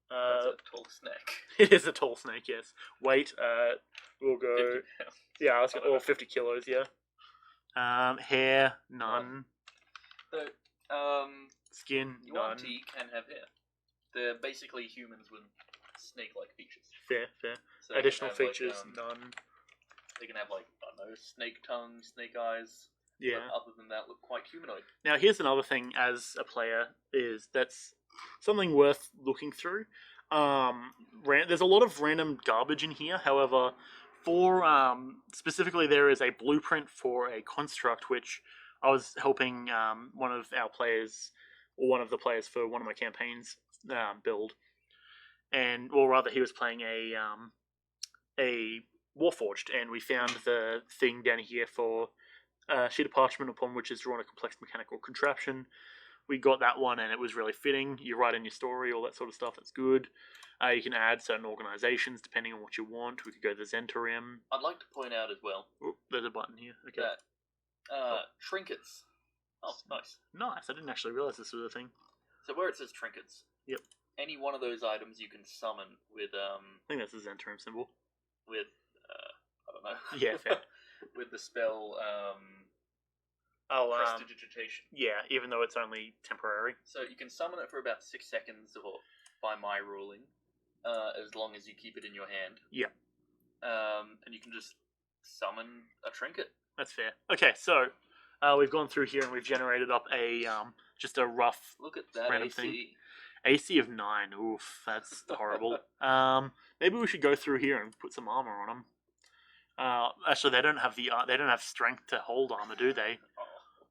That's a tall snake.
It is a tall snake. Yes. Weight. We'll go. 50 pounds. Yeah, I was going 50 kilos. Yeah. Hair, none.
So,
skin, none.
Yuan-Ti can have hair. They're basically humans with snake-like features.
Fair. So additional features, none.
They can have, I don't know, snake tongue, snake eyes.
Yeah.
But other than that, look quite humanoid.
Now, here's another thing as a player that's something worth looking through. There's a lot of random garbage in here. However, for specifically, there is a blueprint for a construct which I was helping one of the players for one of my campaigns build. or rather, he was playing a Warforged, and we found the thing down here for a sheet of parchment upon which is drawn a complex mechanical contraption. We got that one, and it was really fitting. You write in your story, all that sort of stuff. That's good. You can add certain organizations depending on what you want. We could go to the Zentarium.
I'd like to point out as well.
Oh, there's a button here. Okay.
That trinkets. Oh, nice.
Nice. I didn't actually realize this was a thing.
So where it says trinkets.
Yep.
Any one of those items you can summon with
I think that's the Zentarium symbol.
With I don't know.
Yeah, fair.
With the spell prestidigitation.
Yeah, even though it's only temporary.
So you can summon it for about 6 seconds, or by my ruling, as long as you keep it in your hand.
Yeah.
And you can just summon a trinket.
That's fair. Okay, so we've gone through here and we've generated up a just a rough
look at that
random
AC.
thing. AC of 9. Oof, that's horrible. Maybe we should go through here and put some armor on them. Actually, they don't have strength to hold armor, do they?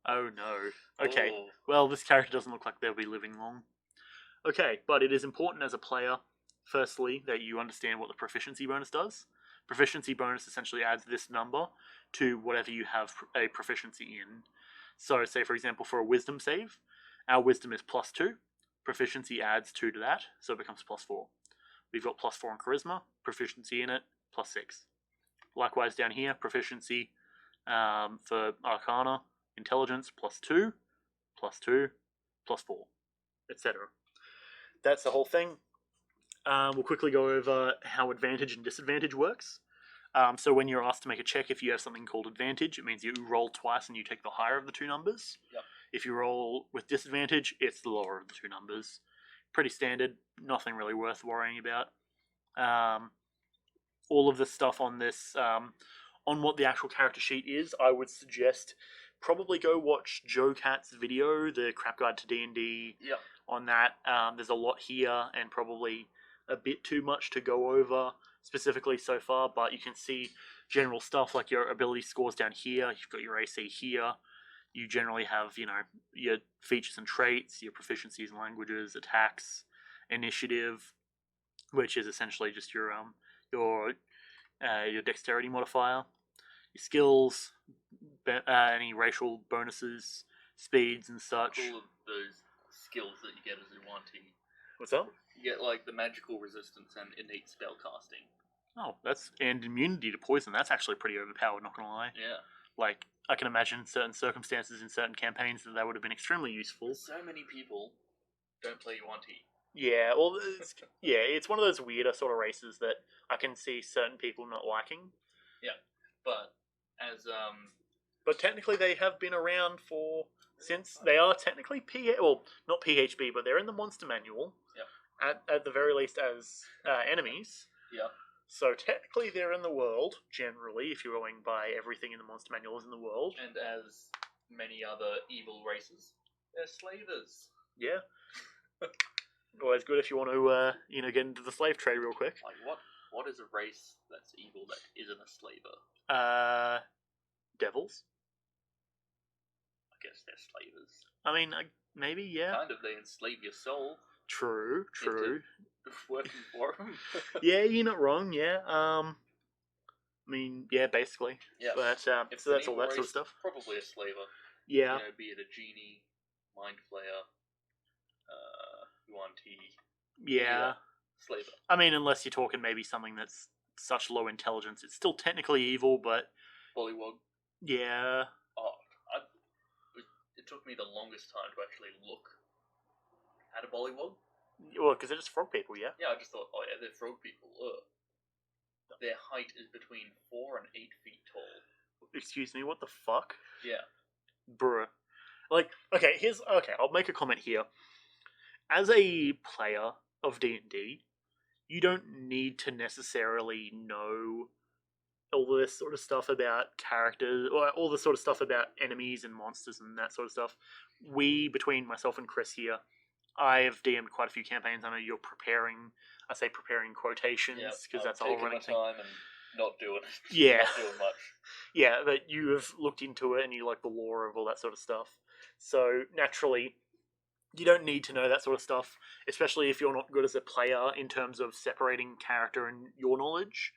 Oh no. Okay.
Oh.
Well, this character doesn't look like they'll be living long. Okay, but it is important as a player, firstly, that you understand what the proficiency bonus does. Proficiency bonus essentially adds this number to whatever you have a proficiency in. So, say for example, for a wisdom save, our wisdom is +2. Proficiency adds 2 to that, so it becomes +4. We've got +4 in charisma, proficiency in it, +6. Likewise down here, proficiency for arcana, intelligence, +2, +2, +4, etc. That's the whole thing. We'll quickly go over how advantage and disadvantage works. So when you're asked to make a check, if you have something called advantage, it means you roll twice and you take the higher of the two numbers.
Yep.
If you roll with disadvantage, it's the lower of the two numbers. Pretty standard, nothing really worth worrying about. All of the stuff on this, on what the actual character sheet is, I would suggest probably go watch Joe Cat's video, the Crap Guide to D&D.
Yep.
On that. There's a lot here and probably a bit too much to go over specifically so far, but you can see general stuff like your ability scores down here. You've got your AC here. You generally have, your features and traits, your proficiencies in languages, attacks, initiative, which is essentially just your dexterity modifier, your skills, any racial bonuses, speeds and such.
All of those skills that you get as a 1T.
What's up?
You get like the magical resistance and innate spell casting.
Oh, and immunity to poison. That's actually pretty overpowered, not gonna lie.
Yeah.
Like, I can imagine certain circumstances in certain campaigns that would have been extremely useful.
So many people don't play 1T.
Yeah, well, it's one of those weirder sort of races that I can see certain people not liking.
Yeah, but as
But technically they have been around since they are technically not PHB, but they're in the monster manual.
Yeah.
At the very least as enemies.
Yeah.
So technically they're in the world, generally, if you're going by everything in the monster manual is in the world.
And as many other evil races, they're slavers.
Yeah. Always good if you want to, get into the slave trade real quick.
Like, what is a race that's evil that isn't a slaver?
Devils.
I guess they're slavers.
I mean, maybe, yeah.
Kind of, they enslave your soul.
True.
Working for them.
Yeah, you're not wrong, yeah. I mean, yeah, basically.
Yeah.
But, so that's all that sort of stuff.
Probably a slaver.
Yeah.
Be it a genie, mind flayer, 1T.
Yeah.
Slaver.
I mean, unless you're talking maybe something that's such low intelligence, it's still technically evil, but...
Bullywog.
Yeah.
Oh, it took me the longest time to actually look at a bullywog.
Well, because they're just frog people, yeah?
Yeah, I just thought, oh yeah, they're frog people. Ugh. Their height is between 4 and 8 feet tall.
Excuse me, what the fuck?
Yeah.
Bruh. Like, okay, I'll make a comment here. As a player of D&D, you don't need to necessarily know all this sort of stuff about characters, or all the sort of stuff about enemies and monsters and that sort of stuff. Between myself and Kris here, I have DM'd quite a few campaigns. I know you're preparing, I say preparing quotations, because that's a whole running thing.
Time and not doing it.
Yeah.
Not doing much.
Yeah, but you have looked into it and you like the lore of all that sort of stuff. So, naturally, You don't need to know that sort of stuff, especially if you're not good as a player in terms of separating character and your knowledge.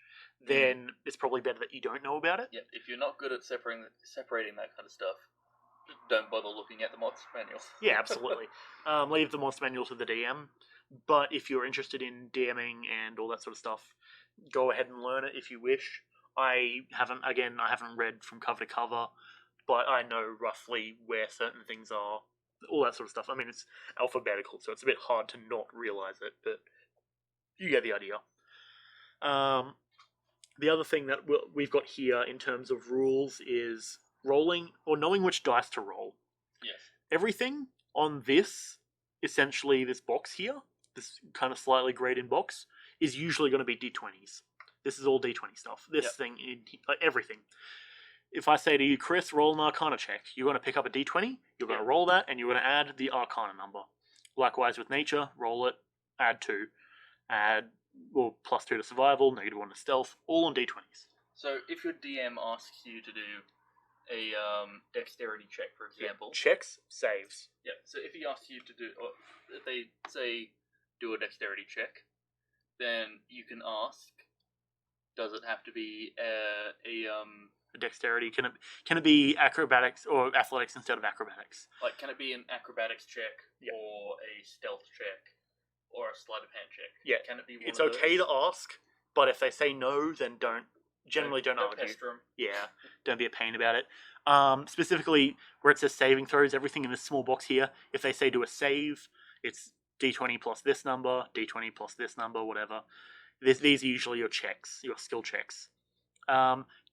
Then it's probably better that you don't know about it.
Yeah, if you're not good at separating that kind of stuff, don't bother looking at the monster manual.
Yeah, absolutely. Leave the monster manual to the DM. But if you're interested in DMing and all that sort of stuff, go ahead and learn it if you wish. I haven't read from cover to cover, but I know roughly where certain things are, all that sort of stuff. I mean, it's alphabetical, so it's a bit hard to not realize it, but you get the idea. The other thing that we've got here in terms of rules is rolling or knowing which dice to roll.
Yes.
Everything on this, essentially this box here, this kind of slightly grayed in box, is usually going to be d20s. This is all d20 stuff. This thing, everything. If I say to you, Kris, roll an Arcana check, you're going to pick up a d20, you're going to roll that, and you're going to add the Arcana number. Likewise with nature, roll it, add 2. Well, +2 to survival, -1 to stealth, all on d20s.
So if your DM asks you to do a dexterity check, for example.
Checks, saves.
Yeah, so if he asks you to do, or if they say do a dexterity check, then you can ask, does it have to be
a dexterity? Can it be acrobatics or athletics instead of acrobatics?
Like, can it be an acrobatics check or a stealth check or a sleight of hand check?
Yeah,
can it be?
It's okay to ask, but if they say no, then don't argue.
Pester them.
Yeah, don't be a pain about it. Specifically, where it says saving throws, everything in this small box here, if they say do a save, it's d20 plus this number, d20 plus this number, whatever. These are usually your checks, your skill checks.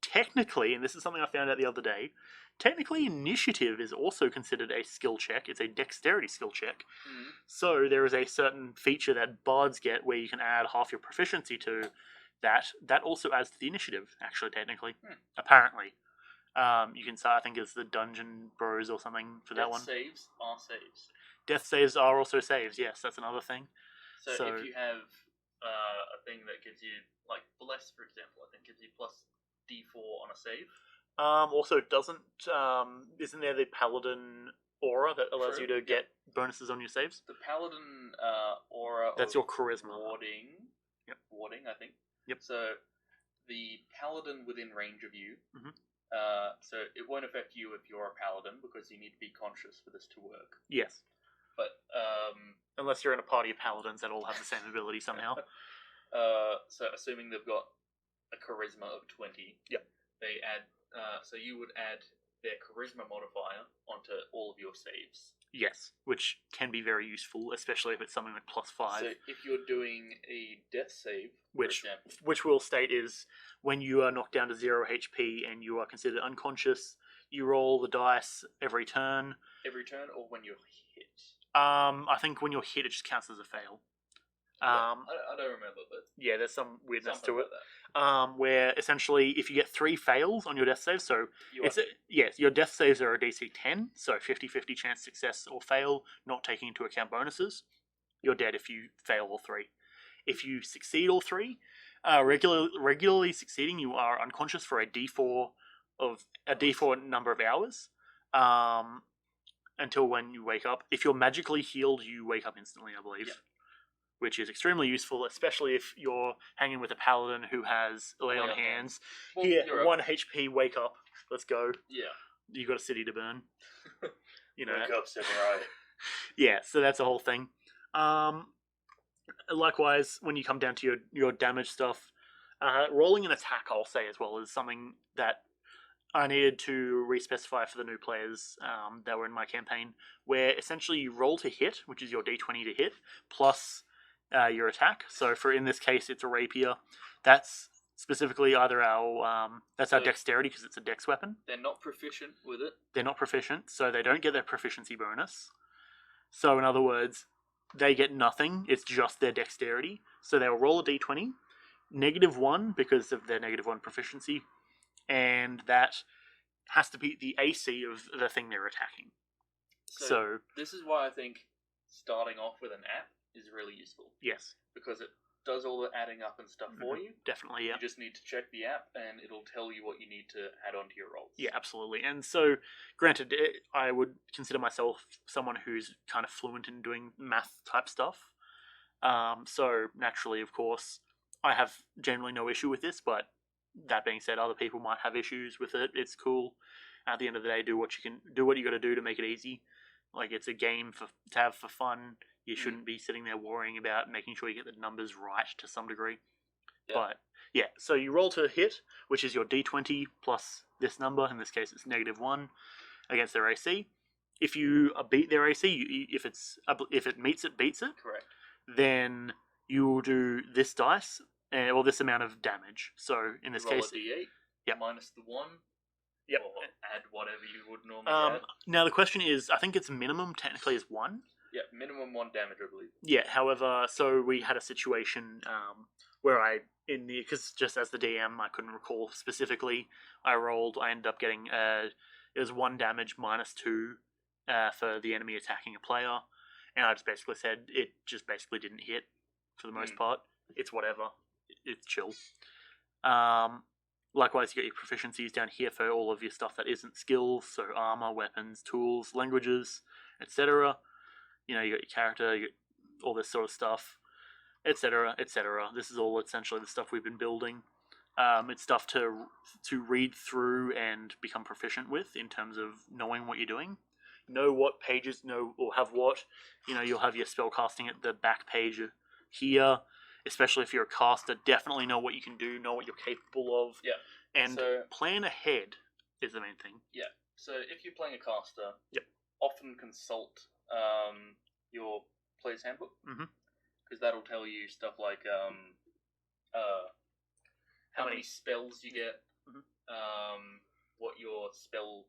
Technically, and this is something I found out the other day, technically initiative is also considered a skill check. It's a dexterity skill check.
Mm-hmm.
So there is a certain feature that bards get where you can add half your proficiency to that also adds to the initiative, actually, technically. Apparently. You can start, I think it's the Dungeon Bros or something for that one.
Saves are saves.
Death saves are also saves, yes, that's another thing.
So if you have a thing that gives you, like Bless, for example, I think gives you plus D4 on a save.
Also, isn't there the Paladin aura that allows you to get bonuses on your saves?
The Paladin aura.
That's your charisma.
Warding.
Yep.
Warding, I think.
Yep.
So the Paladin within range of you.
Mm-hmm.
So it won't affect you if you're a Paladin because you need to be conscious for this to work.
Yes.
But
unless you're in a party of Paladins that all have the same ability somehow.
So assuming they've got a charisma of 20.
Yep.
They add. So you would add their charisma modifier onto all of your saves.
Yes, which can be very useful, especially if it's something like +5.
So if you're doing a death save,
which
for example,
which we'll state is when you are knocked down to 0 HP and you are considered unconscious, you roll the dice every turn.
Every turn, or when you're hit?
I think when you're hit, it just counts as a fail.
I don't remember, but
yeah, there's some weirdness
to
it. Where essentially, if you get 3 fails on your death save, so your death saves are a DC 10, so 50-50 chance success or fail, not taking into account bonuses. You're dead if you fail all 3. If you succeed all 3, regularly succeeding, you are unconscious for a D4 number of hours. Until when you wake up. If you're magically healed, you wake up instantly, I believe. Yeah. Which is extremely useful, especially if you're hanging with a paladin who has lay on hands. Well, here, 1 HP, wake up. Let's go.
Yeah.
You got a city to burn.
Wake up, samurai.
Yeah, so that's the whole thing. Likewise, when you come down to your damage stuff, rolling an attack, I'll say as well, is something that I needed to re-specify for the new players that were in my campaign, where essentially you roll to hit, which is your d20 to hit, plus your attack. So for in this case, it's a rapier. That's specifically either our dexterity because it's a dex weapon.
They're not proficient with it.
They're not proficient, so they don't get their proficiency bonus. So in other words, they get nothing. It's just their dexterity. So they'll roll a d20, -1 because of their -1 proficiency, and that has to be the AC of the thing they're attacking. So
this is why I think starting off with an app is really useful.
Yes.
Because it does all the adding up and stuff for you.
Definitely, yeah.
You just need to check the app, and it'll tell you what you need to add onto your rolls.
Yeah, absolutely. And so, granted, I would consider myself someone who's kind of fluent in doing math-type stuff. So, naturally, of course, I have generally no issue with this, but that being said, other people might have issues with it. It's cool. At the end of the day, do what you got to do to make it easy. Like, it's a game to have for fun. You shouldn't be sitting there worrying about making sure you get the numbers right to some degree. Yeah. But, yeah, so you roll to hit, which is your d20 plus this number. In this case, it's -1 against their AC. If you beat their AC, if it meets it, beats it.
Correct.
Then you will do this dice, or this amount of damage. So, in this case...
Roll a d8,
yep.
minus the 1.
Yep.
Or add whatever you would normally add.
Now, the question is, I think its minimum technically is 1.
Yeah, minimum 1 damage, I believe.
Yeah, however, so we had a situation where because just as the DM, I couldn't recall specifically, I ended up getting, it was 1 damage minus 2 for the enemy attacking a player, and I just basically said it just basically didn't hit for the most part. It's whatever. It's chill. Likewise, you got your proficiencies down here for all of your stuff that isn't skills, so armor, weapons, tools, languages, etc. You got your character, you got all this sort of stuff, etc., etc. This is all essentially the stuff we've been building. It's stuff to read through and become proficient with in terms of knowing what you're doing. Know what pages or have what. You'll have your spell casting at the back page here. Especially if you're a caster, definitely know what you can do, know what you're capable of, and plan ahead is the main thing. Yeah.
So if you're playing a caster,
yep.
often consult your player's handbook, because that'll tell you stuff like how many spells you get, what your spell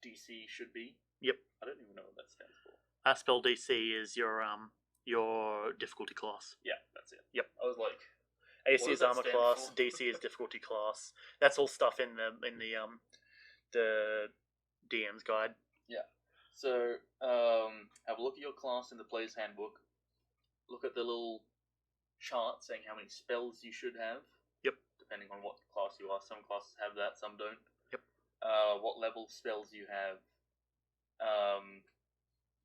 DC should be.
Yep.
I don't even know what that stands for.
Spell DC is your difficulty class.
Yeah, that's it.
Yep.
I was like,
AC is armor class, DC is difficulty class. That's all stuff in the DM's guide.
Yeah. So have a look at your class in the player's handbook. Look at the little chart saying how many spells you should have.
Yep.
Depending on what class you are. Some classes have that, some don't.
Yep.
What level spells you have.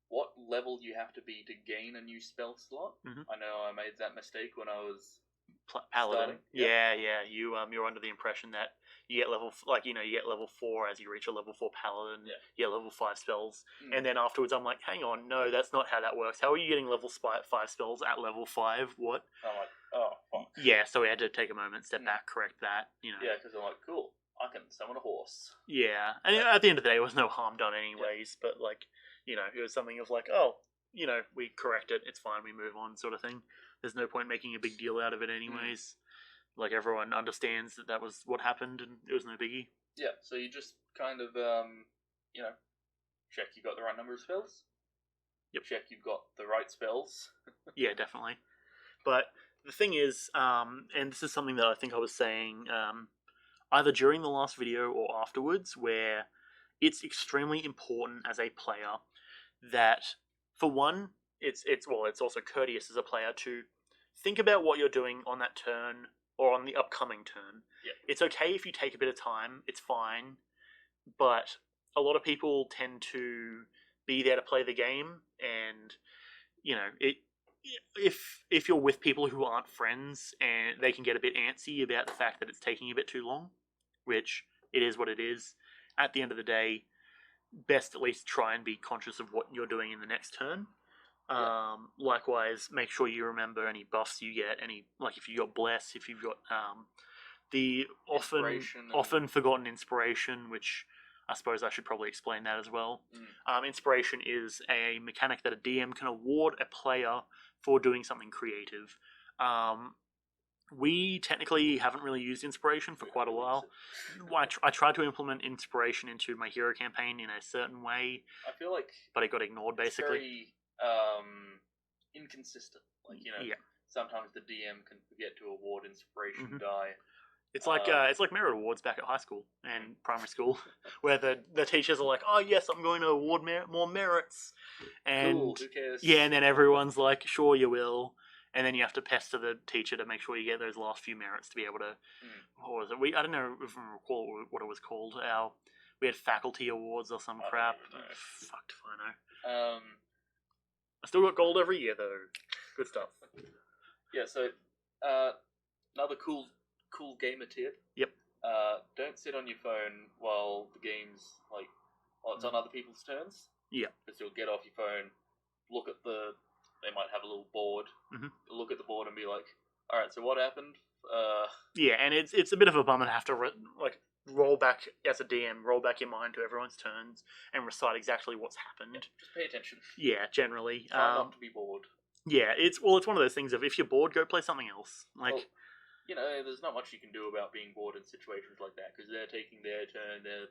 What level you have to be to gain a new spell slot. I know I made that mistake when I was
Paladin. Yeah. You you're under the impression that you get you get level 4 as you reach a level 4 Paladin. Yeah. You get level 5 spells, and then afterwards I'm like, hang on, no, that's not how that works. How are you getting level 5 spells at level 5? What?
I'm like, oh fuck.
Yeah, so we had to take a moment, step back, correct that.
Yeah, because I'm like, cool, I can summon a horse.
Yeah, and at the end of the day, there was no harm done anyways. But it was something of like, oh, we correct it, it's fine, we move on, sort of thing. There's no point making a big deal out of it anyways. Like, everyone understands that was what happened, and it was no biggie.
Yeah, so you just kind of, check you got the right number of spells.
Yep.
Check you've got the right spells.
Yeah, definitely. But the thing is, and this is something that I think I was saying either during the last video or afterwards, where it's extremely important as a player that, for one, it's also courteous as a player to think about what you're doing on that turn or on the upcoming turn.
Yeah.
It's okay if you take a bit of time, it's fine, but a lot of people tend to be there to play the game, and if you're with people who aren't friends, and they can get a bit antsy about the fact that it's taking a bit too long, which it is what it is. At the end of the day, best at least try and be conscious of what you're doing in the next turn. Likewise, make sure you remember any buffs you get, if you got Bless, if you've got the often forgotten Inspiration, which I suppose I should probably explain that as well. Inspiration is a mechanic that a DM can award a player for doing something creative. We technically haven't really used Inspiration for quite a while. I tried to implement Inspiration into my hero campaign in a certain way.
I feel like...
But it got ignored, basically.
It's very inconsistent. Sometimes the DM can forget to award Inspiration die.
It's like merit awards back at high school and primary school, where the teachers are like, oh yes, I'm going to award more merits. And
cool, who cares?
Yeah, and then everyone's like, sure you will. and then you have to pester the teacher to make sure you get those last few merits to be able to. What was it? I don't know if I recall what it was called. We had faculty awards or some crap. Fucked if I know. I still got gold every year though. Good stuff.
Yeah. So, another cool gamer tip.
Yep.
Don't sit on your phone while the game's it's on other people's turns.
Yeah.
Because you'll get off your phone, look at they might have a little board, look at the board and be like, alright, so what happened?
Yeah, and it's a bit of a bummer to have to roll back as a DM, roll back your mind to everyone's turns and recite exactly what's happened.
Yeah, just pay attention.
Yeah, generally.
Try not to be bored.
Yeah, it's one of those things of if you're bored, go play something else.
There's not much you can do about being bored in situations like that because they're taking their turn, they're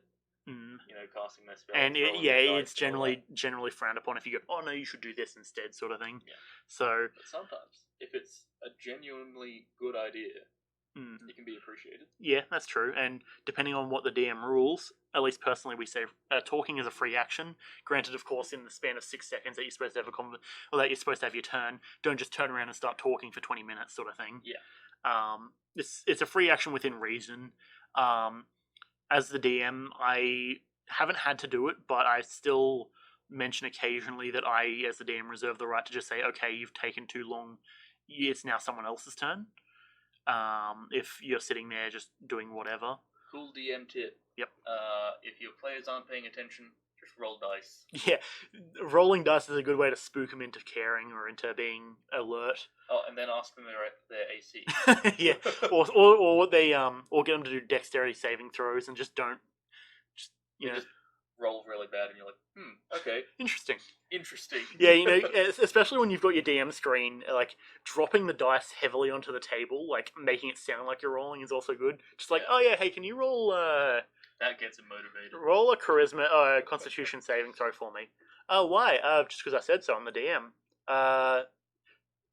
casting their spells.
And it's generally frowned upon if you go, oh no, you should do this instead, sort of thing.
Yeah.
So,
but sometimes, if it's a genuinely good idea, it can be appreciated.
Yeah, that's true. And depending on what the DM rules, at least personally, we say talking is a free action. Granted, of course, in the span of 6 seconds that you're supposed to have that you're supposed to have your turn, don't just turn around and start talking for 20 minutes, sort of thing.
Yeah.
It's a free action within reason. As the DM, I haven't had to do it, but I still mention occasionally that I, as the DM, reserve the right to just say, okay, you've taken too long, it's now someone else's turn. If you're sitting there just doing whatever.
Cool DM tip.
Yep.
If your players aren't paying attention, just roll dice.
Yeah, rolling dice is a good way to spook them into caring or into being alert.
Oh, and then ask them their AC.
Yeah, or get them to do dexterity saving throws and just
roll really bad and you're like, okay. Interesting.
Yeah, especially when you've got your DM screen, dropping the dice heavily onto the table, making it sound like you're rolling is also good. Just oh yeah, hey, can you roll,
that gets him motivated.
Roll a charisma, constitution saving throw for me. Oh, why? Just because I said so, I'm the DM.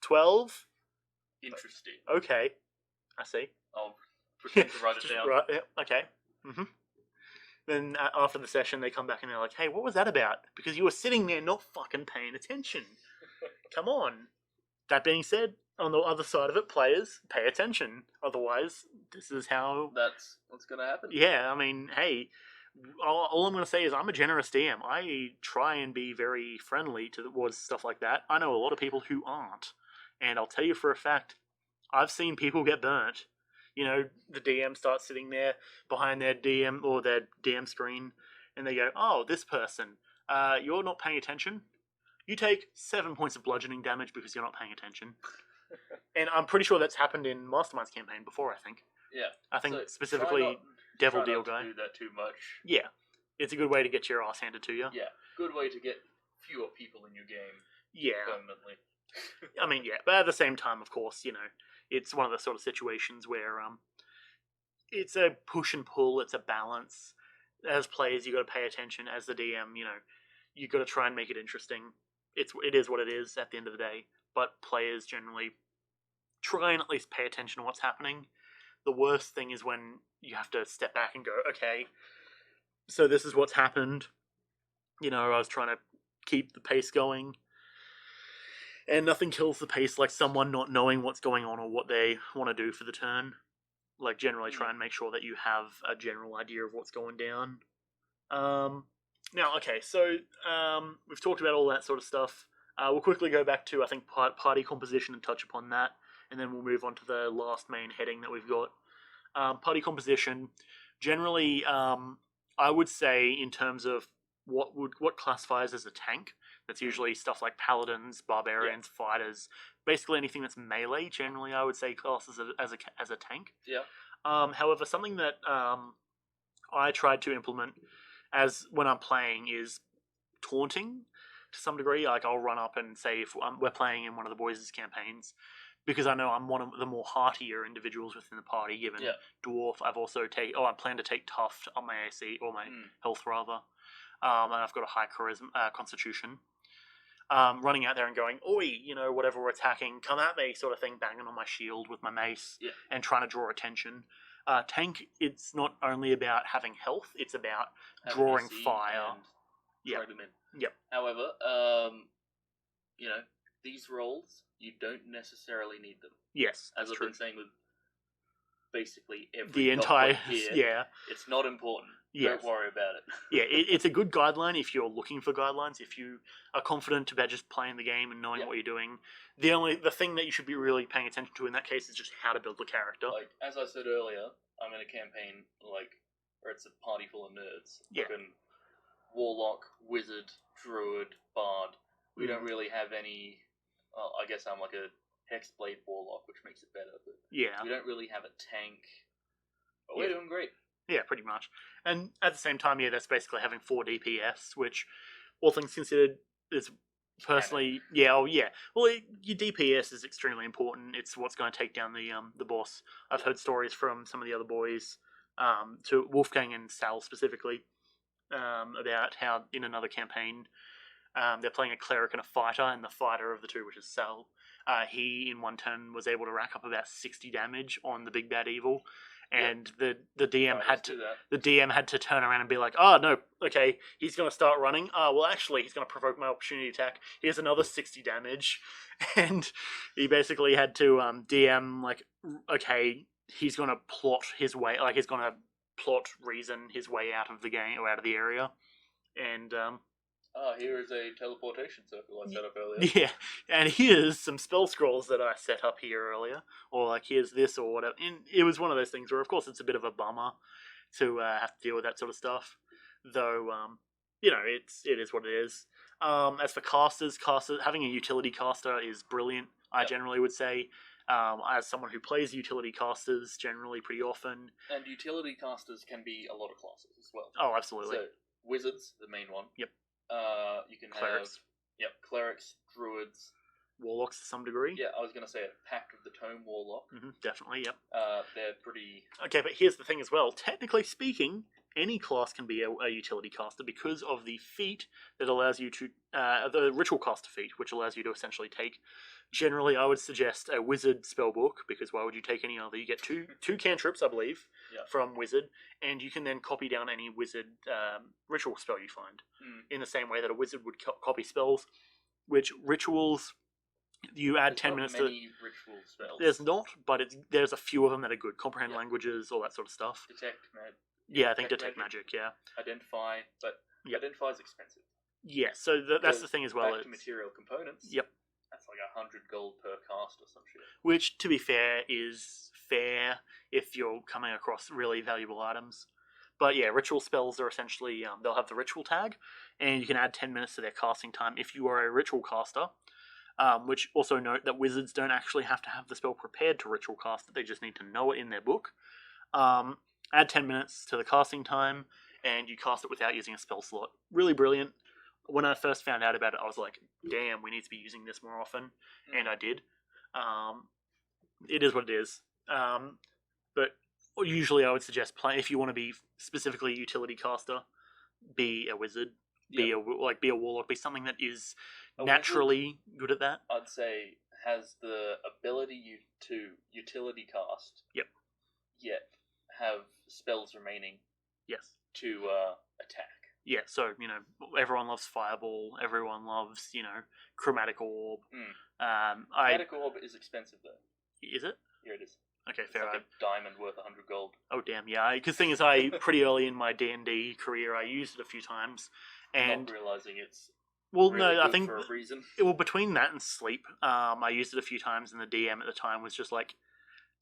12?
Interesting.
Okay. I see.
I'll pretend to write it down.
Right, yeah, okay. Then after the session, they come back and they're like, hey, what was that about? Because you were sitting there not fucking paying attention. Come on. That being said, on the other side of it, players, pay attention. Otherwise, this is how...
That's what's going to happen.
Yeah, I mean, hey, all I'm going to say is I'm a generous DM. I try and be very friendly towards stuff like that. I know a lot of people who aren't. And I'll tell you for a fact, I've seen people get burnt. The DM starts sitting there behind their DM or their DM screen, and they go, oh, this person, you're not paying attention. You take 7 points of bludgeoning damage because you're not paying attention. And I'm pretty sure that's happened in Mastermind's campaign before, I think.
Yeah.
I think specifically Devil Deal guy.
Try not to do that too much.
Yeah. It's a good way to get your ass handed to you.
Yeah. Good way to get fewer people in your game.
Yeah.
Permanently.
I mean, yeah. But at the same time, of course, it's one of the sort of situations where it's a push and pull, it's a balance. As players, you got to pay attention. As the DM, you got to try and make it interesting. It is what it is at the end of the day. But players generally try and at least pay attention to what's happening. The worst thing is when you have to step back and go, okay, so this is what's happened. I was trying to keep the pace going. And nothing kills the pace like someone not knowing what's going on or what they want to do for the turn. Generally try and make sure that you have a general idea of what's going down. Now, okay, so we've talked about all that sort of stuff. We'll quickly go back to, I think, party composition and touch upon that. And then we'll move on to the last main heading that we've got. Party composition. Generally, I would say in terms of what classifies as a tank, that's usually stuff like paladins, barbarians, fighters, basically anything that's melee. Generally, I would say classes as a tank.
Yeah.
However, something that I tried to implement as when I'm playing is taunting to some degree. Like I'll run up and say if we're playing in one of the boys' campaigns, because I know I'm one of the more heartier individuals within the party. Given dwarf, I plan to take tough on my AC or my health rather, and I've got a high charisma constitution. Running out there and going, oi, whatever we're attacking, come at me, sort of thing, banging on my shield with my mace, and trying to draw attention. Tank, it's not only about having health, it's about drawing fire.
Throw them in.
Yep.
However, these roles, you don't necessarily need them.
Yes,
as I've
true.
been saying with basically every
the entire
here.
Yeah,
it's not important.
Yes.
Don't worry about it.
Yeah, it's a good guideline if you're looking for guidelines. If you are confident about just playing the game and knowing what you're doing, the thing that you should be really paying attention to in that case is just how to build the character.
Like as I said earlier, I'm in a campaign where it's a party full of nerds.
Yeah.
Fucking warlock, wizard, druid, bard. We don't really have any. Well, I guess I'm like a hexblade warlock, which makes it better. But
Yeah.
we don't really have a tank. But we're doing great.
Yeah, pretty much. And at the same time, that's basically having 4 DPS, which, all things considered, is personally, Well, your DPS is extremely important. It's what's going to take down the boss. I've heard stories from some of the other boys, to Wolfgang and Sal specifically, about how in another campaign, they're playing a cleric and a fighter, and the fighter of the two, which is Sal, he in one turn was able to rack up about 60 damage on the big bad evil. And the DM had to turn around and be like, oh no, okay, he's going to start running. Well, actually, he's going to provoke my opportunity attack. Here's another 60 damage, and he basically had to DM like, okay, he's going to plot his way, like he's going to reason his way out of the game or out of the area, and
here is a teleportation circle I set up earlier.
Yeah, and here's some spell scrolls that I set up here earlier, or like here's this or whatever. And it was one of those things where, of course, it's a bit of a bummer to have to deal with that sort of stuff. Though, it is what it is. As for casters, having a utility caster is brilliant. I generally would say, as someone who plays utility casters generally pretty often.
And utility casters can be a lot of classes as well.
Oh, absolutely.
So wizards, the main one.
Yep.
You can
clerics.
have clerics, druids,
warlocks to some degree.
Yeah, I was going to say a Pact of the Tome warlock.
Definitely, yep.
They're pretty.
Okay, but here's the thing as well. Technically speaking, any class can be a utility caster because of the feat that allows you to the ritual caster feat, which allows you to essentially take. Generally, I would suggest a wizard spellbook, because why would you take any other? You get two cantrips, I believe, from wizard, and you can then copy down any wizard ritual spell you find, in the same way that a wizard would copy spells. Which rituals, you add 10 minutes to.
Ritual spells.
There's not, but there's a few of them that are good. Comprehend languages, all that sort of stuff.
Detect magic.
Yeah, I think detect magic. Yeah.
Identify, but identify is expensive.
Yeah, so that's the thing as well.
Back to material components.
Yep.
That's like 100 gold per cast or some shit.
Which, to be fair, is fair if you're coming across really valuable items. But yeah, ritual spells are essentially, they'll have the ritual tag, and you can add 10 minutes to their casting time if you are a ritual caster. Which also note that wizards don't actually have to have the spell prepared to ritual cast it, they just need to know it in their book. Add 10 minutes to the casting time, and you cast it without using a spell slot. Really brilliant. When I first found out about it, I was like, damn, we need to be using this more often. And I did. It is what it is. But usually I would suggest, if you want to be specifically a utility caster, be a wizard. Be a warlock. Be something that is naturally good at that.
I'd say has the ability to utility cast.
Yep.
Yet have spells remaining.
Yes.
To attack.
Yeah, so, everyone loves Fireball, everyone loves, Chromatic Orb.
Chromatic Orb is expensive, though.
Is it?
Yeah, it is.
Okay,
it's
fair
like a diamond worth 100 gold.
Oh, damn, yeah. Because the thing is, pretty early in my D&D career, I used it a few times. And
not realising it's
really
good
I think,
for a reason.
Well, between that and sleep, I used it a few times, and the DM at the time was just like,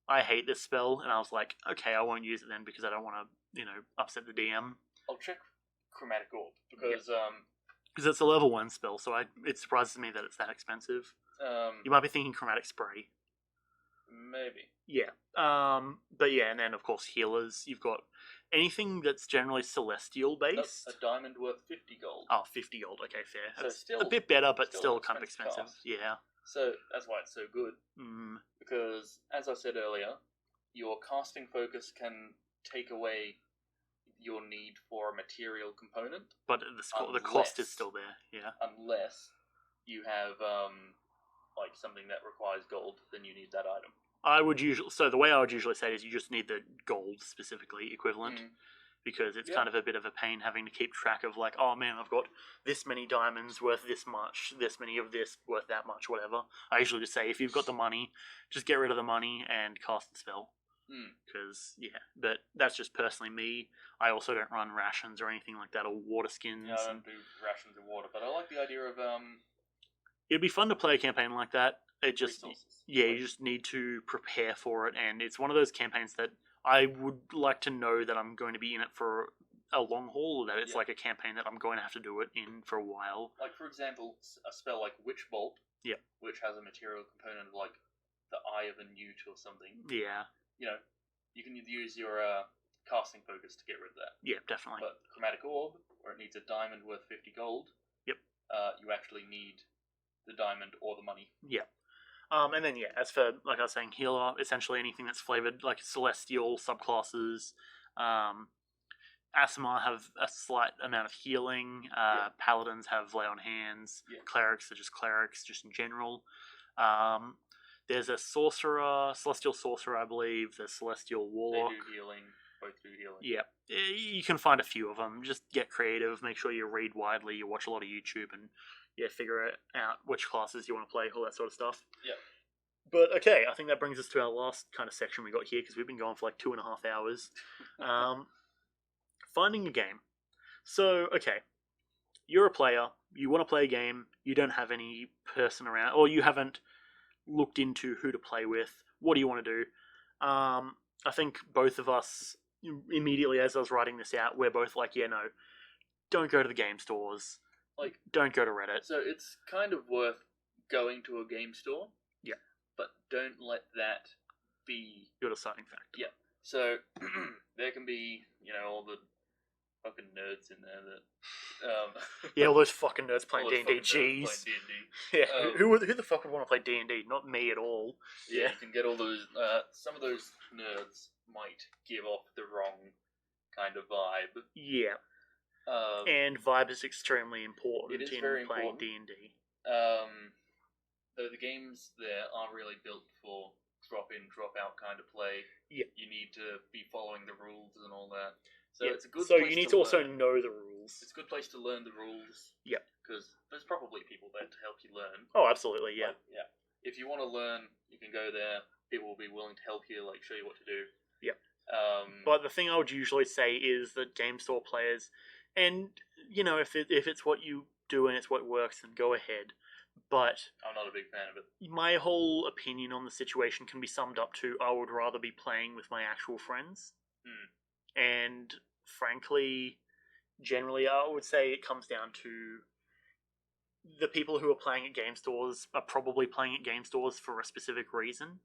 I hate this spell, and I was like, okay, I won't use it then because I don't want to, upset the DM.
I'll check Chromatic Orb because
it's a level 1 spell, so it surprises me that it's that expensive. You might be thinking Chromatic Spray.
Maybe.
Yeah. But yeah, and then of course healers. You've got anything that's generally celestial based.
That's a diamond worth 50 gold.
Oh, 50 gold. Okay, fair.
So
that's
still
a bit better, but still kind of expensive.
Cost.
Yeah.
So that's why it's so good. Because, as I said earlier, your casting focus can take away your need for a material component.
But the cost is still there, yeah.
Unless you have something that requires gold, then you need that item.
The way I would usually say it is you just need the gold specifically equivalent. because it's kind of a bit of a pain having to keep track of like, oh man, I've got this many diamonds worth this much, this many of this worth that much, whatever. I usually just say, if you've got the money, just get rid of the money and cast the spell. Because, but that's just personally me. I also don't run rations or anything like that, or water skins.
Yeah, I don't do rations or water, but I like the idea of...
It'd be fun to play a campaign like that. It just... you just need to prepare for it, and it's one of those campaigns that I would like to know that I'm going to be in it for a long haul, or that it's like a campaign that I'm going to have to do it in for a while.
Like, for example, a spell like Witch Bolt, which has a material component like the Eye of a Newt or something.
Yeah.
You know, you can use your casting focus to get rid of that.
Yeah, definitely.
But Chromatic Orb, where it needs a diamond worth 50 gold, you actually need the diamond or the money.
Yeah. And then, as for, like I was saying, healer, essentially anything that's flavored, like celestial subclasses. Aasimar have a slight amount of healing. Paladins have lay on hands. Clerics are just clerics, just in general. There's a sorcerer, celestial sorcerer, I believe. There's celestial warlock.
They do healing. Both do healing.
Yeah. You can find a few of them. Just get creative. Make sure you read widely. You watch a lot of YouTube and figure out which classes you want to play, all that sort of stuff.
Yeah.
But, okay, I think that brings us to our last kind of section we got here, because we've been going for like 2.5 hours. Finding a game. So, okay, you're a player, you want to play a game, you don't have any person around, or you haven't looked into who to play with. What do you want to do? I think both of us, immediately as I was writing this out, we're both like, no, don't go to the game stores.
Like,
don't go to Reddit.
So it's kind of worth going to a game store.
Yeah.
But don't let that be
your deciding factor.
Yeah. So there can be, all the fucking nerds in there that
all those fucking nerds playing D&D. Jeez. Yeah. Who the fuck would want to play D&D? Not me at all.
Yeah. You can get all those some of those nerds might give off the wrong kind of vibe.
Yeah. And vibe is extremely important
in
playing
important.
D&D.
Though the games there aren't really built for drop in, drop out kind of play.
Yeah.
You need to be following the rules and all that. So it's a good
So
place
you need
to
to also
learn.
know the rules.
It's a good place to learn the rules.
Yeah.
Because there's probably people there to help you learn.
Oh, absolutely, yeah.
Yeah. If you want to learn, you can go there. People will be willing to help you, show you what to do.
Yeah. But the thing I would usually say is that game store players, and, if it's what you do and it's what works, then go ahead. But
I'm not a big fan of it.
My whole opinion on the situation can be summed up to, I would rather be playing with my actual friends. And frankly, generally, I would say it comes down to the people who are playing at game stores are probably playing at game stores for a specific reason.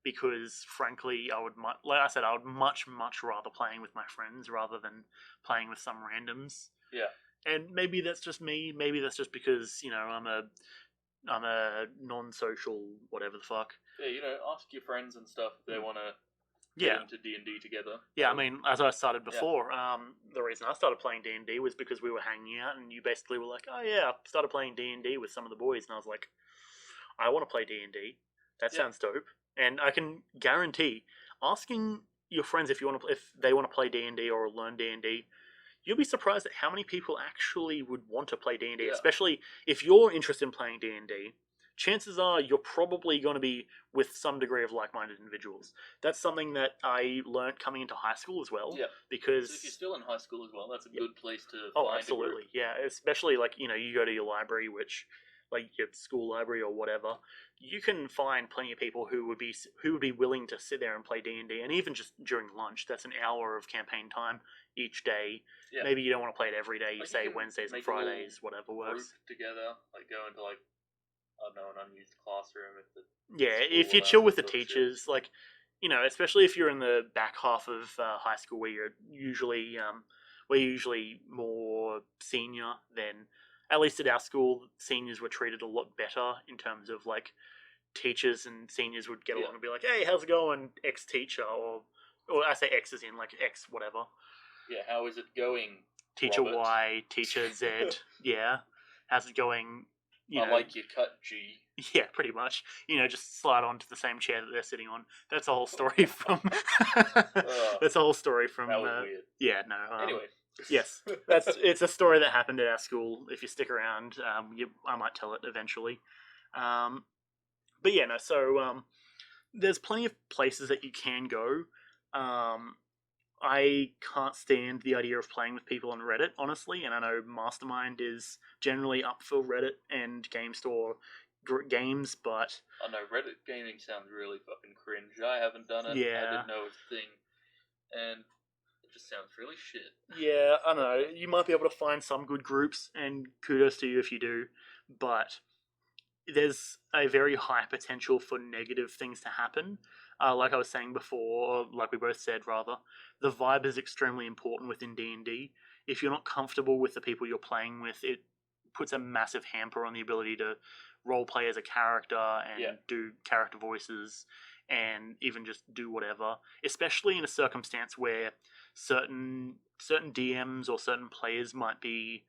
Because frankly, I would much, much rather playing with my friends rather than playing with some randoms.
Yeah.
And maybe that's just me. Maybe that's just because, I'm a non-social whatever the fuck.
Yeah, ask your friends and stuff if they want to get into D&D together.
Yeah, I mean, as I started before, the reason I started playing D&D was because we were hanging out, and you basically were like, oh yeah, I started playing D&D with some of the boys, and I was like, I want to play D&D. That sounds dope. And I can guarantee, asking your friends if they want to play D&D or learn D&D, you'll be surprised at how many people actually would want to play D&D, especially if you're interested in playing D&D. Chances are you're probably going to be with some degree of like-minded individuals. That's something that I learned coming into high school as well.
Yeah.
Because
so if you're still in high school as well, that's a good place to find
absolutely.
a group.
Yeah, especially you go to your library, which your school library or whatever, you can find plenty of people who would be willing to sit there and play D&D, and even just during lunch, that's an hour of campaign time each day. Yeah. Maybe you don't want to play it every day. You say Wednesdays and Fridays, whatever works.
Group together, go into I don't know, an unused classroom.
If you chill with the teachers, especially if you're in the back half of high school where you're usually more senior, then at least at our school, seniors were treated a lot better in terms of teachers and seniors would get along and be like, hey, how's it going, ex-teacher? Or I say X as in X whatever.
Yeah, how is it going,
Teacher
Robert?
Y, Teacher Z. Yeah. How's it going, I
like your cut, G.
Yeah, pretty much. Just slide onto the same chair that they're sitting on. That's a whole story from. That's a whole story from.
That was weird.
Yeah, no.
Anyway.
Yes, it's a story that happened at our school. If you stick around, I might tell it eventually. But yeah, no. So there's plenty of places that you can go. I can't stand the idea of playing with people on Reddit, honestly, and I know Mastermind is generally up for Reddit and Game Store games, but...
I know, Reddit gaming sounds really fucking cringe. I haven't done it.
Yeah.
I didn't know it was a thing. And it just sounds really shit.
Yeah, I know. You might be able to find some good groups, and kudos to you if you do, but there's a very high potential for negative things to happen. Like I was saying before, like we both said, rather, the vibe is extremely important within D&D. If you're not comfortable with the people you're playing with, it puts a massive hamper on the ability to roleplay as a character and do character voices and even just do whatever. Especially in a circumstance where certain DMs or certain players might be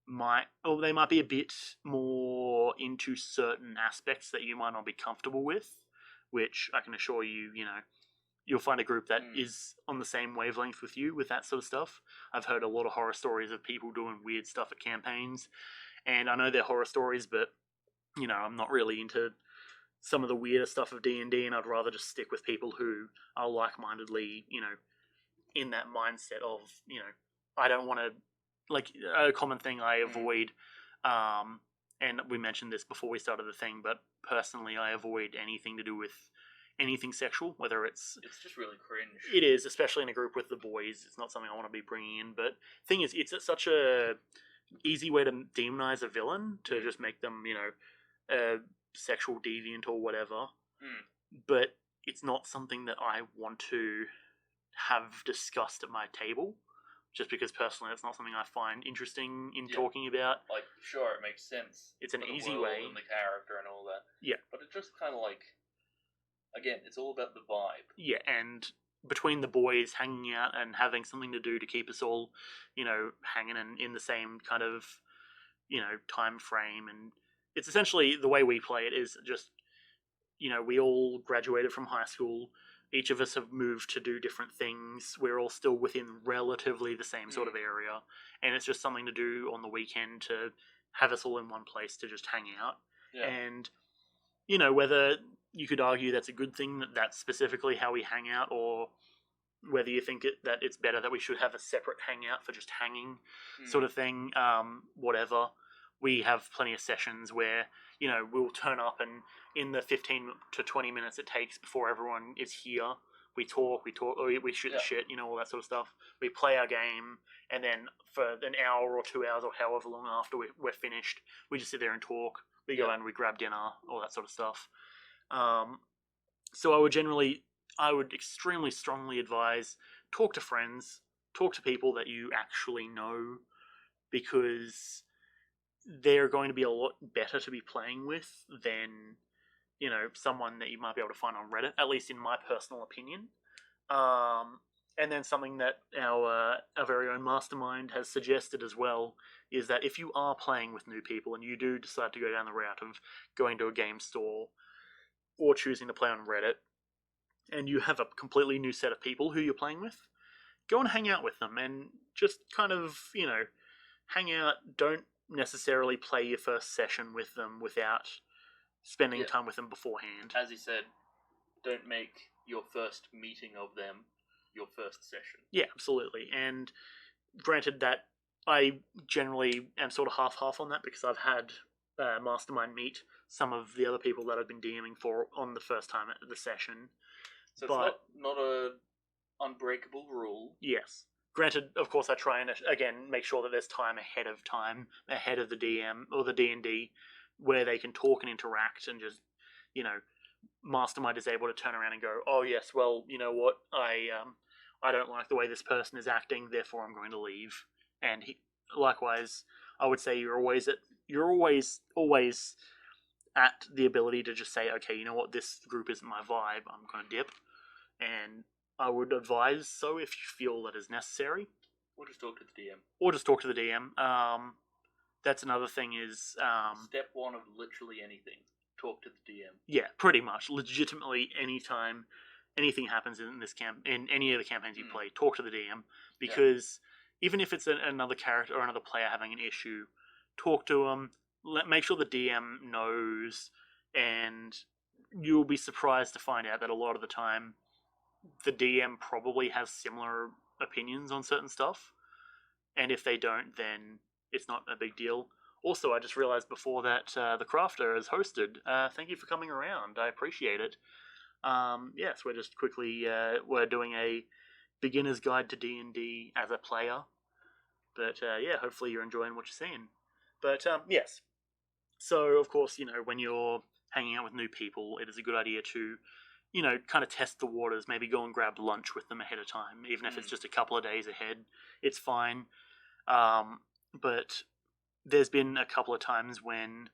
a bit more into certain aspects that you might not be comfortable with, which I can assure you, you'll find a group that is on the same wavelength with you with that sort of stuff. I've heard a lot of horror stories of people doing weird stuff at campaigns, and I know they're horror stories, but, I'm not really into some of the weirder stuff of D&D, and I'd rather just stick with people who are like-mindedly, in that mindset of, I don't want to... Like, a common thing I avoid, and we mentioned this before we started the thing, but personally I avoid anything to do with anything sexual, whether it's
just really cringe.
It is, especially in a group with the boys. It's not something I want to be bringing in, but thing is, it's such a easy way to demonize a villain, to just make them, a sexual deviant or whatever, but it's not something that I want to have discussed at my table. Just because personally, it's not something I find interesting in talking about.
Like, sure, it makes sense.
It's an easy way.
And the character and all that.
Yeah.
But it just kind of like, again, it's all about the vibe.
Yeah, and between the boys hanging out and having something to do to keep us all, hanging in the same kind of, time frame. And it's essentially, the way we play it is just, we all graduated from high school. Each of us have moved to do different things. We're all still within relatively the same sort of area. And it's just something to do on the weekend to have us all in one place to just hang out. Yeah. And, whether you could argue that's a good thing, that that's specifically how we hang out, or whether you think that it's better that we should have a separate hangout for just hanging sort of thing, whatever. We have plenty of sessions where, we'll turn up, and in the 15 to 20 minutes it takes before everyone is here, we talk, we shoot the shit, all that sort of stuff. We play our game, and then for an hour or 2 hours or however long after we're finished, we just sit there and talk. We go and we grab dinner, all that sort of stuff. So I would extremely strongly advise, talk to friends, talk to people that you actually know, because they're going to be a lot better to be playing with than, someone that you might be able to find on Reddit, at least in my personal opinion. And then something that our very own mastermind has suggested as well is that if you are playing with new people and you do decide to go down the route of going to a game store or choosing to play on Reddit, and you have a completely new set of people who you're playing with, go and hang out with them and just kind of, hang out. Don't necessarily play your first session with them without spending time with them beforehand.
As he said, don't make your first meeting of them your first session.
Yeah, absolutely. And granted that I generally am sort of half-half on that, because I've had Mastermind meet some of the other people that I've been DMing for on the first time at the session.
So it's not a unbreakable rule.
Yes. Granted, of course, I try and, again, make sure that there's time ahead of the DM or the D&D, where they can talk and interact, and just, Mastermind is able to turn around and go, oh yes, well, you know what, I don't like the way this person is acting, therefore I'm going to leave. And likewise, I would say you're always at the ability to just say, okay, you know what, this group isn't my vibe, I'm going to dip. And I would advise so if you feel that is necessary.
Or just talk to the DM.
that's another thing is...
Step one of literally anything. Talk to the DM.
Yeah, pretty much. Legitimately, anytime anything happens in this in any of the campaigns you play, talk to the DM. Because even if it's another character or another player having an issue, talk to them. Make sure the DM knows, and you'll be surprised to find out that a lot of the time, the DM probably has similar opinions on certain stuff. And if they don't, then it's not a big deal. Also, I just realized before that the Crafter is hosted. Thank you for coming around. I appreciate it. Yes, we're just quickly we're doing a beginner's guide to D&D as a player. But yeah, hopefully you're enjoying what you're seeing. But yes. So, of course, when you're hanging out with new people, it is a good idea to, kind of test the waters. Maybe go and grab lunch with them ahead of time. Even if it's just a couple of days ahead, it's fine. But there's been a couple of times when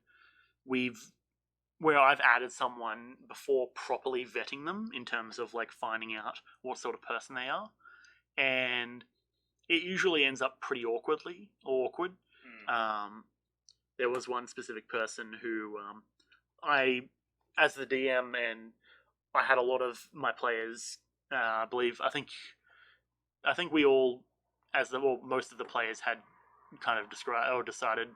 where I've added someone before properly vetting them in terms of like finding out what sort of person they are, and it usually ends up pretty awkward. There was one specific person who I, as the DM, and I had a lot of my players. I think we all, most of the players had kind of decided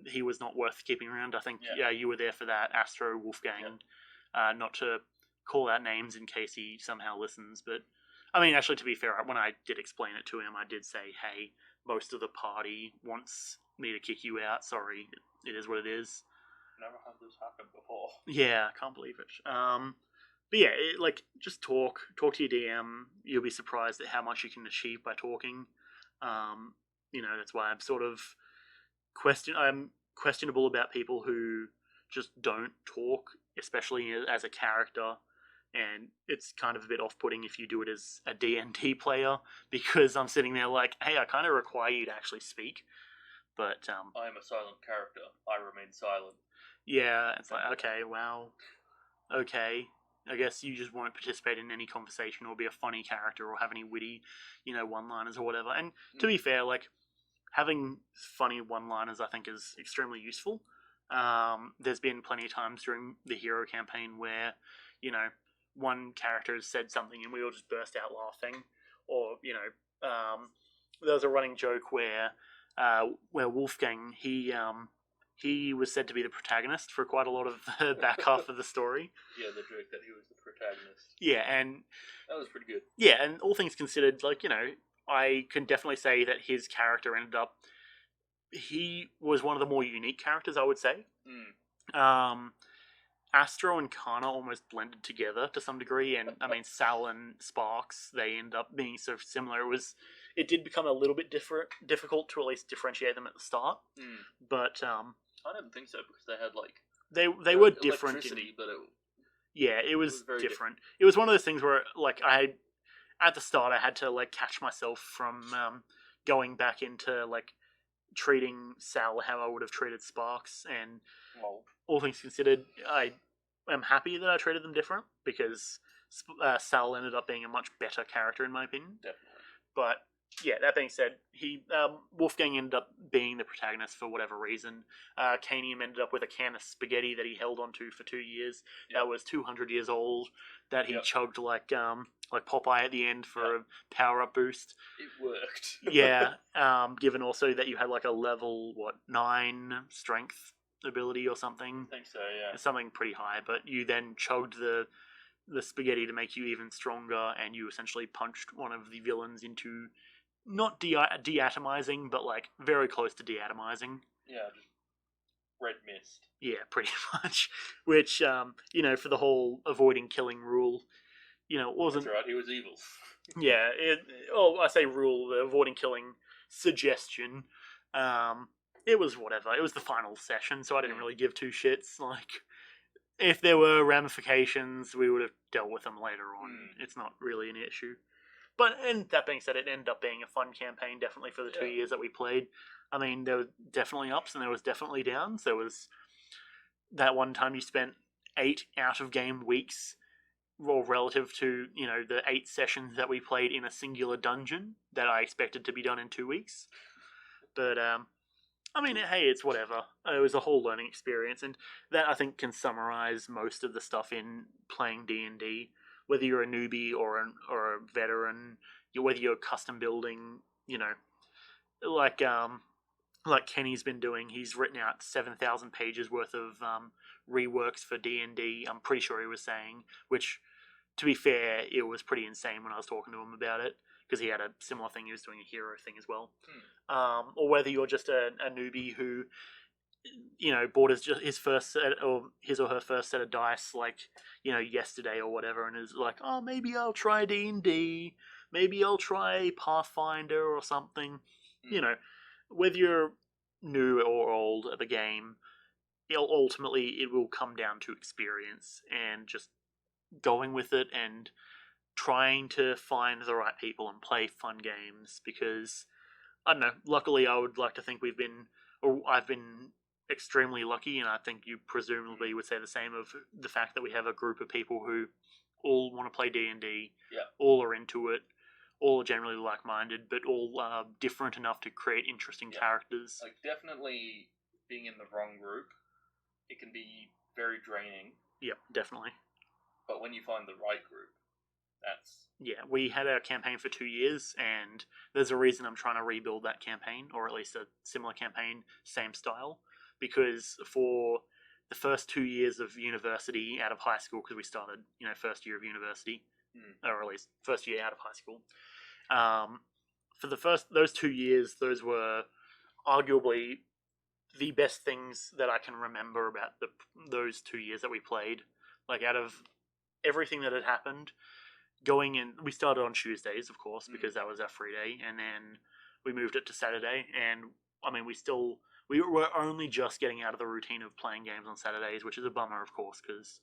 he was not worth keeping around. I think you were there for that, Astro, Wolfgang. Not to call out names in case he somehow listens, but I mean, actually, to be fair, when I did explain it to him, I did say, "Hey, most of the party wants me to kick you out. Sorry, it is what it is."
Never had this happen before.
Yeah, I can't believe it. But yeah, just talk to your DM. You'll be surprised at how much you can achieve by talking. That's why I'm sort of I'm questionable about people who just don't talk, especially as a character. And it's kind of a bit off-putting if you do it as a D&D player, because I'm sitting there like, hey, I kind of require you to actually speak. But
I am a silent character. I remain silent.
Yeah, it's like, okay, well, okay. I guess you just won't participate in any conversation or be a funny character or have any witty, one-liners or whatever. And to be fair, like, having funny one-liners, I think, is extremely useful. There's been plenty of times during the hero campaign where, one character has said something and we all just burst out laughing. Or, there was a running joke where Wolfgang, he was said to be the protagonist for quite a lot of the back half of the story.
Yeah, the joke that he was the protagonist.
Yeah, and
that was pretty good.
Yeah, and all things considered, I can definitely say that his character ended up... He was one of the more unique characters, I would say. Astro and Kana almost blended together to some degree, and I mean, Sal and Sparks, they end up being so similar. It did become a little bit difficult to at least differentiate them at the start. But
I don't think so, because they had
they were different.
But
it was different. It was one of those things where at the start I had to catch myself from going back into treating Sal how I would have treated Sparks, and all things considered, I am happy that I treated them different, because Sal ended up being a much better character in my opinion.
Definitely.
But yeah, that being said, Wolfgang ended up being the protagonist for whatever reason. Canium ended up with a can of spaghetti that he held onto for 2 years. Yep. That was 200 years old. That he chugged like Popeye at the end for a power up boost.
It worked.
Yeah. Given also that you had a level 9 strength ability or something.
I think so. Yeah.
Something pretty high, but you then chugged the spaghetti to make you even stronger, and you essentially punched one of the villains into not deatomizing, but very close to deatomizing.
Yeah, just red mist.
Yeah, pretty much. Which, for the whole avoiding killing rule, wasn't...
That's right, he was evil.
Yeah, I say rule, the avoiding killing suggestion. It was whatever. It was the final session, so I didn't really give two shits. If there were ramifications, we would have dealt with them later on. It's not really an issue. But, and that being said, it ended up being a fun campaign, definitely, for the 2 years that we played. I mean, there were definitely ups and there was definitely downs. There was that one time you spent 8 out-of-game weeks, relative to, the 8 sessions that we played in a singular dungeon that I expected to be done in 2 weeks. But, I mean, hey, it's whatever. It was a whole learning experience, and that I think can summarize most of the stuff in playing D&D. Whether you're a newbie or a veteran, whether you're custom building, like like Kenny's been doing. He's written out 7,000 pages worth of reworks for D&D. I'm pretty sure he was saying, which, to be fair, it was pretty insane when I was talking to him about it, because he had a similar thing. He was doing a hero thing as well. Or whether you're just a newbie who, bought his first set, or his or her first set of dice, like, yesterday or whatever, and is like, oh, maybe I'll try D&D, maybe I'll try Pathfinder or something. Whether you're new or old at the game, ultimately it will come down to experience and just going with it and trying to find the right people and play fun games, because I don't know, luckily I would like to think I've been extremely lucky, and I think you presumably would say the same of the fact that we have a group of people who all want to play D&D, all are into it, all are generally like-minded, but all are different enough to create interesting characters.
Like, definitely being in the wrong group, it can be very draining.
Yep, definitely.
But when you find the right group, that's...
Yeah, we had our campaign for 2 years, and there's a reason I'm trying to rebuild that campaign, or at least a similar campaign, same style, because for the first 2 years of university out of high school, because we started, first year of university, or at least first year out of high school, for those 2 years, those were arguably the best things that I can remember about those 2 years that we played. Like, out of everything that had happened, going in, we started on Tuesdays, of course, because that was our free day, and then we moved it to Saturday, and I mean, we were only just getting out of the routine of playing games on Saturdays, which is a bummer, of course, because,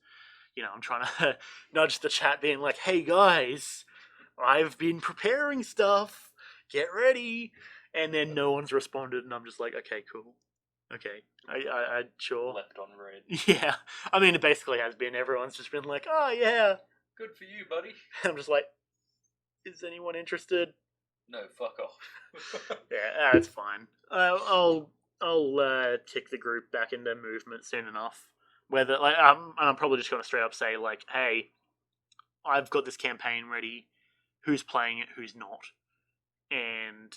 I'm trying to nudge the chat, being like, hey guys, I've been preparing stuff, get ready, and then no one's responded, and I'm just like, okay, cool. Okay, I sure.
Left on red.
Yeah, I mean, it basically has been. Everyone's just been like, oh yeah.
Good for you, buddy.
I'm just like, is anyone interested?
No, fuck off.
Yeah, it's fine. I'll kick the group back into movement soon enough. Whether I'm probably just going to straight up say like, hey, I've got this campaign ready. Who's playing it? Who's not? And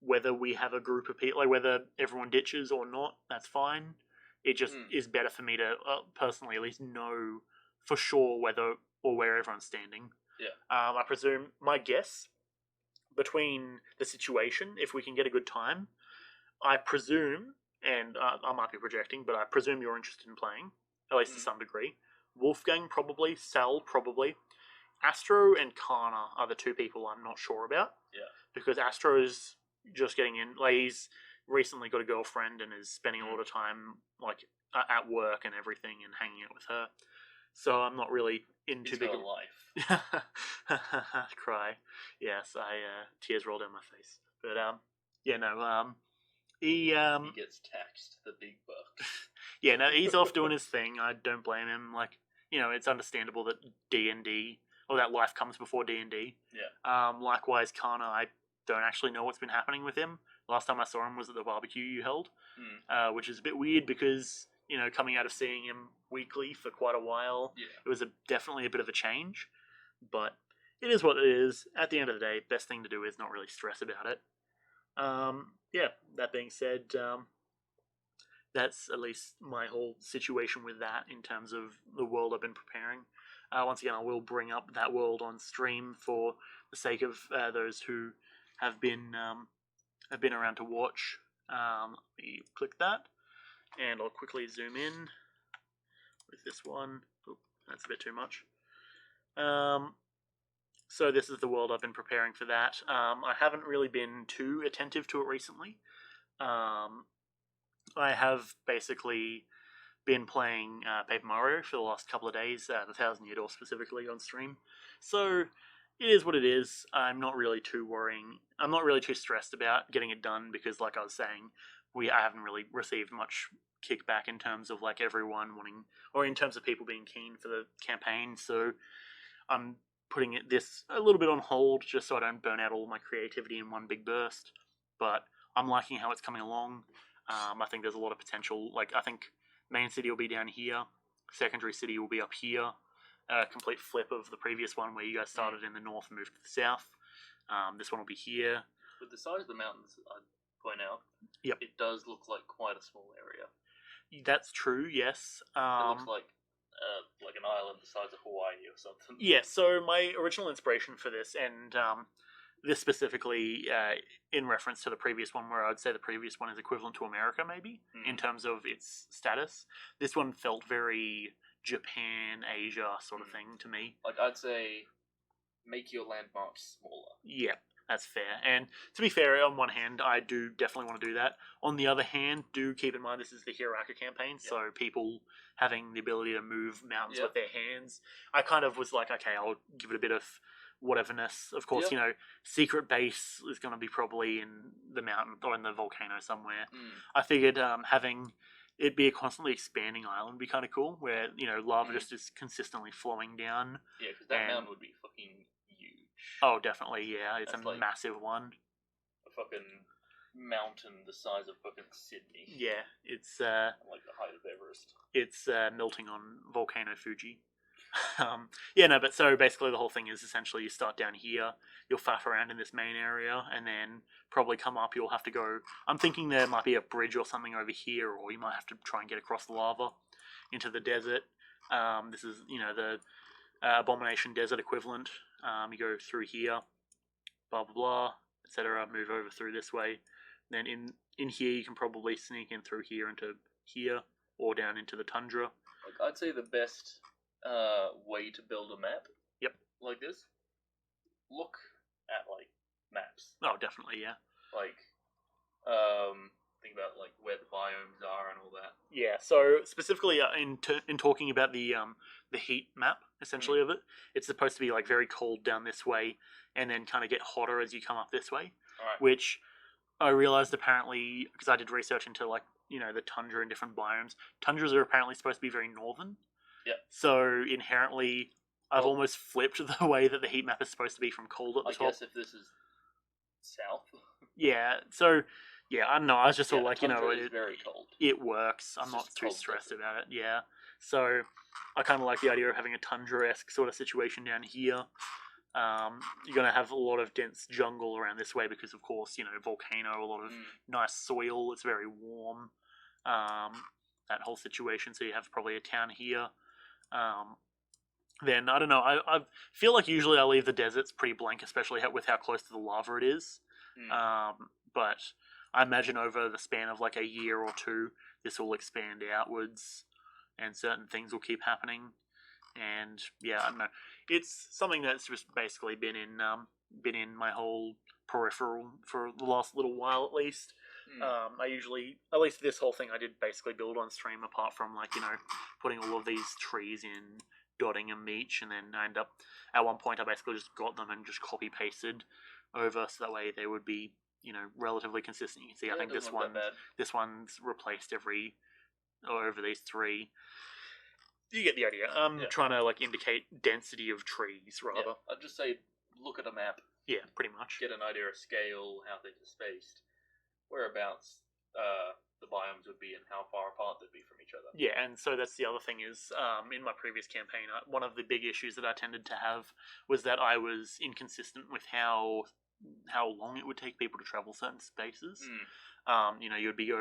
whether we have a group of people, like whether everyone ditches or not, that's fine. It just is better for me to personally at least know for sure whether or where everyone's standing.
Yeah.
I presume, my guess, between the situation, if we can get a good time, I presume, and I might be projecting, but I presume you're interested in playing, at least to some degree. Wolfgang probably, Sal probably. Astro and Kana are the two people I'm not sure about.
Yeah.
Because Astro's just getting in, like, he's recently got a girlfriend and is spending a lot of time, like, at work and everything and hanging out with her. So I'm not really into
big of
life. Cry. Yes, tears roll down my face. But he
gets taxed the big bucks.
Yeah, no, he's off doing his thing. I don't blame him. Like, it's understandable that D&D, or that life comes before D&D.
Yeah.
Likewise, Kana, I don't actually know what's been happening with him. Last time I saw him was at the barbecue you held, which is a bit weird because, coming out of seeing him weekly for quite a while, it was definitely a bit of a change. But it is what it is. At the end of the day, best thing to do is not really stress about it. That being said, that's at least my whole situation with that in terms of the world I've been preparing. Once again, I will bring up that world on stream for the sake of those who have been around to watch. Let me click that, and I'll quickly zoom in with this one. Oop, that's a bit too much. So this is the world I've been preparing for that. I haven't really been too attentive to it recently. I have basically been playing Paper Mario for the last couple of days, the 1,000-Year Door specifically on stream. So it is what it is. I'm not really too stressed about getting it done because, like I was saying, I haven't really received much kickback in terms of like everyone wanting, or in terms of people being keen for the campaign. So I'm putting this a little bit on hold just so I don't burn out all my creativity in one big burst. But I'm liking how it's coming along. I think there's a lot of potential. Like, I think main city will be down here, secondary city will be up here. Complete flip of the previous one where you guys started in the north and moved to the south. This one will be here.
With the size of the mountains, I'd point out,
yep,
it does look like quite a small area.
That's true, yes.
It looks like an island the size of Hawaii or something.
Yeah, so my original inspiration for this, and this specifically in reference to the previous one, where I'd say the previous one is equivalent to America, maybe, in terms of its status. This one felt very Japan, Asia sort of thing to me.
Like, I'd say, make your landmarks smaller.
Yeah, that's fair. And to be fair, on one hand, I do definitely want to do that. On the other hand, do keep in mind this is the Hiraka campaign, so people having the ability to move mountains with their hands. I kind of was like, okay, I'll give it a bit of whateverness. Of course, you know, secret base is going to be probably in the mountain or in the volcano somewhere. I figured having it be a constantly expanding island would be kind of cool, where, you know, lava just is consistently flowing down.
Yeah, because that mountain would be fucking huge.
Oh, definitely, yeah. It's a massive one.
A fucking mountain the size of fucking Sydney.
Yeah, it's
like the height of Everest.
It's melting on volcano Fuji. But so basically the whole thing is essentially you start down here, you'll faff around in this main area, and then probably come up, you'll have to go, I'm thinking there might be a bridge or something over here, or you might have to try and get across the lava into the desert. This is, you know, the Abomination Desert equivalent. You go through here, blah blah blah, etc. Move over through this way. Then in here you can probably sneak in through here into here, or down into the tundra.
Like, I'd say the best way to build a map like this, look at, like, maps.
Oh, definitely, yeah.
Like, think about, like, where the biomes are and all that.
Yeah, so specifically in talking about the heat map, essentially, of it, it's supposed to be, like, very cold down this way, and then kind of get hotter as you come up this way, which I realized apparently, because I did research into, like, you know, the tundra and different biomes, tundras are apparently supposed to be very northern.
Yeah.
So inherently, I've almost flipped the way that the heat map is supposed to be from cold at the top.
I guess if this is south.
Yeah. So yeah, I don't know. I was just sort of like, you know,
it's very cold.
It works. I'm not too stressed about it. Yeah. So I kind of like the idea of having a tundra-esque sort of situation down here. You're going to have a lot of dense jungle around this way because, of course, you know, volcano, a lot of nice soil. It's very warm. That whole situation. So you have probably a town here. Then, I don't know, I feel like usually I leave the deserts pretty blank, especially with how close to the lava it is. But I imagine over the span of like a year or two, this will expand outwards, and certain things will keep happening. And yeah, I don't know. It's something that's just basically been in my whole peripheral for the last little while at least. I usually, at least this whole thing I did basically build on stream, apart from, like, you know, putting all of these trees in, dotting them each, and then I end up, at one point I basically just got them and just copy pasted over, so that way they would be, you know, relatively consistent. You can see, I think this one's replaced over these three. You get the idea. I'm trying to, like, indicate density of trees, rather.
Yeah. I'd just say, look at a map.
Yeah, pretty much.
Get an idea of scale, how things are spaced, whereabouts the biomes would be, and how far apart they'd be from each other.
Yeah, and so that's the other thing is, in my previous campaign, one of the big issues that I tended to have was that I was inconsistent with how long it would take people to travel certain spaces. You know, you'd be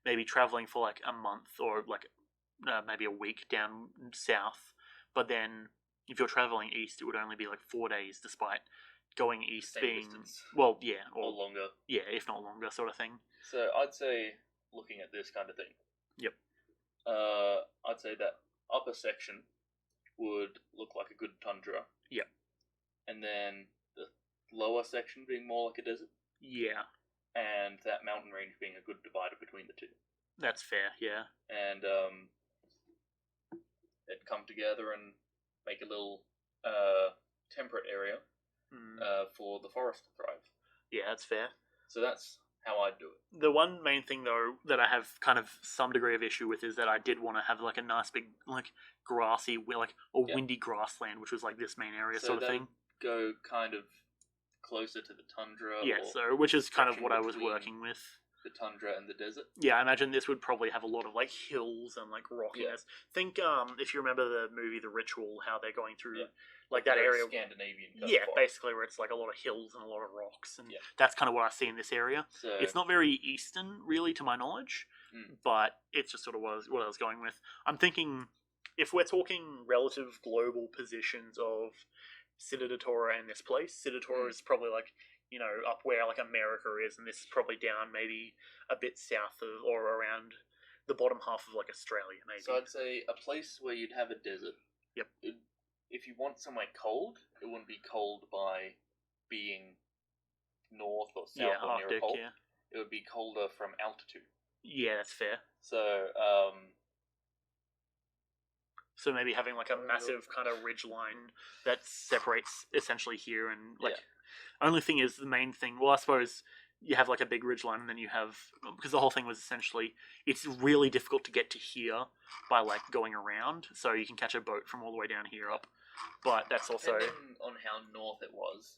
maybe traveling for like a month or like maybe a week down south, but then if you're traveling east, it would only be like 4 days, despite going east being distance. Well, yeah,
or longer.
Yeah, if not longer, sort of thing.
So I'd say, looking at this kind of thing.
Yep.
I'd say that upper section would look like a good tundra.
Yep.
And then the lower section being more like a desert.
Yeah.
And that mountain range being a good divider between the two.
That's fair, yeah.
And they'd come together and make a little temperate area for the forest to thrive.
Yeah, that's fair.
So that's how I'd do it.
The one main thing, though, that I have kind of some degree of issue with is that I did want to have like a nice big, like, grassy, like, or windy grassland, which was like this main area sort of thing.
Go kind of closer to the tundra.
Yeah, so which is kind of what I was working with.
the tundra and the desert.
Yeah, I imagine this would probably have a lot of like hills and like rockiness. Think if you remember the movie The Ritual, how they're going through like that area.
Scandinavian.
Basically where it's like a lot of hills and a lot of rocks, and that's kind of what I see in this area.
So,
it's not very eastern, really, to my knowledge, but it's just sort of what I was going with. I'm thinking if we're talking relative global positions of Cittadettora and this place, Cittadettora is probably like, you know, up where like America is, and this is probably down maybe a bit south of or around the bottom half of like Australia, maybe.
So I'd say a place where you'd have a desert.
Yep.
If you want somewhere cold, it wouldn't be cold by being north or south or
Arctic,
near a pole.
Yeah.
It would be colder from altitude.
Yeah, that's fair.
So
maybe having like a massive kind of ridge line that separates essentially here and like. Only thing is the main thing. Well, I suppose you have like a big ridge line, and then you have, because the whole thing was essentially it's really difficult to get to here by like going around. So you can catch a boat from all the way down here up, but that's also
depending on how north it was.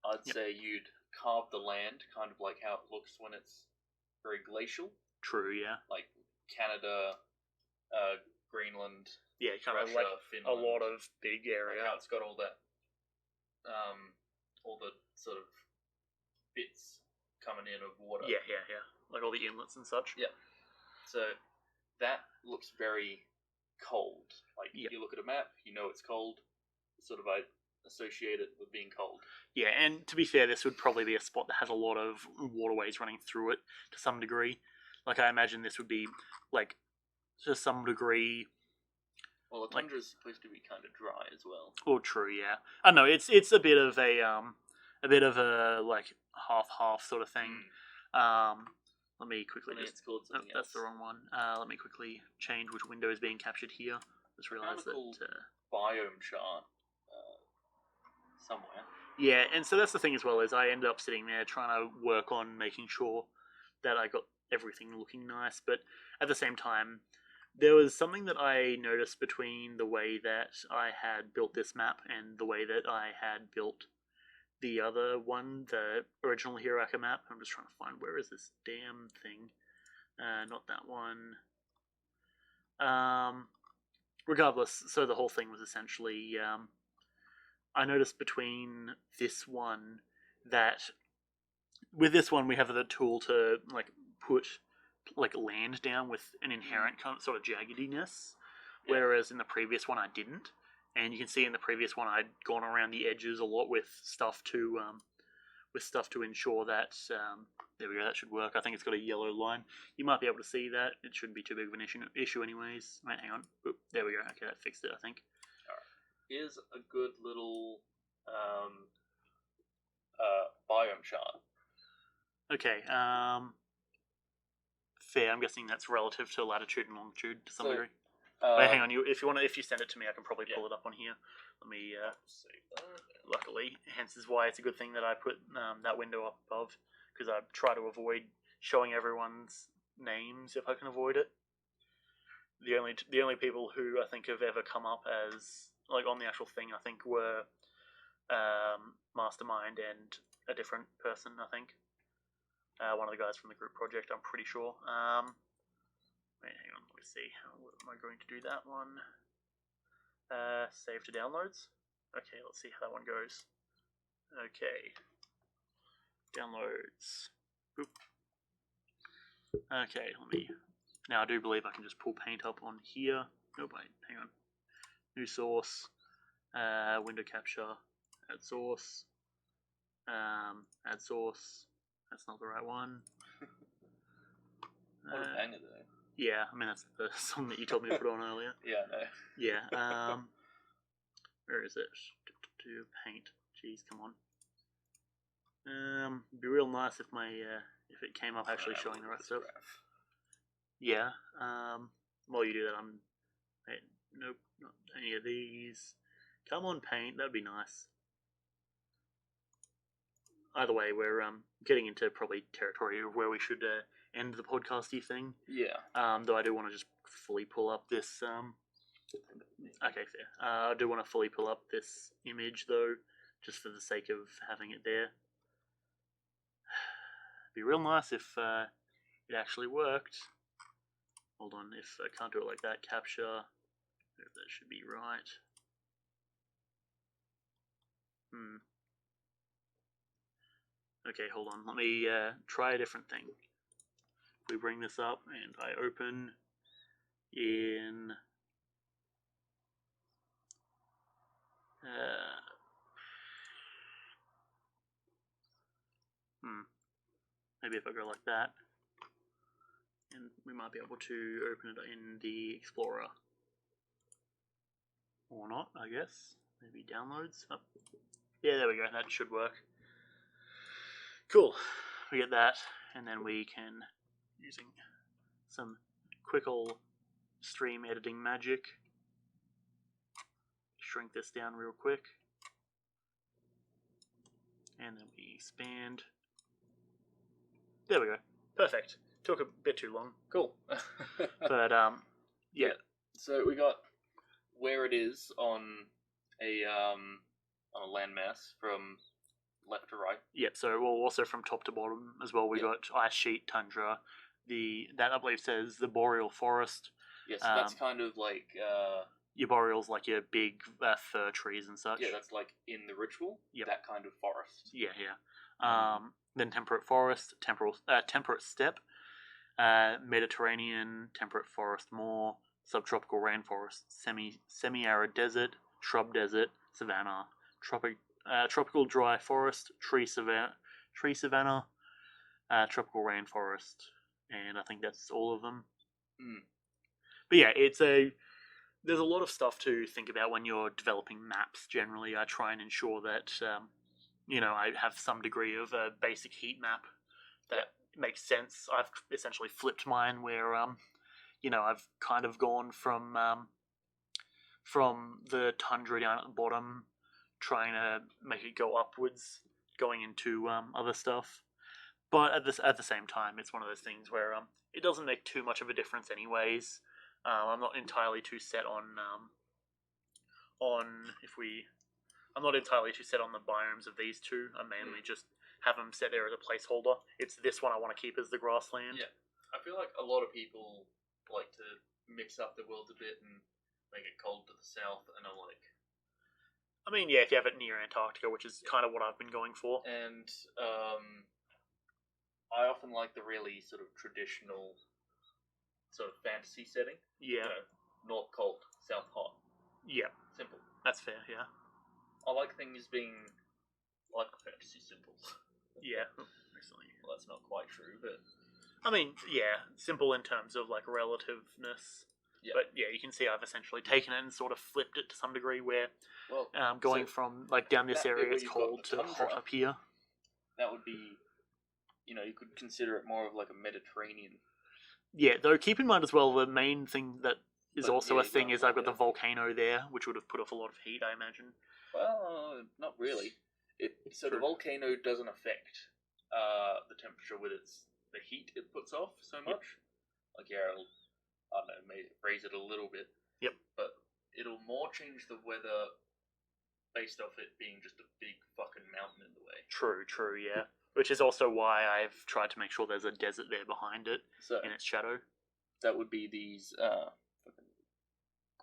I'd say you'd carve the land kind of like how it looks when it's very glacial.
True, yeah.
Like Canada, Greenland.
Yeah, kind
Russia,
of like
Finland,
a lot of big area.
Like how it's got all that, all the sort of bits coming in of water.
Yeah. Like all the inlets and such.
Yeah. So that looks very cold. Like you look at a map, you know it's cold. Sort of I associate it with being cold.
Yeah, and to be fair, this would probably be a spot that has a lot of waterways running through it to some degree. Like I imagine this would be like to some degree.
Well, the tundra is supposed to be kind of dry as well.
Oh, true. Yeah, I know it's a bit of a like half sort of thing. Let me quickly
it's called something
that's the wrong one. Let me quickly change which window is being captured here. Just realised that
biome chart somewhere.
Yeah, and so that's the thing as well, is I ended up sitting there trying to work on making sure that I got everything looking nice, but at the same time, there was something that I noticed between the way that I had built this map and the way that I had built the other one, the original Hiraka map. I'm just trying to find, where is this damn thing? Not that one. Regardless, so the whole thing was essentially, I noticed between this one that with this one we have the tool to like put like land down with an inherent kind of sort of jaggediness, whereas in the previous one I didn't. And you can see in the previous one I'd gone around the edges a lot with stuff to ensure that there we go, that should work. I think it's got a yellow line. You might be able to see that. It shouldn't be too big of an issue anyways. Wait, hang on. Oop, there we go. Okay, that fixed it, I think.
Is a good little biome chart.
Okay, fair. I'm guessing that's relative to latitude and longitude to some degree. Wait, hang on. If you send it to me, I can probably pull it up on here. Let me save that. Luckily, hence is why it's a good thing that I put that window up above, because I try to avoid showing everyone's names if I can avoid it. The only people who I think have ever come up as like on the actual thing, I think, were Mastermind and a different person, I think. One of the guys from the group project, I'm pretty sure. Wait, hang on, let me see. How am I going to do that one? Save to downloads. Okay, let's see how that one goes. Okay. Downloads. Boop. Okay, let me... Now I do believe I can just pull Paint up on here. No, wait, hang on. New source. Window capture. Add source. Add source. That's not the right one.
What a banger though.
Yeah, I mean that's the song that you told me to put on earlier.
Yeah, no.
Yeah. Where is it? Paint. Jeez, come on. It'd be real nice if my if it came up actually showing the right stuff. Yeah. While you do that, wait, nope, not any of these. Come on, Paint. That'd be nice. Either way, we're getting into probably territory of where we should end the podcasty thing.
Yeah.
Though I do want to just fully pull up this. Okay, fair. I do want to fully pull up this image though, just for the sake of having it there. It'd be real nice if it actually worked. Hold on, if I can't do it like that, capture. That should be right. Okay, hold on. Let me try a different thing. If we bring this up and I open in maybe if I go like that, and we might be able to open it in the Explorer. Or not, I guess. Maybe downloads. Oh. Yeah, there we go. That should work. Cool. We get that, and then we can, using some quick old stream editing magic, shrink this down real quick, and then we expand. There we go. Perfect. Took a bit too long.
Cool.
But yeah.
So we got where it is on a landmass from left to right.
Yep. So well, also from top to bottom as well. We got ice sheet, tundra. That I believe says the boreal forest.
Yes, that's kind of like
your boreal's like your big fir trees and such.
Yeah, that's like in the ritual.
Yep.
That kind of forest.
Yeah. Then temperate forest, temperate steppe, Mediterranean, temperate forest more, subtropical rainforest, semi-arid desert, shrub desert, savanna, tropical dry forest, tree savanna, tropical rainforest, and I think that's all of them. But yeah, there's a lot of stuff to think about when you're developing maps. Generally, I try and ensure that I have some degree of a basic heat map that makes sense. I've essentially flipped mine where I've kind of gone from the tundra down at the bottom, trying to make it go upwards, going into other stuff. But at the same time, it's one of those things where it doesn't make too much of a difference anyways. I'm not entirely too set on I'm not entirely too set on the biomes of these two. I mainly just have them set there as a placeholder. It's this one I want to keep as the grassland.
Yeah, I feel like a lot of people like to mix up the world a bit and make it cold to the south, and I'm like...
I mean, yeah, if you have it near Antarctica, which is kind of what I've been going for.
And I often like the really sort of traditional sort of fantasy setting.
Yeah.
North cold, south hot.
Yeah.
Simple.
That's fair, yeah.
I like things being like fantasy simple.
Yeah. Recently.
Well, that's not quite true, but...
I mean, yeah, simple in terms of, like, relativeness. Yeah. But, yeah, you can see I've essentially taken it and sort of flipped it to some degree where going from, like, down this area it's cold to hot up here.
That would be, you could consider it more of like a Mediterranean.
Yeah, though keep in mind as well, the main thing that is also a thing is I've got the volcano there, which would have put off a lot of heat, I imagine.
Well, not really. So the volcano doesn't affect the temperature with the heat it puts off so much. Yep. Like, it'll, I don't know, maybe raise it a little bit.
Yep.
But it'll more change the weather based off it being just a big fucking mountain in the way.
True, yeah. Which is also why I've tried to make sure there's a desert there behind it, in its shadow.
That would be these fucking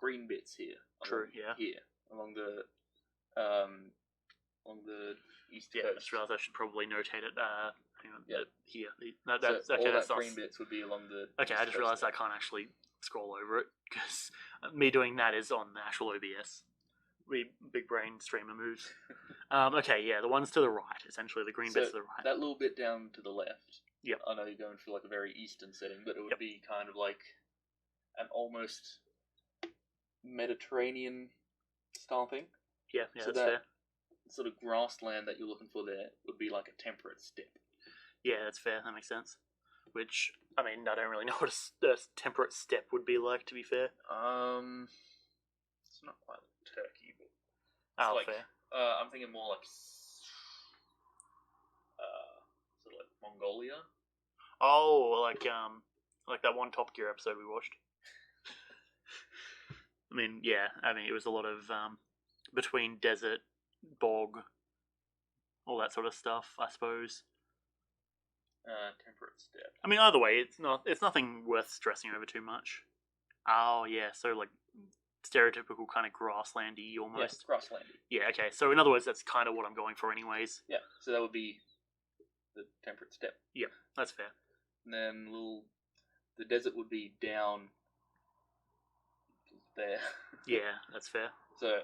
green bits here.
True, yeah.
Here, along the east coast.
I just realised I should probably notate it. Hang on, here.
That green bits would be along the...
Okay, I just realised I can't actually scroll over it, because me doing that is on the actual OBS. Big brain streamer moves. Okay, yeah, the ones to the right, essentially, the green bits to the right.
That little bit down to the left.
Yep.
I know you're going for like a very eastern setting, but it would be kind of like an almost Mediterranean style thing.
Yeah, that's fair.
Sort of grassland that you're looking for there would be like a temperate steppe.
Yeah, that's fair. That makes sense. Which, I mean, I don't really know what a temperate steppe would be like, to be fair.
It's not quite like Turkey, but it's fair. I'm thinking more like sort of like Mongolia.
Oh, like that one Top Gear episode we watched. I mean, it was a lot of between desert, bog, all that sort of stuff, I suppose.
Temperate steppe.
I mean, either way, it's nothing worth stressing over too much. Oh yeah, so like stereotypical kind of grasslandy almost.
Yeah, grasslandy.
Yeah, okay. So in other words, that's kind of what I'm going for, anyways.
Yeah. So that would be the temperate steppe.
Yeah, that's fair.
And then the desert would be down there.
Yeah, that's fair.
So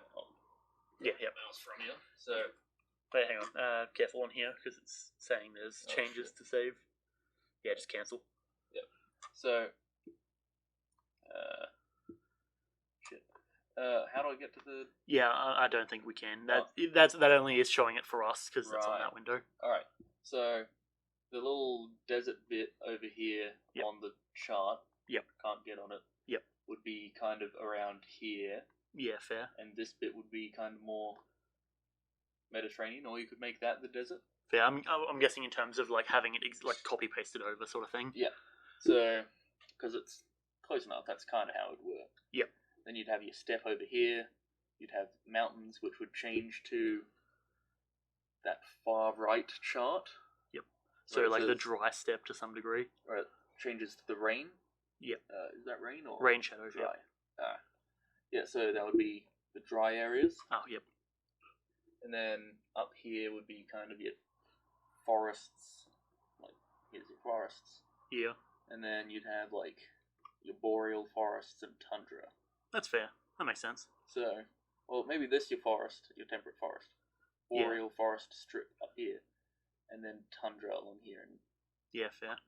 yeah.
miles from here. So
wait, hang on. Careful on here because it's saying there's changes to save. Yeah, just cancel.
Yep. So shit. How do I get to the?
Yeah, I don't think we can. That only is showing it for us because that's on that window.
All right. So the little desert bit over here on the chart.
Yep.
Can't get on it.
Yep.
Would be kind of around here.
Yeah, fair.
And this bit would be kind of more Mediterranean, or you could make that the desert.
Fair. I'm guessing in terms of like having it like copy pasted over sort of thing.
Yeah. So because it's close enough, that's kind of how it would work.
Yep.
Then you'd have your steppe over here. You'd have mountains, which would change to that far right chart.
Yep. So like the dry steppe to some degree.
Right. Changes to the rain.
Yep.
Is that rain or
rain shadows?
Dry. Yeah. So that would be the dry areas.
Oh, yep.
And then up here would be kind of your forests. Like here's your forests.
Yeah.
And then you'd have like your boreal forests and tundra.
That's fair. That makes sense.
So, well, maybe this your forest, your temperate forest, boreal forest strip up here, and then tundra along here. And
yeah, fair.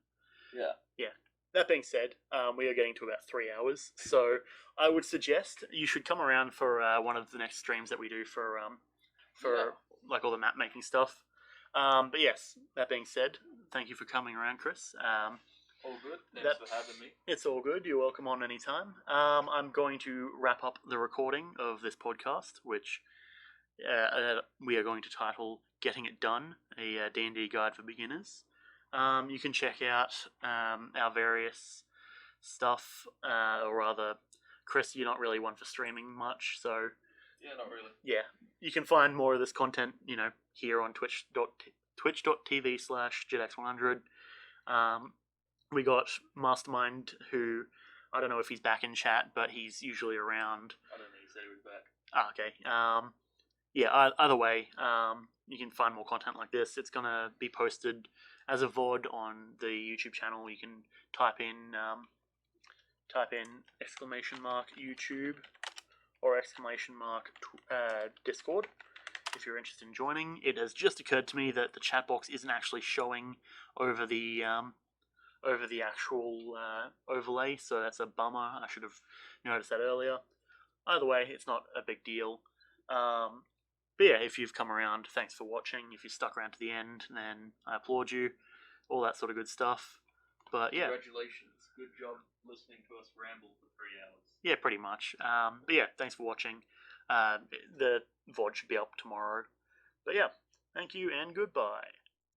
Yeah.
Yeah. That being said, we are getting to about 3 hours, so I would suggest you should come around for one of the next streams that we do for like all the map making stuff. But yes, that being said, thank you for coming around, Kris.
All good. Thanks for having me.
It's all good. You're welcome on anytime. I'm going to wrap up the recording of this podcast, which we are going to title "Getting It Done: A D&D Guide for Beginners." You can check out our various stuff, or rather, Kris, you're not really one for streaming much, so
yeah, not really.
Yeah, you can find more of this content, here on twitch.tv/JetX100. We got Mastermind, who I don't know if he's back in chat, but he's usually around.
I don't know. He said he was back.
Okay. Either way, you can find more content like this. It's gonna be posted as a VOD on the YouTube channel. You can type in !YouTube or !Discord if you're interested in joining. It has just occurred to me that the chat box isn't actually showing over the actual overlay, so that's a bummer. I should have noticed that earlier. Either way, it's not a big deal. But yeah, if you've come around, thanks for watching. If you stuck around to the end, then I applaud you. All that sort of good stuff. But yeah.
Congratulations. Good job listening to us ramble for 3 hours.
Yeah, pretty much. But yeah, thanks for watching. The VOD should be up tomorrow. But yeah, thank you and goodbye.